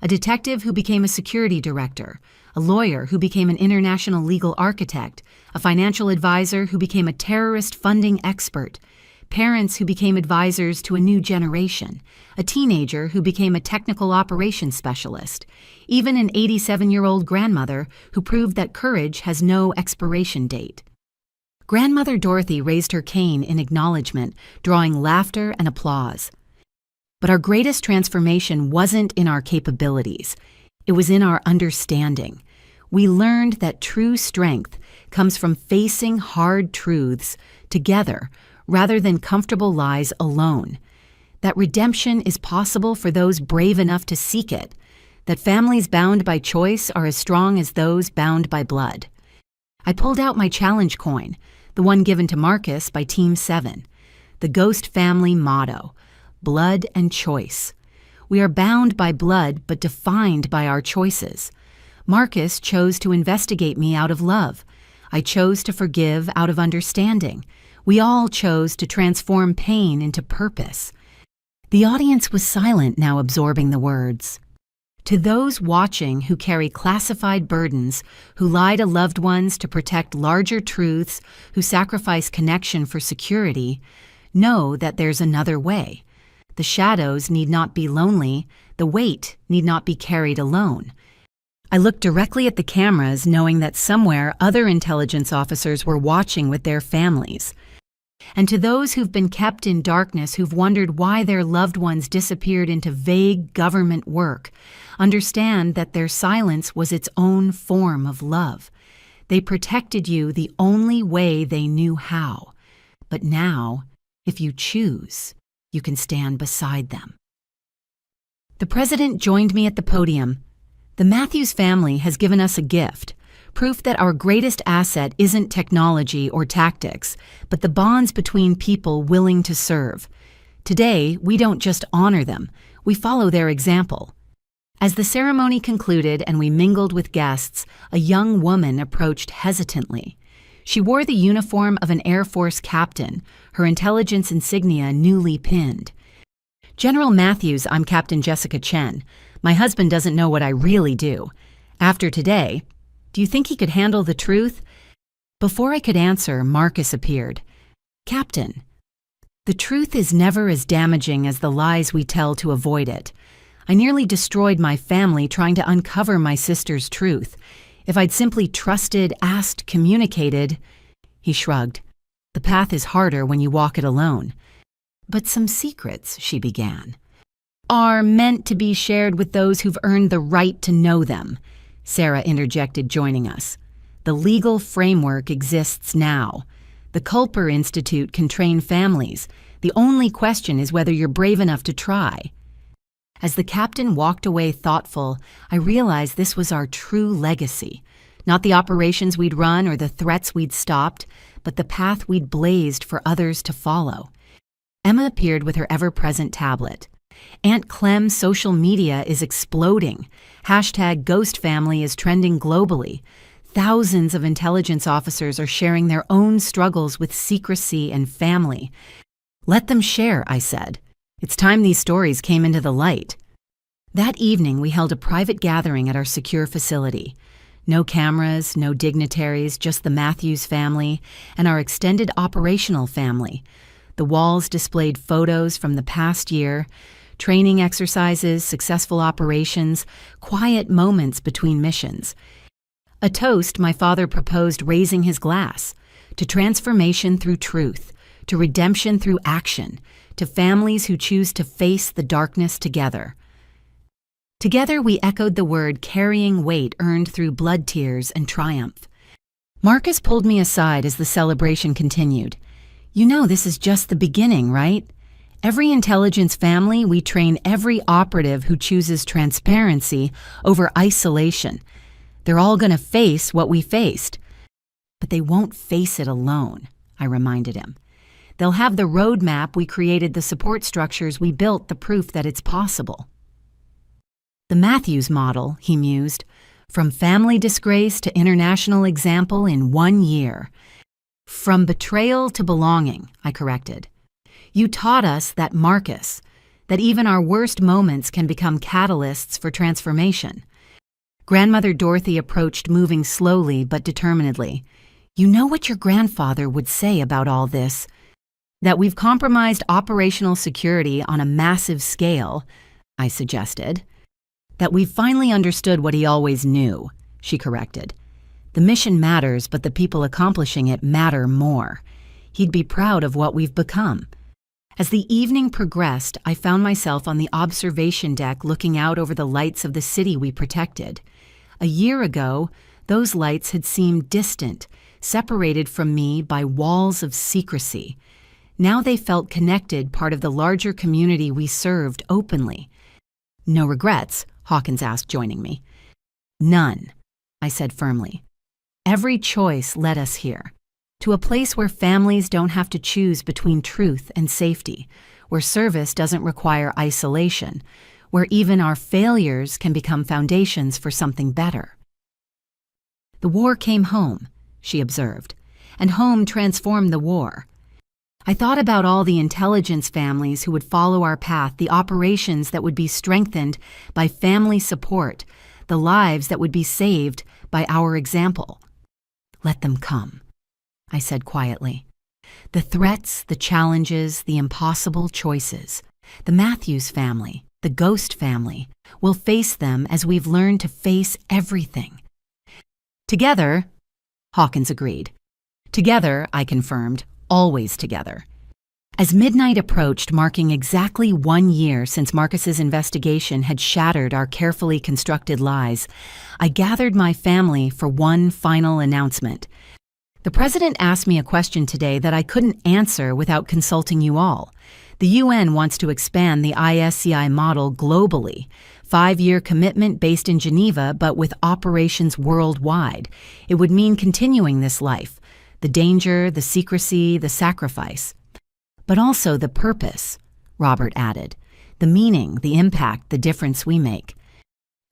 A detective who became a security director, a lawyer who became an international legal architect, a financial advisor who became a terrorist funding expert, parents who became advisors to a new generation, a teenager who became a technical operations specialist, even an 87-year-old grandmother who proved that courage has no expiration date. Grandmother Dorothy raised her cane in acknowledgement, drawing laughter and applause. But our greatest transformation wasn't in our capabilities. It was in our understanding. We learned that true strength comes from facing hard truths together rather than comfortable lies alone. That redemption is possible for those brave enough to seek it. That families bound by choice are as strong as those bound by blood. I pulled out my challenge coin, the one given to Marcus by Team 7. The Ghost Family motto, blood and choice. We are bound by blood but defined by our choices. Marcus chose to investigate me out of love. I chose to forgive out of understanding. We all chose to transform pain into purpose. The audience was silent, now absorbing the words. To those watching who carry classified burdens, who lie to loved ones to protect larger truths, who sacrifice connection for security, know that there's another way. The shadows need not be lonely. The weight need not be carried alone. I looked directly at the cameras, knowing that somewhere other intelligence officers were watching with their families. And to those who've been kept in darkness, who've wondered why their loved ones disappeared into vague government work, understand that their silence was its own form of love. They protected you the only way they knew how. But now, if you choose, you can stand beside them. The president joined me at the podium. The Matthews family has given us a gift, proof that our greatest asset isn't technology or tactics, but the bonds between people willing to serve. Today, we don't just honor them, we follow their example. As the ceremony concluded and we mingled with guests, a young woman approached hesitantly. She wore the uniform of an Air Force captain, her intelligence insignia newly pinned. General Matthews, I'm Captain Jessica Chen. My husband doesn't know what I really do. After today, do you think he could handle the truth? Before I could answer, Marcus appeared. Captain, the truth is never as damaging as the lies we tell to avoid it. I nearly destroyed my family trying to uncover my sister's truth. If I'd simply trusted, asked, communicated... He shrugged. The path is harder when you walk it alone. But some secrets, she began, are meant to be shared with those who've earned the right to know them. Sarah interjected, joining us. The legal framework exists now. The Culper Institute can train families. The only question is whether you're brave enough to try. As the captain walked away thoughtful, I realized this was our true legacy. Not the operations we'd run or the threats we'd stopped, but the path we'd blazed for others to follow. Emma appeared with her ever-present tablet. Aunt Clem's social media is exploding. #GhostFamily is trending globally. Thousands of intelligence officers are sharing their own struggles with secrecy and family. Let them share, I said. It's time these stories came into the light. That evening, we held a private gathering at our secure facility. No cameras, no dignitaries, just the Matthews family and our extended operational family. The walls displayed photos from the past year, training exercises, successful operations, quiet moments between missions. A toast my father proposed, raising his glass, to transformation through truth, to redemption through action, to families who choose to face the darkness together. Together we echoed the word, carrying weight earned through blood tears and triumph. Marcus pulled me aside as the celebration continued. You know this is just the beginning, right? Every intelligence family, we train every operative who chooses transparency over isolation. They're all going to face what we faced. But they won't face it alone, I reminded him. They'll have the roadmap we created, the support structures we built, the proof that it's possible. The Matthews model, he mused, from family disgrace to international example in 1 year. From betrayal to belonging, I corrected. You taught us that, Marcus, that even our worst moments can become catalysts for transformation. Grandmother Dorothy approached, moving slowly but determinedly. You know what your grandfather would say about all this? That we've compromised operational security on a massive scale, I suggested. That we've finally understood what he always knew, she corrected. The mission matters, but the people accomplishing it matter more. He'd be proud of what we've become. As the evening progressed, I found myself on the observation deck looking out over the lights of the city we protected. A year ago, Those lights had seemed distant, separated from me by walls of secrecy. Now they felt connected, part of the larger community we served openly. "No regrets?" Hawkins asked, joining me. "None," I said firmly. "Every choice led us here, to a place where families don't have to choose between truth and safety, where service doesn't require isolation, where even our failures can become foundations for something better." "The war came home," she observed, "and home transformed the war." I thought about all the intelligence families who would follow our path, the operations that would be strengthened by family support, the lives that would be saved by our example. "Let them come," I said quietly. "The threats, the challenges, the impossible choices. The Matthews family, the Ghost family, will face them as we've learned to face everything." "Together," Hawkins agreed. "Together," I confirmed, "always together." As midnight approached, marking exactly 1 year since Marcus's investigation had shattered our carefully constructed lies, I gathered my family for one final announcement. "The President asked me a question today that I couldn't answer without consulting you all. The UN wants to expand the ISCI model globally. 5-year commitment based in Geneva, but with operations worldwide. It would mean continuing this life. The danger, the secrecy, the sacrifice. But also the purpose," Robert added. "The meaning, the impact, the difference we make."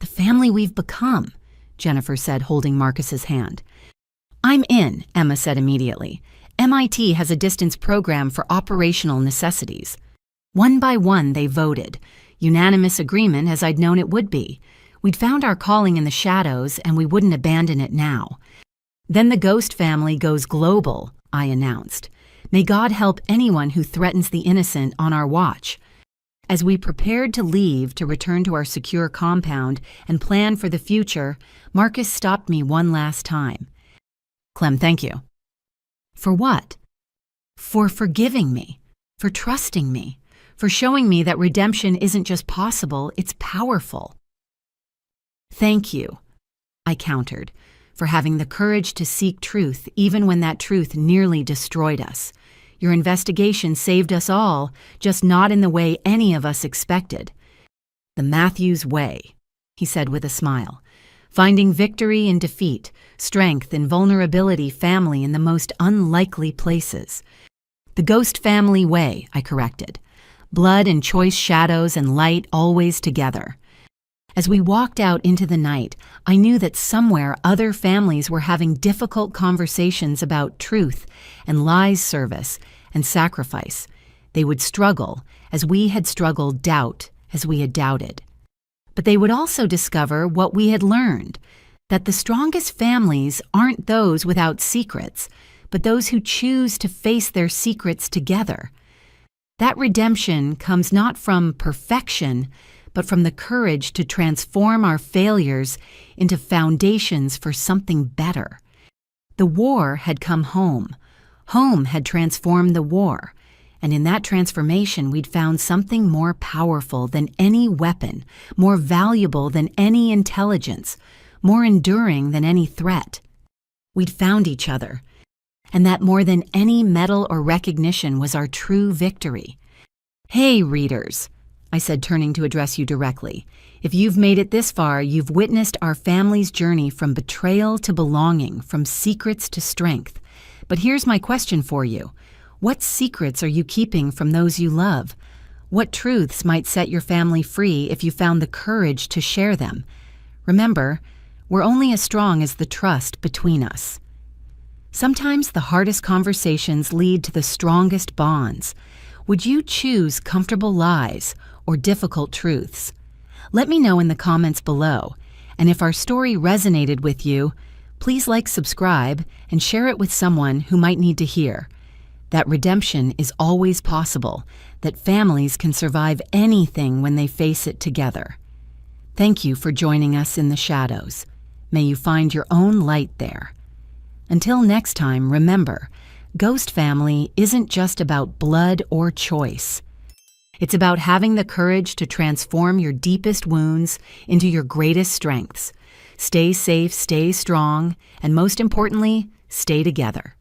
"The family we've become," Jennifer said, holding Marcus's hand. "I'm in," Emma said immediately. "MIT has a distance program for operational necessities." One by one they voted. Unanimous agreement, as I'd known it would be. We'd found our calling in the shadows, and we wouldn't abandon it now. "Then the Ghost family goes global," I announced. "May God help anyone who threatens the innocent on our watch." As we prepared to leave to return to our secure compound and plan for the future, Marcus stopped me one last time. "Clem, thank you." "For what?" "For forgiving me, for trusting me, for showing me that redemption isn't just possible, it's powerful." "Thank you," I countered, "for having the courage to seek truth even when that truth nearly destroyed us. Your investigation saved us all, just not in the way any of us expected." "The Matthews way," he said with a smile. "Finding victory in defeat, strength in vulnerability, family in the most unlikely places." "The Ghost family way," I corrected. "Blood and choice, shadows and light always together." As we walked out into the night, I knew that somewhere other families were having difficult conversations about truth and lies service and sacrifice. They would struggle, as we had struggled, doubt, as we had doubted. But they would also discover what we had learned, that the strongest families aren't those without secrets, but those who choose to face their secrets together. That redemption comes not from perfection, but from the courage to transform our failures into foundations for something better. The war had come home. Home had transformed the war. And in that transformation, we'd found something more powerful than any weapon, more valuable than any intelligence, more enduring than any threat. We'd found each other. And that more than any medal or recognition was our true victory. "Hey, readers," I said, turning to address you directly. "If you've made it this far, you've witnessed our family's journey from betrayal to belonging, from secrets to strength. But here's my question for you. What secrets are you keeping from those you love? What truths might set your family free if you found the courage to share them? Remember, we're only as strong as the trust between us." Sometimes the hardest conversations lead to the strongest bonds. Would you choose comfortable lies or difficult truths? Let me know in the comments below. And if our story resonated with you, please subscribe, and share it with someone who might need to hear that redemption is always possible, that families can survive anything when they face it together. Thank you for joining us in the shadows. May you find your own light there. Until next time, remember, Ghost Family isn't just about blood or choice. It's about having the courage to transform your deepest wounds into your greatest strengths, Stay safe, stay strong, and most importantly, stay together.